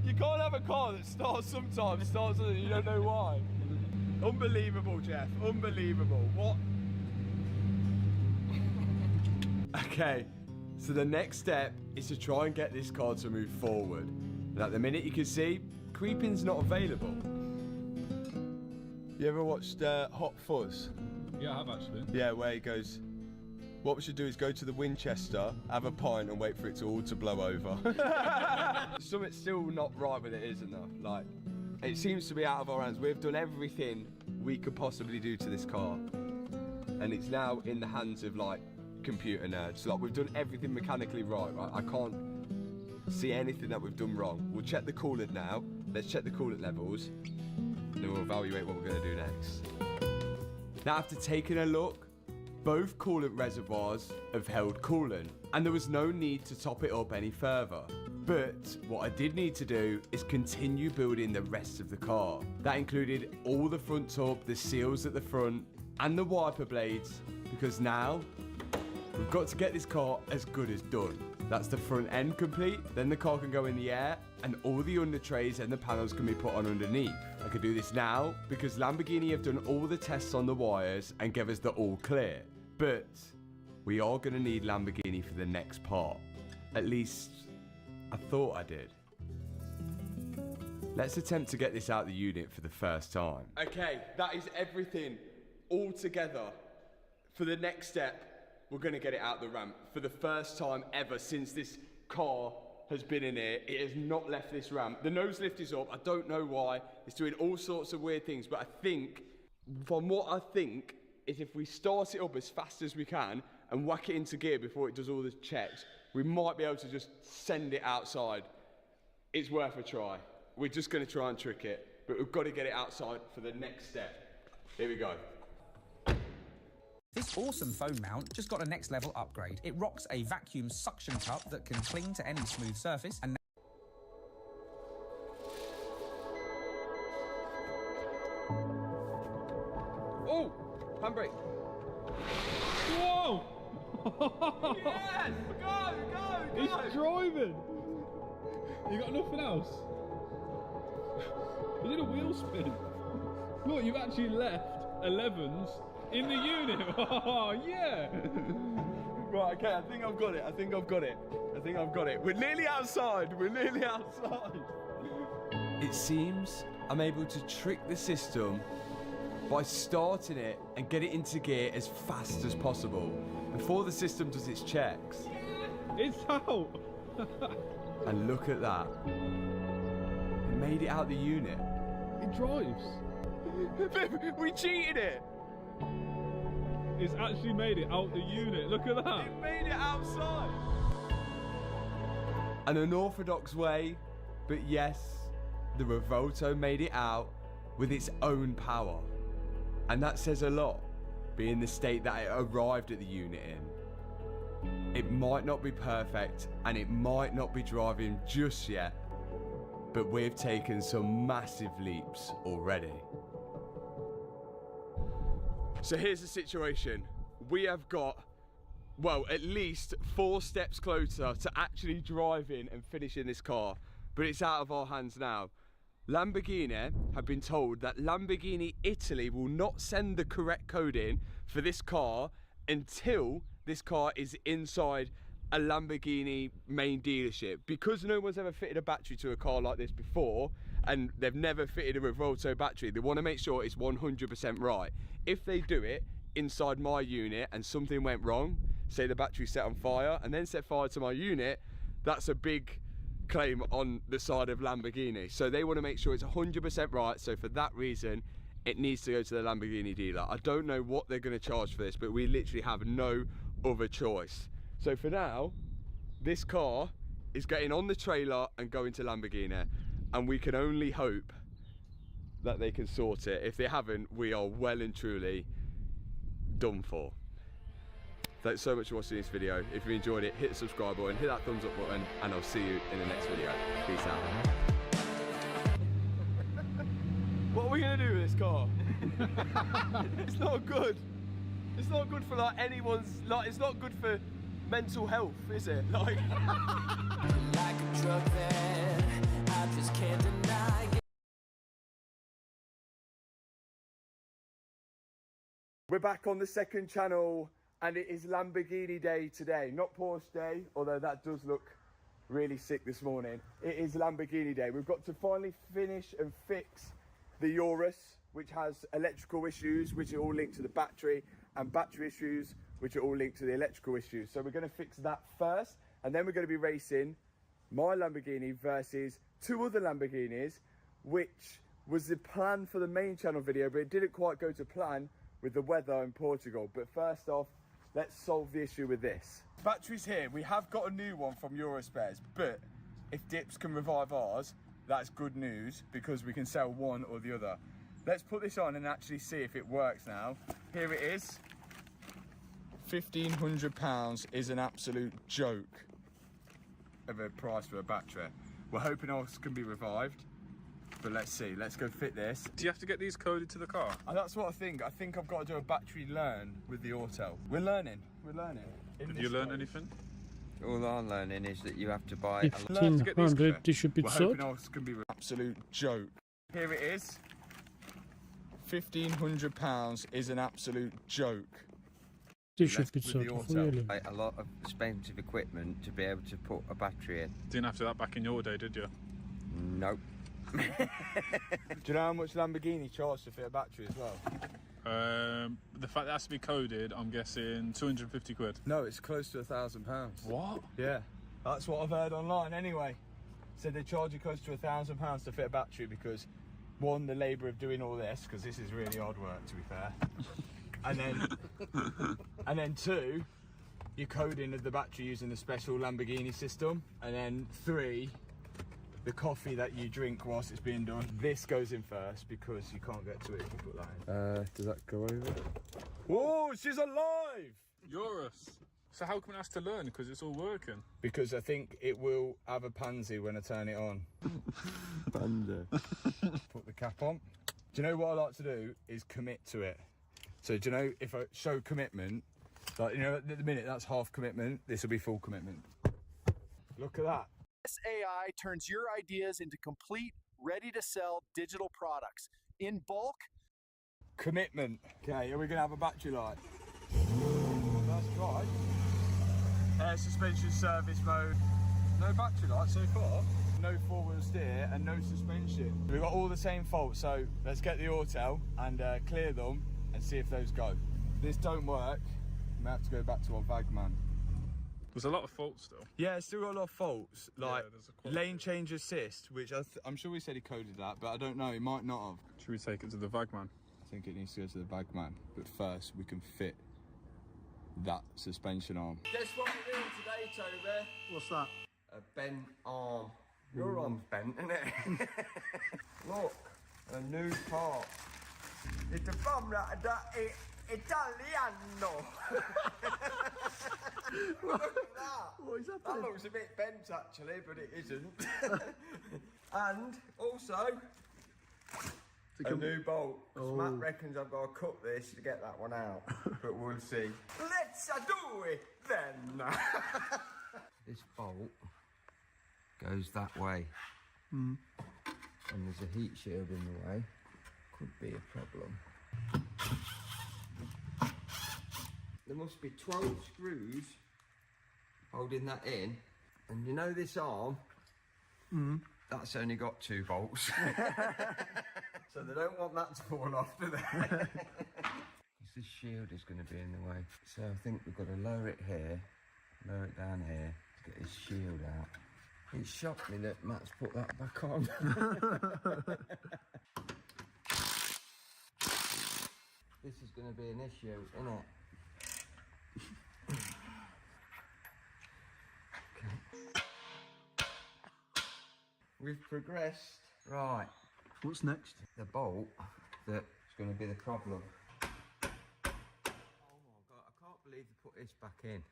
you can't have a car that starts sometimes, starts and you don't know why. Unbelievable, Jeff. Unbelievable. What? Okay, so the next step is to try and get this car to move forward. And at the minute you can see, creeping's not available. You ever watched Hot Fuzz? Yeah, I have actually. Yeah, where he goes, what we should do is go to the Winchester, have a pint and wait for it all to blow over. Something's still not right with it, isn't there? Like, it seems to be out of our hands. We've done everything we could possibly do to this car. And it's now in the hands of like computer nerds. Like, we've done everything mechanically right. I can't see anything that we've done wrong. We'll check the coolant now. Let's check the coolant levels. And then we'll evaluate what we're gonna do next. Now, after taking a look, both coolant reservoirs have held coolant, and there was no need to top it up any further. But what I did need to do is continue building the rest of the car. That included all the front tub, the seals at the front, and the wiper blades, because now we've got to get this car as good as done. That's the front end complete, then the car can go in the air, and all the under trays and the panels can be put on underneath. I could do this now because Lamborghini have done all the tests on the wires and gave us the all clear. But we are going to need Lamborghini for the next part. At least I thought I did. Let's attempt to get this out of the unit for the first time. Okay, that is everything all together. For the next step, we're going to get it out the ramp. For the first time ever since this car has been in here, it has not left this ramp. The nose lift is up. I don't know why. It's doing all sorts of weird things, but I think, from what I think, is if we start it up as fast as we can and whack it into gear before it does all the checks, we might be able to just send it outside. It's worth a try. We're just going to try and trick it, but we've got to get it outside for the next step. Here we go. This awesome phone mount just got a next level upgrade. It rocks a vacuum suction cup that can cling to any smooth surface and Oh! Handbrake. Whoa! Yes! Go, go, go! He's driving! You got nothing else? You did a wheel spin. Look, you've actually left 11s in the unit. Oh, yeah! Right, okay, I think I've got it. I think I've got it. I think I've got it. We're nearly outside. We're nearly outside. It seems I'm able to trick the system by starting it and get it into gear as fast as possible before the system does its checks. It's out! And look at that. It made it out the unit. It drives. We cheated it. It's actually made it out the unit. Look at that. It made it outside. An unorthodox way, but yes, the Revolto made it out with its own power. And that says a lot, being the state that it arrived at the unit in. It might not be perfect, and it might not be driving just yet, but we've taken some massive leaps already. So here's the situation. We have got, well, at least 4 steps closer to actually driving and finishing this car, but it's out of our hands now. Lamborghini have been told that Lamborghini Italy will not send the correct code in for this car until this car is inside a Lamborghini main dealership. Because no one's ever fitted a battery to a car like this before, and they've never fitted a Revolto battery, they want to make sure it's 100% right. If they do it inside my unit and something went wrong, say the battery set on fire and then set fire to my unit, that's a big claim on the side of Lamborghini. So they want to make sure it's 100% right. So for that reason, it needs to go to the Lamborghini dealer. I don't know what they're going to charge for this, but we literally have no other choice. So for now, this car is getting on the trailer and going to Lamborghini, and we can only hope that they can sort it. If they haven't, we are well and truly done for. Thanks so much for watching this video. If you enjoyed it, hit the subscribe button, hit that thumbs up button, and I'll see you in the next video. Peace out. What are we gonna do with this car? It's not good. It's not good for like anyone's, like it's not good for mental health, is it? Like a drug that I just can't deny. We're back on the second channel, and it is Lamborghini day today, not Porsche day, although that does look really sick this morning. It is Lamborghini day. We've got to finally finish and fix the Urus, which has electrical issues, which are all linked to the battery, and battery issues, which are all linked to the electrical issues. So we're going to fix that first, and then we're going to be racing my Lamborghini versus 2 other Lamborghinis, which was the plan for the main channel video, but it didn't quite go to plan with the weather in Portugal. But first off, let's solve the issue with this. Battery's here. We have got a new one from Eurospares, but if Dips can revive ours, that's good news because we can sell one or the other. Let's put this on and actually see if it works now. Here it is. £1,500 is an absolute joke of a price for a battery. We're hoping ours can be revived, but let's see. Let's go fit this. Do you have to get these coded to the car? That's what I think. I think I've got to do a battery learn with the auto. We're learning. We're learning. Did you learn anything? All I'm learning is that you have to buy 1500, 1500. We're hoping ours can be an absolute joke. Here it is. £1,500 is an absolute joke. 1500, охуели. a lot of expensive equipment to be able to put a battery in. Didn't have to do that back in your day, did you? Nope. Do you know how much Lamborghini charge to fit a battery as well? The fact that it has to be coded, I'm guessing 250 quid. No, it's close to £1,000. What? Yeah, that's what I've heard online anyway. Said they charge you close to £1,000 to fit a battery because, one, the labour of doing all this, because this is really hard work to be fair, and then 2, your coding of the battery using the special Lamborghini system, and then 3, the coffee that you drink whilst it's being done. This goes in first because you can't get to it if you put that in. Does that go over? Whoa, she's alive! Eurus. So how can we ask to learn? Because it's all working. Because I think it will have a pansy when I turn it on. Pansy. Put the cap on. Do you know what I like to do is commit to it. So do you know, if I show commitment, like, you know, at the minute that's half commitment, this will be full commitment. Look at that. This AI turns your ideas into complete, ready-to-sell digital products in bulk. Commitment. Okay, are we gonna have a battery light? That's right. Air suspension service mode. No battery light so far. No forward steer and no suspension. We've got all the same faults, so let's get the auto and clear them and see if those go. If this don't work, we may have to go back to our Vagman. There's a lot of faults still. Yeah, it's still got a lot of faults, like yeah, lane change assist, which I'm sure we said he coded that, but I don't know, he might not have. Should we take it to the Vagman? I think it needs to go to the Vagman, but first we can fit that suspension arm. Guess what we're doing today, Toby? What's that? A bent arm. Your arm's bent, isn't it? Look, a new part. It's a famra da Italiano. Look at that. What is that? That looks a bit bent actually, but it isn't. And also a new bolt. Oh. Matt reckons I've got to cut this to get that one out, but we'll see. Let's do it then. This bolt goes that way, and there's a heat shield in the way. Could be a problem. There must be 12 screws holding that in, and you know this arm, that's only got 2 bolts. So they don't want that to fall off, do they? This shield is going to be in the way, so I think we've got to lower it here, lower it down here to get his shield out. It shocked me that Matt's put that back on. This is going to be an issue, isn't it? Okay. We've progressed. Right. What's next? The bolt that's going to be the problem. Oh my God, I can't believe they put this back in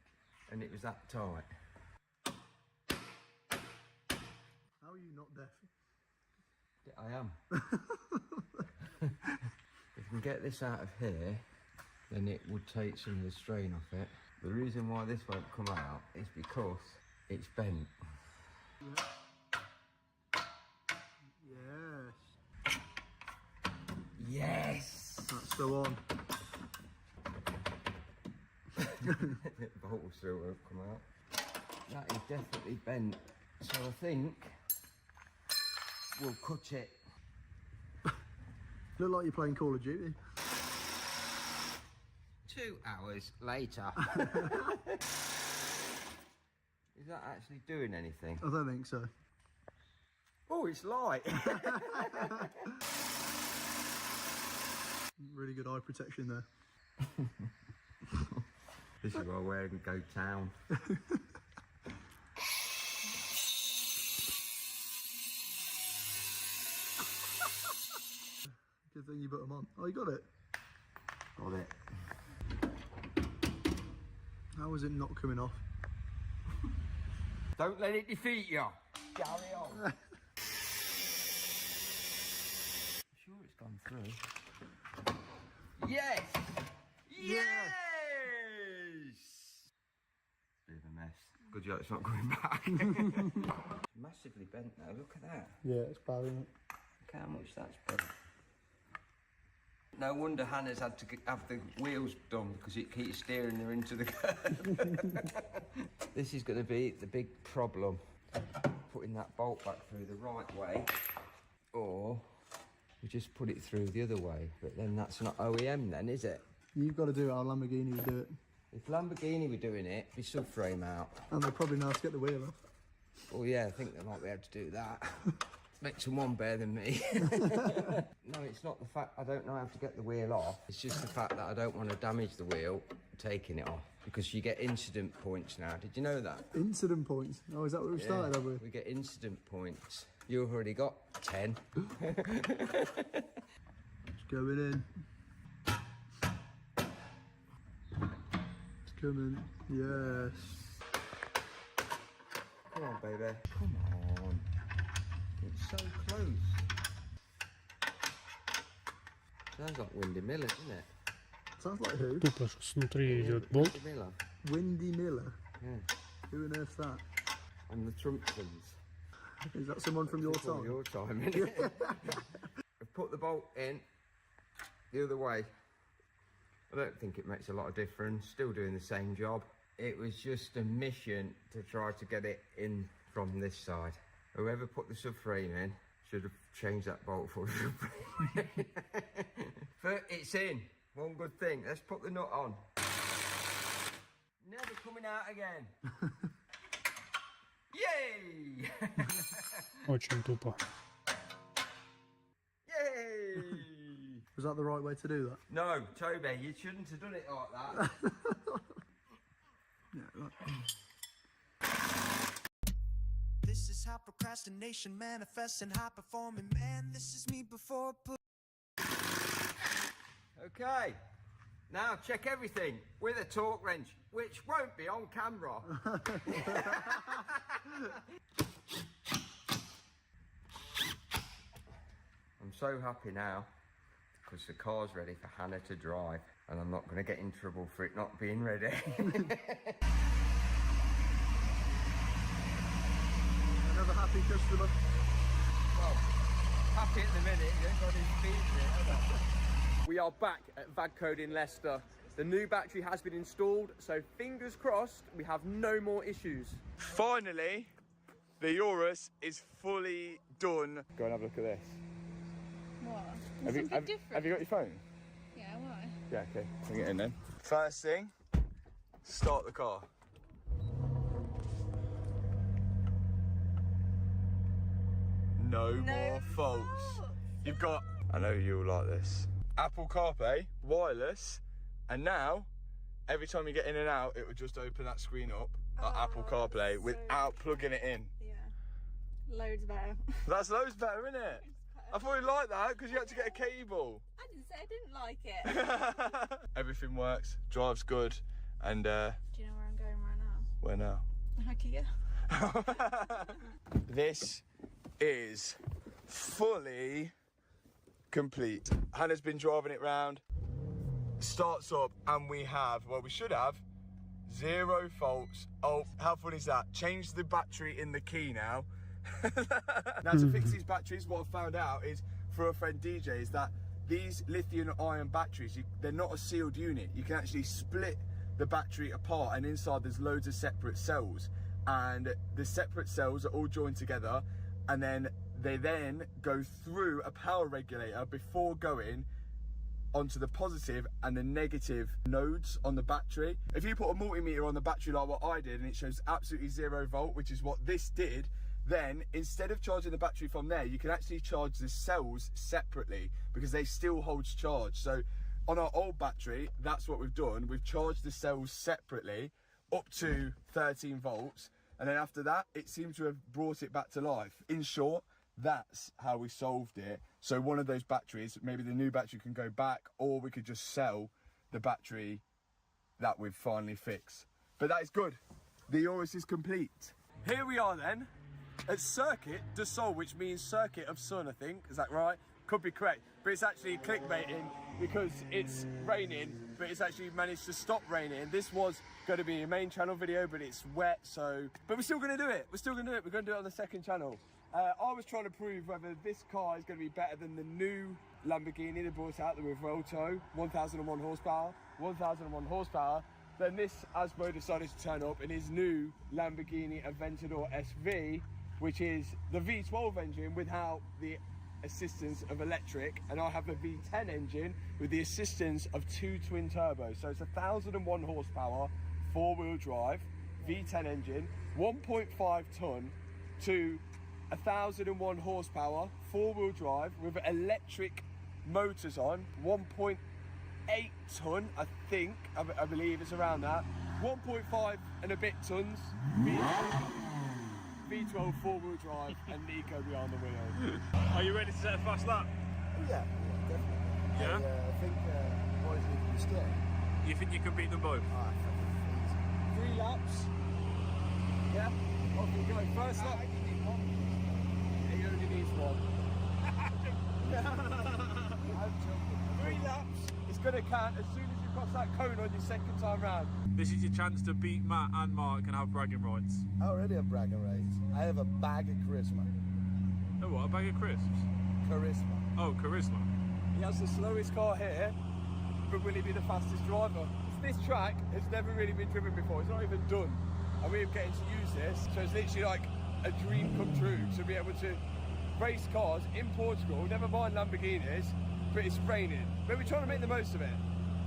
and it was that tight. How are you not deaf? I am. If we can get this out of here, then it would take some of the strain off it. The reason why this won't come out is because it's bent. Yes. Yes! That's the one. The bolt still won't come out. That is definitely bent. So I think we'll cut it. Look like you're playing Call of Duty. 2 hours later. Is that actually doing anything? I don't think so. Oh, it's light. Really good eye protection there. This is why we're going to go town. Good thing you put them on. Oh, you got it? Got it. How is it not coming off? Don't let it defeat you. Carry on. Sure it's gone through. Yes! Yes! Bit of a mess. Good job it's not going back. Massively bent now, look at that. Yeah, it's bad, isn't it? Look how much that's bent. No wonder Hannah's had to have the wheels done because it keeps steering her into the curve. This is going to be the big problem, putting that bolt back through the right way, or we just put it through the other way, but then that's not OEM then, is it? You've got to do it how Lamborghini would do it. If Lamborghini were doing it, it'd be subframe out. And they probably know how to get the wheel off. Well, yeah, I think they might be able to do that. Makes them one better than me. No, it's not the fact I don't know how to get the wheel off. It's just the fact that I don't want to damage the wheel taking it off. Because you get incident points now. Did you know that? Incident points? Oh, is that what we started with? We get incident points. You've already got 10. It's going in. It's coming. Yes. Come on, baby. Come on. It's so close. Sounds like Windy Miller, doesn't it? Sounds like who? Тупо снутри идет болт. Windy Miller. Windy Miller. Yeah. Who on earth's that? And the Trumptons. Is that someone from your From time? your time, isn't it? I've put the bolt in the other way. I don't think it makes a lot of difference. Still doing the same job. It was just a mission to try to get it in from this side. Whoever put the subframe in should have changed that bolt for the subframe. But it's in. One good thing. Let's put the nut on. Never coming out again. Yay! Очень тупо. Yay! Was that the right way to do that? No, Toby, you shouldn't have done it like that. Yeah, right. This is how procrastination manifests in high performing man. This is me before I put. Okay, now check everything with a torque wrench, which won't be on camera. I'm so happy now because the car's ready for Hannah to drive and I'm not going to get in trouble for it not being ready. Another happy customer. Well, happy at the minute, you ain't got his feet in it, have I? We are back at VAGCode in Leicester. The new battery has been installed, so fingers crossed we have no more issues. Finally, the Urus is fully done. Go and have a look at this. What? Have you got your phone? Yeah, why? Yeah, okay. Bring it in then. First thing, start the car. No more faults. You've got, I know you'll like this, Apple CarPlay, wireless, and now, every time you get in and out, it will just open that screen up, Apple CarPlay, without plugging it in. Yeah. Loads better. That's loads better, isn't it? I thought you'd like that, because you had to get a cable. I didn't say I didn't like it. Everything works, drives good, and Do you know where I'm going right now? where now? IKEA. This is fully complete. Hannah's been driving it round, starts up, and we have, well, we should have 0 faults. Oh, how fun is that? Change the battery in the key now. Now, to fix these batteries, what I found out is, for a friend DJ, is that these lithium-ion batteries, they're not a sealed unit. You can actually split the battery apart, and inside there's loads of separate cells, and the separate cells are all joined together, and then they then go through a power regulator before going onto the positive and the negative nodes on the battery. If you put a multimeter on the battery like what I did and it shows absolutely 0 volt, which is what this did, then instead of charging the battery from there, you can actually charge the cells separately because they still hold charge. So on our old battery, that's what we've done. We've charged the cells separately up to 13 volts. And then after that, it seems to have brought it back to life. In short, that's how we solved it. So one of those batteries, maybe the new battery can go back, or we could just sell the battery that we've finally fixed. But that is good. The Urus is complete. Here we are then at Circuit du Sol, which means Circuit of Sun, I think. Is that right? Could be correct. But it's actually clickbaiting because it's raining, but it's actually managed to stop raining. This was going to be a main channel video, but it's wet, so... But we're still going to do it. We're still going to do it. We're going to do it on the second channel. I was trying to prove whether this car is going to be better than the new Lamborghini they brought out, the Revuelto, 1001 horsepower. 1001 horsepower. Then this Asbo decided to turn up in his new Lamborghini Aventador SV, which is the V12 engine without the assistance of electric, and I have the V10 engine with the assistance of 2 twin turbos. So it's 1001 horsepower, 4-wheel drive, V10 engine, 1.5 ton to 1001 horsepower, 4-wheel drive with electric motors on, 1.8 ton, I think, I believe it's around that, 1.5 and a bit tons, V12 four-wheel drive and Nico behind the wheel. Are you ready to set a fast lap? Yeah, definitely. Yeah? I think boys need to be scared. You think you can beat them both? 3 laps. Yeah, off we go. First lap. He only needs 1. I'm joking. 3 laps. It's going to count as soon as you cross that cone on your second time round. This is your chance to beat Matt and Mark and have bragging rights. I already have bragging rights. I have a bag of charisma. Oh, what? A bag of crisps? Charisma. Oh, charisma. He has the slowest car here, but will he be the fastest driver? This track has never really been driven before. It's not even done. And we're getting to use this, so it's literally like a dream come true to be able to race cars in Portugal, never mind Lamborghinis, but it's raining. But we're trying to make the most of it.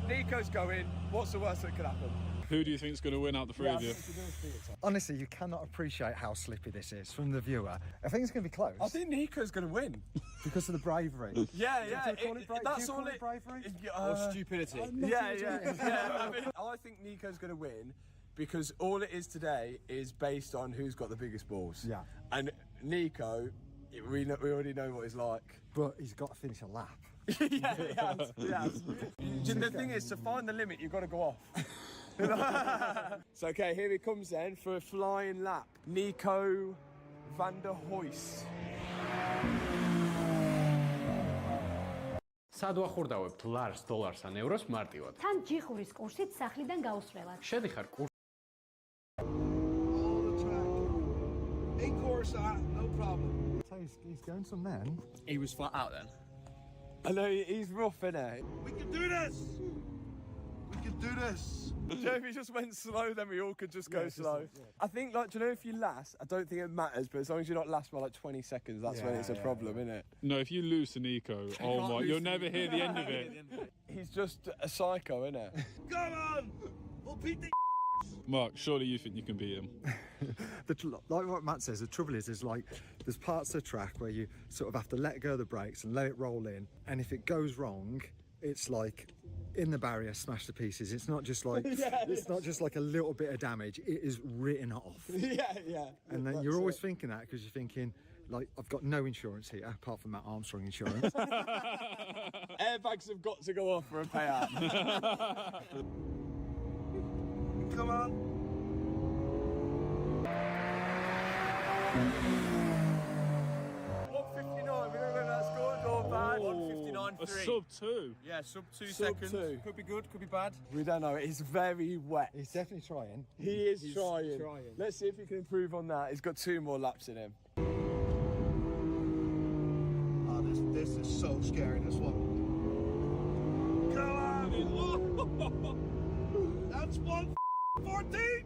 Nico's going, what's the worst that could happen? Who do you think's going to win out the three of you? Honestly, you cannot appreciate how slippy this is from the viewer. I think it's going to be close. I think Nico's going to win. Because of the bravery. Yeah, Do you call it that's do you all call it. bravery? Or stupidity. I think Nico's going to win because all it is today is based on who's got the biggest balls. Yeah. And Nico, we already know what he's like. But he's got to finish a lap. Yeah, he has. The thing is, to find the limit, you've got to go off. So, okay, here he comes then for a flying lap. Nico van der Hoys. სად ვახურდავებთ ლარს, დოლარს ან ევროს მარტივად? თან ჯიხურის კურსით სახლიდან გაუსვლელად. შედიხარ კურსში. All the track. 8 course, no problem. So he's going some then. He was flat out then. I know, he's rough, innit? We can do this! We can do this! Joe, if he just went slow, then we all could just go slow. I think, like, do you know, if you last, I don't think it matters, but as long as you're not last by like 20 seconds, that's when it's a problem, innit? No, if you lose to Nico, oh my, you'll never hear the end of it. He's just a psycho, innit? Come on! We'll beat the Mark, surely you think you can beat him? Like what Matt says, the trouble is like there's parts of the track where you sort of have to let go of the brakes and let it roll in, and if it goes wrong, it's like in the barrier, smashed to pieces. It's not just like it's not just like a little bit of damage. It is written off. Yeah. And then you're always thinking that because you're thinking, like, I've got no insurance here apart from Matt Armstrong insurance. Airbags have got to go off for a payout. Come on. 159, we don't know if that's good or bad. 159.3. A sub 2. Yeah, sub 2 Sub seconds. 2. Could be good, could be bad. We don't know, it's very wet. He's definitely trying. He is trying. Let's see if he can improve on that. He's got 2 more laps in him. Oh, this is so scary, this one. Come on! That's 114!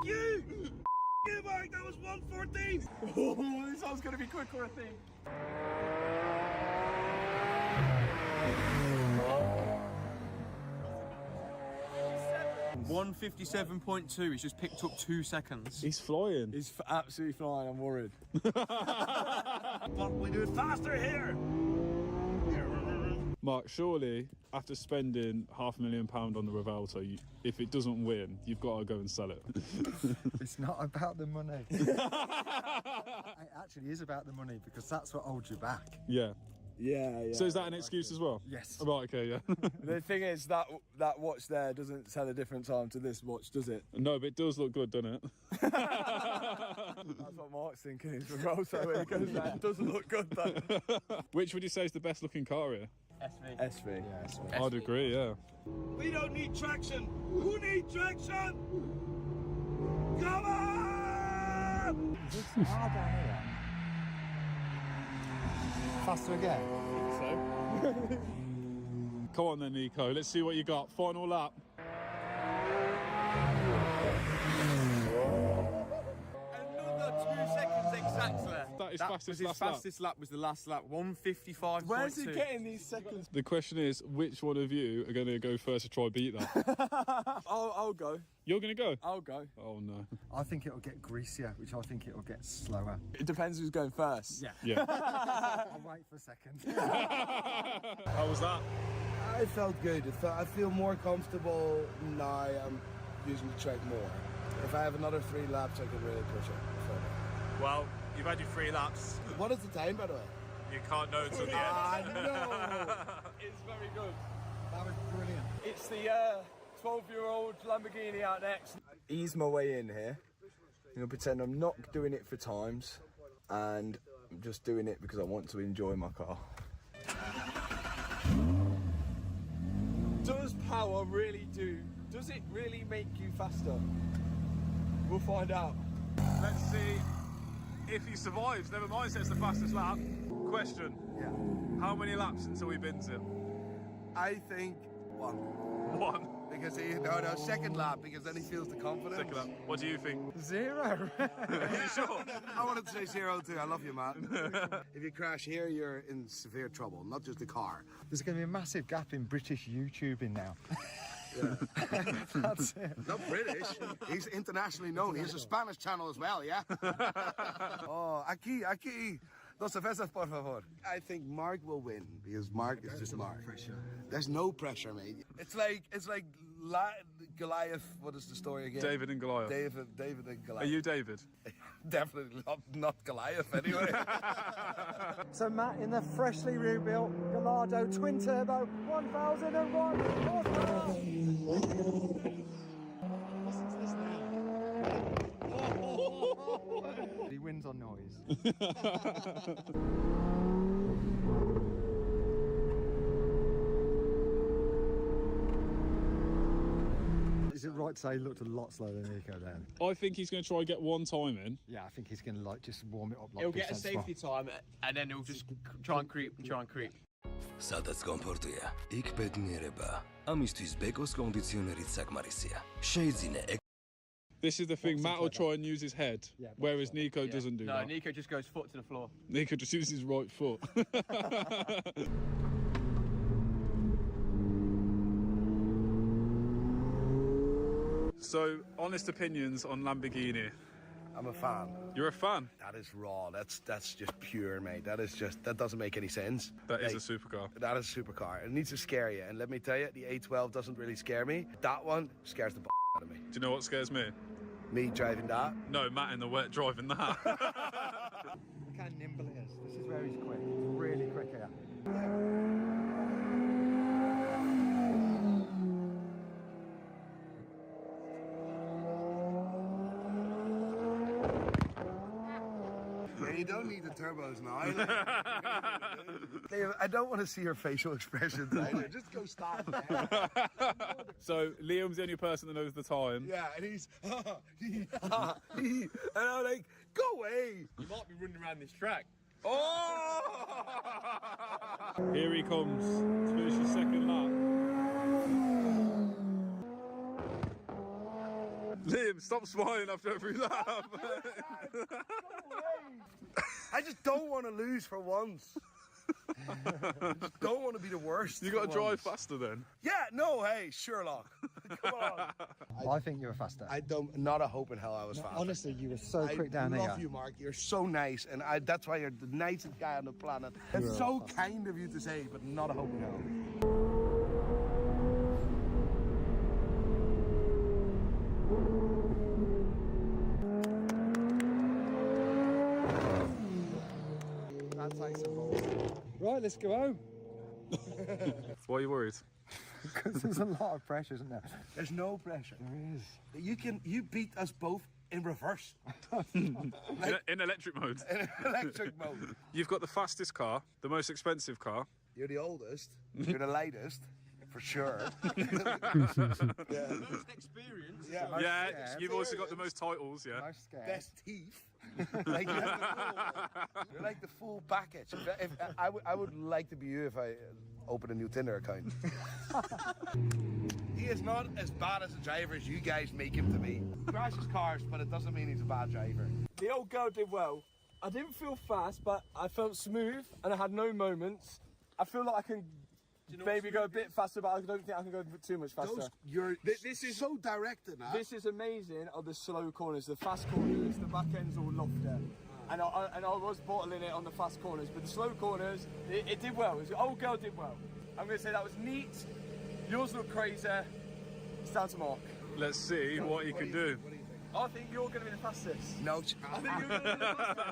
You! You, Mike, that was 114! Oh, this one's going to be quicker, I think. $157.2. He's just picked up 2 seconds. He's flying. He's absolutely flying, I'm worried. But we do it faster here! Mark, surely after spending £500,000 on the Revuelto, if it doesn't win, you've got to go and sell it. It's not about the money. It actually is about the money because that's what holds you back. Yeah. Yeah. So is that an excuse as well? Yes. Right, okay, yeah. The thing is, that watch there doesn't tell a different time to this watch, does it? No, but it does look good, doesn't it? That's what Mark's thinking is the Rosso when he goes there. It doesn't look good though. Which would you say is the best looking car here? SV. Yeah, SV. I'd agree, yeah. We don't need traction! Who needs traction? Come on! Is this hard down here? Faster again? So. Come on then, Nico. Let's see what you got. Final lap. Another 2 seconds exactly. That is fastest his last lap. fastest lap was the last lap. 155.2. Where's he getting these seconds? The question is, which one of you are going to go first to try beat that? I'll go. You're going to go? I'll go. Oh, no. I think it'll get greasier, which I think it'll get slower. It depends who's going first. Yeah. I'll wait for a second. How was that? It felt good. I feel more comfortable now. I'm using the track more. If I have another 3 laps, I could really push it further. Well, you've had your 3 laps. What is the time, by the way? You can't know until the end. Ah, no! It's very good. That was brilliant. It's the 12-year-old Lamborghini out next. Ease my way in here. I'm gonna pretend I'm not doing it for times, and I'm just doing it because I want to enjoy my car. Does power really does it really make you faster? We'll find out. Let's see if he survives. Never mind, says the fastest lap. Question. Yeah. How many laps until he bins it? I think 1. 1. Because no, second lap, because then he feels the confidence. Second lap. What do you think? 0. Are you sure? I wanted to say 0 too. I love you, Matt. If you crash here, you're in severe trouble, not just the car. There's going to be a massive gap in British YouTubing now. That's it. Not British. He's internationally known. He has a Spanish channel as well, yeah? Oh, aquí. Dos cervezas, por favor. I think Mark will win because Mark is just Mark. There's no pressure, mate. It's like Goliath. What is the story again? David and Goliath. David and Goliath. Are you David? Definitely not Goliath, anyway. So Matt, in the freshly rebuilt Gallardo twin turbo 1001 horsepower. He wins on noise. Is it right to say he looked a lot slower than Nico then? I think he's going to try and get one time in. Yeah, I think he's going to just warm it up. He'll get a safety time and then he'll just try and creep. Სადაც კომფორტია, იქ ბედნიერება. ამისთვის ბეკოს კონდიციონერით საკმარისია. შეიძინე. This is the thing, Matt will try and use his head, whereas Nico doesn't do No, that. Nico just goes foot to the floor. Nico just uses his right foot. So, honest opinions on Lamborghini. I'm a fan. You're a fan? That is raw. That's just pure, mate. That doesn't make any sense. That is a supercar. That is a supercar. It needs to scare you. And let me tell you, the A12 doesn't really scare me. That one scares the out of me. Do you know what scares me? Me driving that? No, Matt in the wet driving that. Look how nimble it is. This is where he's quick. It's really quick here. You don't need the turbos now. I don't want to see your facial expressions either. Just go stand there. So Liam's the only person that knows the time. Yeah, and he's and I'm like, go away. You might be running around this track. Oh! Here he comes to finish his second lap. Liam, stop smiling after every lap. I just don't want to lose for once. I just don't want to be the worst. You got to drive faster then. Yeah, no, hey, Sherlock. Come on. I think you were faster. Not a hope in hell I was faster. Honestly, you were so quick down here. I love you, Mark. You're so nice, and that's why you're the nicest guy on the planet. It's so kind of you to say, but not a hope in hell. Right, let's go home. Why are you worried? Because there's a lot of pressure, isn't there? There's no pressure. There is. You beat us both in reverse. In electric mode. In electric mode. You've got the fastest car, the most expensive car. You're the oldest. You're the lightest. For sure. Most experience. Yeah, you've also got the most titles, yeah. Best teeth. Like you're like the full package. I would like to be you if I open a new Tinder account. He is not as bad as a driver as you guys make him to be. He crashes cars, but it doesn't mean he's a bad driver. The old girl did well. I didn't feel fast, but I felt smooth and I had no moments. I feel like I can maybe go a bit faster, but I don't think I can go too much faster. This is so directed now. This is amazing on the slow corners, the fast corners, the back end's all lofted. And I was bottling it on the fast corners, but the slow corners, it did well. The old girl did well. I'm going to say that was neat. Yours looked crazy. It's down to Mark. Let's see what he can do. I think you're going to be the fastest. No, I think you're going to be the fastest.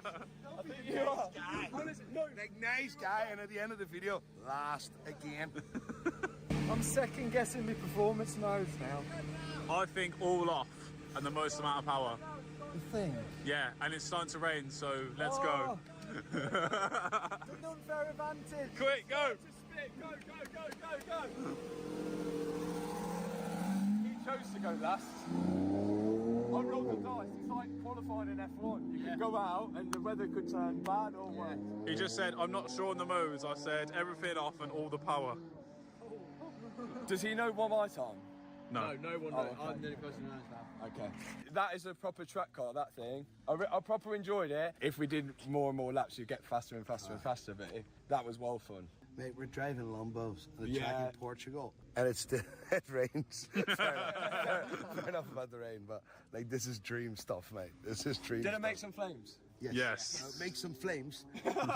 I think you are. Honestly, no. Like, nice guy, and at the end of the video, last again. I'm second guessing my performance modes now. I think all off and the most amount of power. You think? Yeah, and it's starting to rain, so let's go. An unfair advantage. Quick, go! Go, go, go, go, go! He chose to go last. I rolled the dice. It's like qualifying in F1. You can go out and the weather could turn bad or worse. He just said, I'm not sure on the modes. I said, everything off and all the power. Does he know what my time? No. No one knows. I'm the only person who knows that. Okay. That is a proper track car, that thing. I proper enjoyed it. If we did more and more laps, you'd get faster and faster and faster, but that was well fun. Mate, we're driving Lambos on a track Yeah. in Portugal. And it's still, it rains. Fair enough about the rain, but like this is dream stuff, mate. This is dream Did stuff. it make some flames? Yes. Make some flames.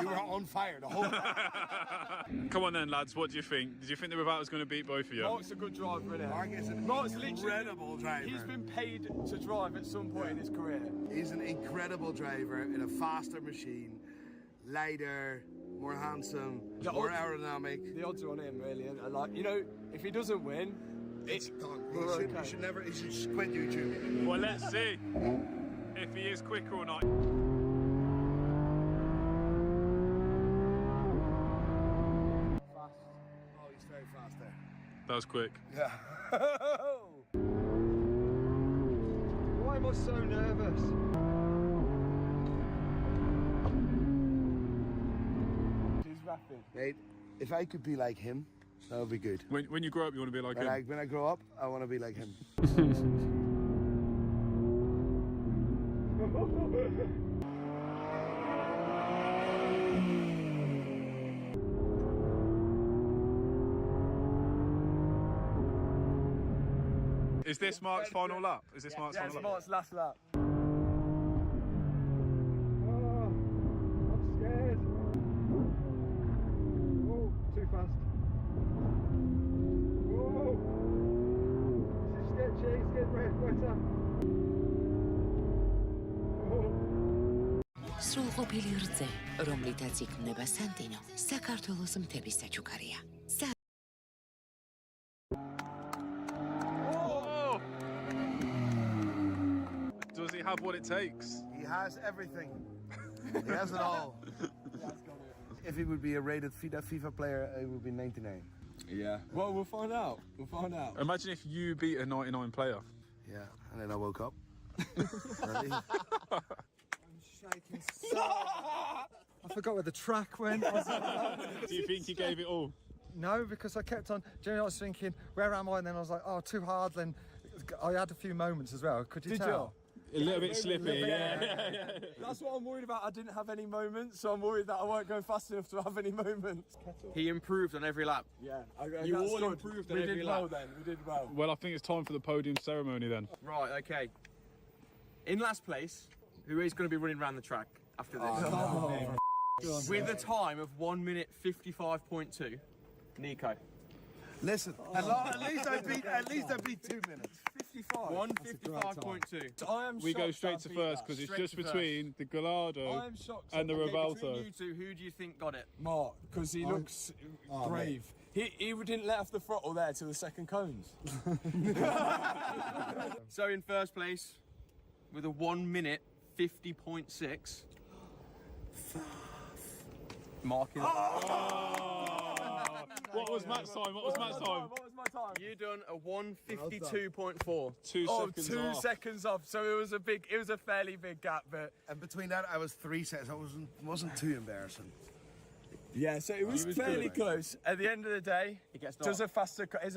You were on fire the whole time. Come on then, lads. What do you think? Did you think the Revault was going to beat both of you? Mark's a good driver, isn't he? Mark is an Mark's incredible driver. He's been paid to drive at some point in his career. He's an incredible driver in a faster machine, lighter, more handsome, more aerodynamic. The odds are on him, really. And like, you know, if he doesn't win, it's done. You should never. You should quit YouTube. Well, let's see if he is quicker or not. Oh, he's very fast there. That was quick. Yeah. Why am I so nervous? He's rapid. Mate, if I could be like him, that would be good. When you grow up, you want to be like him? When I grow up, I want to be like him. Is this Mark's final lap? Is this Mark's final it's lap? Mark's last lap. I'm scared. Oh, too fast. Oh, this is sketchy. It's getting wetter. სრულყოფილი რძე, რომლითაც იქმნება სანტინო, საქართველოს მთების საჩუქარია. Does he have what it takes? He has everything. He has it all. If he would be a rated FIFA player, it would be 99. Yeah. Well, we'll find out. We'll find out. Imagine if you beat a 99 player. Yeah, and then I woke up. Shaking so. I forgot where the track went. Do you think he gave it all? No, because I kept on. Do you know, I was thinking, where am I? And then I was like, oh, too hard. Then I had a few moments as well. Could you tell? A little bit slippy, yeah. That's what I'm worried about. I didn't have any moments, so I'm worried that I won't go fast enough to have any moments. He improved on every lap. Yeah, you that's all good. improved on We every did lap. well then. We did well. Well, I think it's time for the podium ceremony then. Right, okay. In last place, who is going to be running around the track after this? With a time of 1 minute 55.2, Nico. Listen, at least I beat 2 minutes. 55. 155.2. We go straight to first because it's just between the Gallardo I am shocked. and the Between Rebalto. you two, who do you think got it? Mark, because he looks brave. He didn't let off the throttle there till the second cones. So in first place, with a 1 minute 50.6, Mark is... What was Matt's time? What was Matt's time? What was my time? You done a 152.4. 2 seconds 2 off. seconds off. So it was a fairly big gap, but And between that, I was 3 seconds. I wasn't too embarrassing. yeah. So it was fairly close. At the end of the day, is a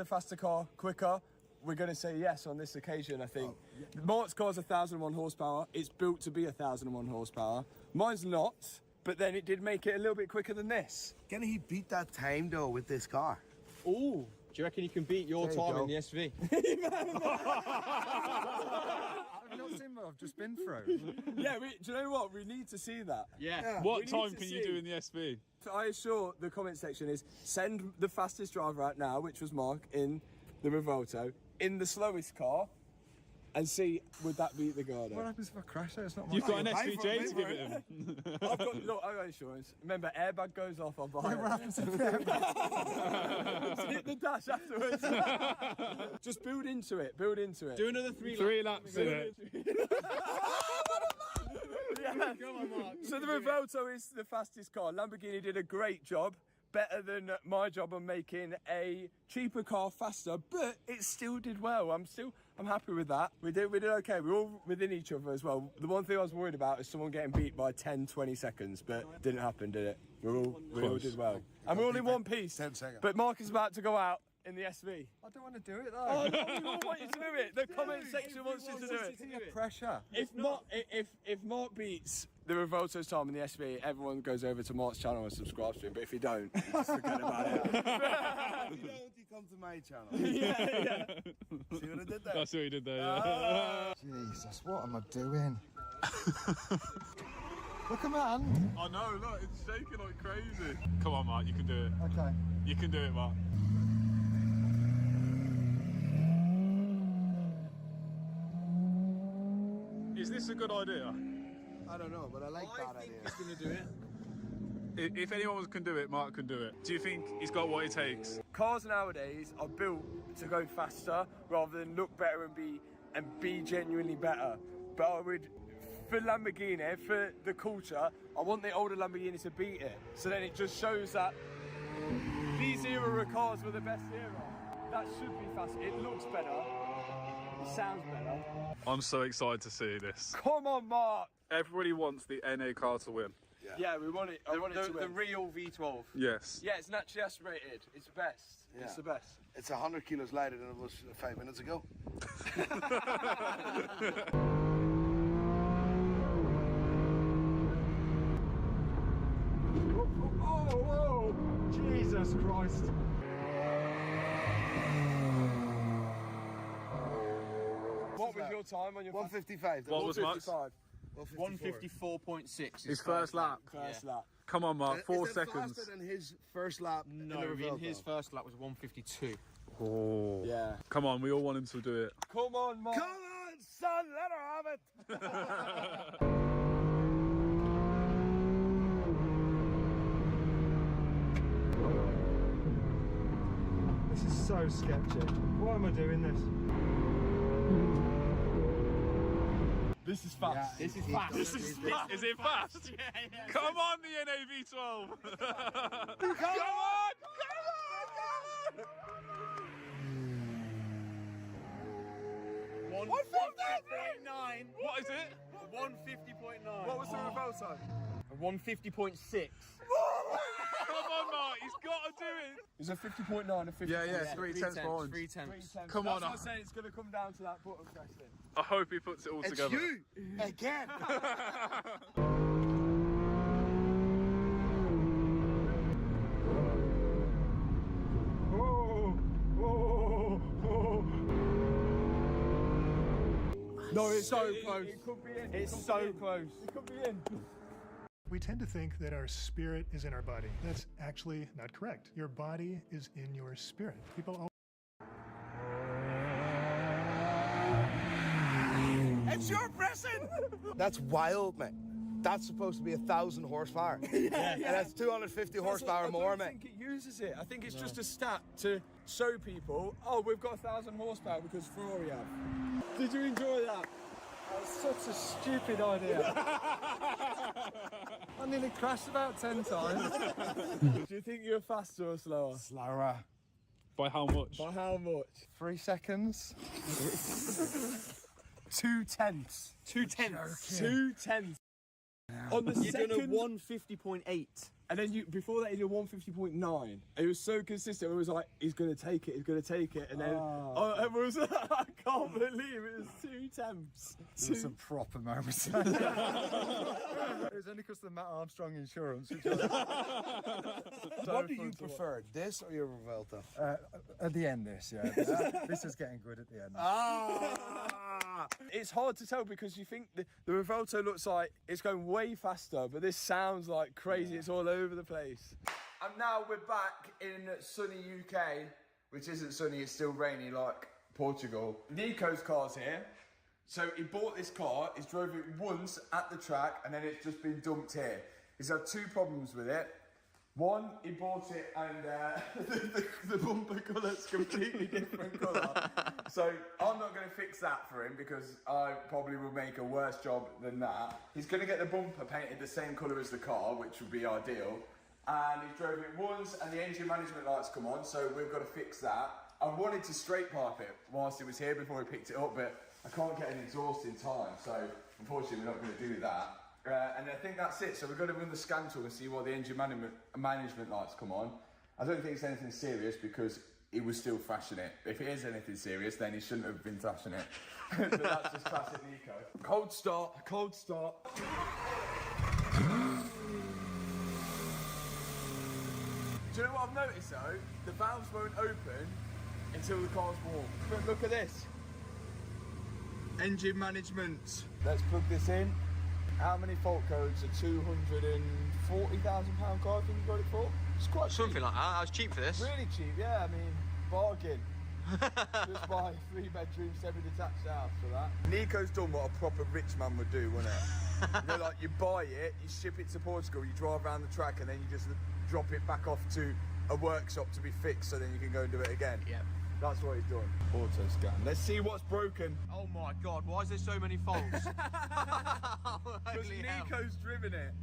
faster car quicker? We're going to say yes on this occasion, I think. Mark's car's 1,001 horsepower. It's built to be 1,001 horsepower. Mine's not, but then it did make it a little bit quicker than this. Can he beat that time though with this car? Ooh, do you reckon you can beat your There you time go. in the SV? I've not seen what I've just been through. Yeah, do you know what? We need to see that. Yeah. What We need time to can you see. do in the SV? I assure the comment section is send the fastest driver out now, which was Mark in the Revolto, in the slowest car, and see would that beat the Garda. What happens if I crash it? It's not my You've got an fault. SVJ to give it him. I've got insurance. Remember, airbag goes off, I'll buy it. What happens if the airbag? Hit the dash afterwards. Just build into it. Build into it. Do another 3 laps in it. Yeah. Come on, Mark. So the Revuelto is the fastest car. Lamborghini did a great job. Better than my job on making a cheaper car faster, but it still did well. I'm happy with that. We did okay. We're all within each other as well. The one thing I was worried about is someone getting beat by 10-20 seconds, but didn't happen, did it? We all did well. And we're all in one piece. 10 seconds. But Mark is about to go out in the SV. I don't want to do it though. Oh, no, we all want you to do it. The comment section wants you to do it. Pressure. If Mark beats the Revuelto's time in the SV, everyone goes over to Mark's channel and subscribes to him. But if you don't, just forget about it. If you don't, you come to my channel. Yeah. See what I did there? That's what he did there, yeah. Jesus, what am I doing? Look, man. I know, look, it's shaking like crazy. Come on, Mark, you can do it. Okay. You can do it, Mark. Is this a good idea? I don't know, but I like that idea. He's going to do it. If anyone can do it, Mark can do it. Do you think he's got what it takes? Cars nowadays are built to go faster rather than look better and be genuinely better. But I would, for Lamborghini, for the culture, I want the older Lamborghini to beat it. So then it just shows that these era of cars were the best era. That should be faster. It looks better. It sounds better. I'm so excited to see this. Come on, Mark. Everybody wants the NA car to win. Yeah, we want it. I want it to win. The real V12. Yes. Yeah, it's naturally aspirated. It's the best. Yeah. It's the best. It's 100 kilos lighter than it was 5 minutes ago. Oh, Jesus Christ. What was your time on your 155. What was Mark's? 154.6. His first lap. First lap. Come on, Mark, 4 Is it seconds. faster than his first lap? No, in the his first lap was 152. Oh. Yeah. Come on, we all want him to do it. Come on, Mark. Come on, son, let her have it. This is so sketchy. Why am I doing this? This is fast. This is fast. This is fast. Is it fast? Yeah. Come on, the NAV12. Come on! Come on! 150.9. What is it? 150.9. What was the Revuelto? 150.6. Come on, Mark, he's got to do it. Is it 50.9 or 50? Yeah, 3 tenths behind. 3 tenths. Come on, That's what I'm saying. It's going to come down to that button pressing. I hope he puts it all It's together. you again. No, it's so close. It could be in. It's so close. It could be in. We tend to think that our spirit is in our body. That's actually not correct. Your body is in your spirit. People It's your pressing. That's wild, mate. That's supposed to be 1,000 horsepower. Yeah. And that's 250 horsepower more, mate. I don't think it uses it. I think it's just a stat to show people, oh, we've got 1,000 horsepower because Ferrari have. Did you enjoy that? That was such a stupid idea. I nearly crashed about 10 times. Do you think you're faster or slower? Slower. By how much? By how much? 3 seconds. 2 tenths. 2 tenths. 2 tenths. On the You're second, doing a 150.8. and then you before that you did 150.9. It was so consistent. It was like he's gonna take it, and then it was I can't believe it was 2 tenths. There were some proper moments. It was only because of the Matt Armstrong insurance. Which was What do you prefer, this or your Revuelto? At the end, this, yeah. This is getting good at the end. It's hard to tell because you think the Revuelto looks like it's going way faster, but this sounds like crazy. Yeah. It's all over the place. And now we're back in sunny UK, which isn't sunny, it's still rainy like Portugal. Nico's car's here. So he bought this car, he's drove it once at the track, and then it's just been dumped here. He's had two problems with it. One, he bought it and the bumper colour's completely different colour. So I'm not going to fix that for him because I probably will make a worse job than that. He's going to get the bumper painted the same colour as the car, which would be ideal. And he drove it once and the engine management lights come on, so we've got to fix that. I wanted to straight pipe it whilst it was here before we picked it up, but I can't get an exhaust in time, so unfortunately we're not going to do that. And I think that's it, so we're going to run the scan tool and see what the engine management lights come on. I don't think it's anything serious because he was still thrashing it. If it is anything serious, then he shouldn't have been thrashing it. But that's just classic Nico. Cold start, cold start. Do you know what I've noticed though? The valves won't open until the car's warm. But look at this. Engine management. Let's plug this in. How many fault codes? A £240,000 car, I think you got it for? It's quite cheap. Something like that. That was cheap for this. Really cheap, yeah. I mean, bargain. Just buy a 3-bedroom, semi-detached house for that. Nico's done what a proper rich man would do, wouldn't it? You know, like you buy it, you ship it to Portugal, you drive around the track, and then you just drop it back off to a workshop to be fixed, so then you can go and do it again. Yep. That's what he's done. Auto scan. Let's see what's broken. Oh my God, why is there so many faults? Because Nico's driven it.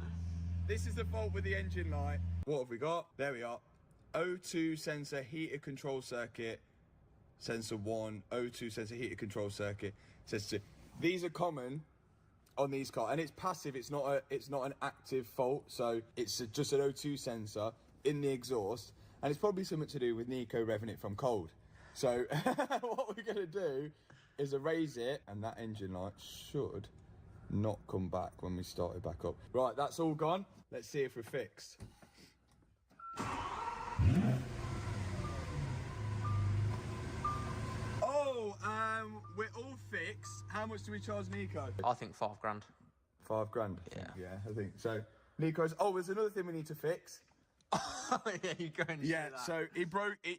This is the fault with the engine light. What have we got? There we are. O2 sensor heater control circuit. Sensor 1. O2 sensor heater control circuit. Sensor 2. These are common on these cars, and it's passive. It's not an active fault. So it's just an O2 sensor in the exhaust, and it's probably something to do with Nico revving it from cold. So what we're going to do is erase it, and that engine light should not come back when we start it back up. Right, that's all gone. Let's see if we're fixed. Oh, we're all fixed. How much do we charge Nico? I think £5 grand. £5 Yeah, I think so. Nico's. Oh, there's another thing we need to fix. Yeah, you're going to Yeah, say that. so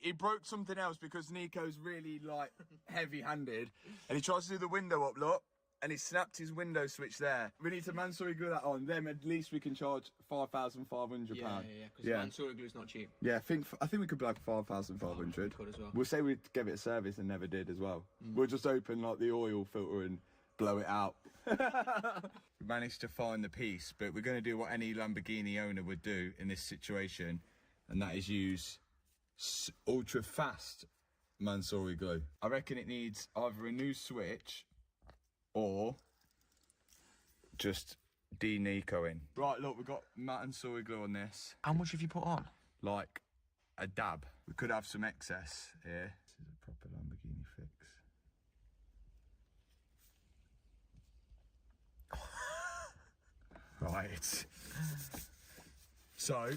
he broke something else because Nico's really like heavy-handed, and he tries to do the window up, look, and he snapped his window switch there. We need to Mansory glue that on. Then at least we can charge £5,500. Yeah, because Mansory glue's not cheap. Yeah, I think we could blag 5,500. Could as well. We'll say we'd give it a service and never did as well. We'll just open like the oil filter and blow it out. We managed to find the piece, but we're going to do what any Lamborghini owner would do in this situation, and that is use ultra fast Mansory glue. I reckon it needs either a new switch or just de-Nico-ing. Right, look, we've got Mansory glue on this. How much have you put on? Like a dab. We could have some excess here. This is a proper Lamborghini fix. Right. So,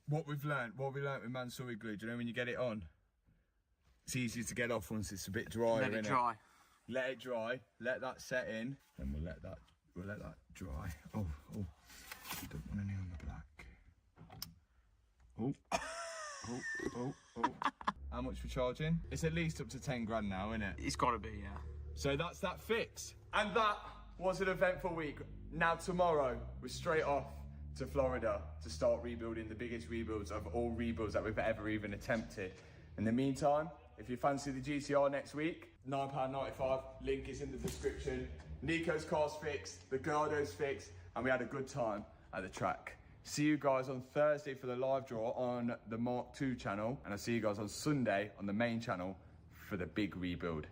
what we learned with Mansory glue, do you know when you get it on? It's easy to get off once it's a bit drier. Let it dry. Let it dry. Let that set in, and we'll let that dry. Oh, don't want any on the black. Oh. How much we're charging? It's at least up to 10 grand now, isn't it? It's got to be, yeah. So that's that fix. And that was an eventful week. Now tomorrow, we're straight off to Florida to start rebuilding the biggest rebuilds of all rebuilds that we've ever even attempted. In the meantime, if you fancy the GTR next week, £9.95, link is in the description. Nico's car's fixed, the Gardo's fixed, and we had a good time at the track. See you guys on Thursday for the live draw on the Mark II channel, and I'll see you guys on Sunday on the main channel for the big rebuild.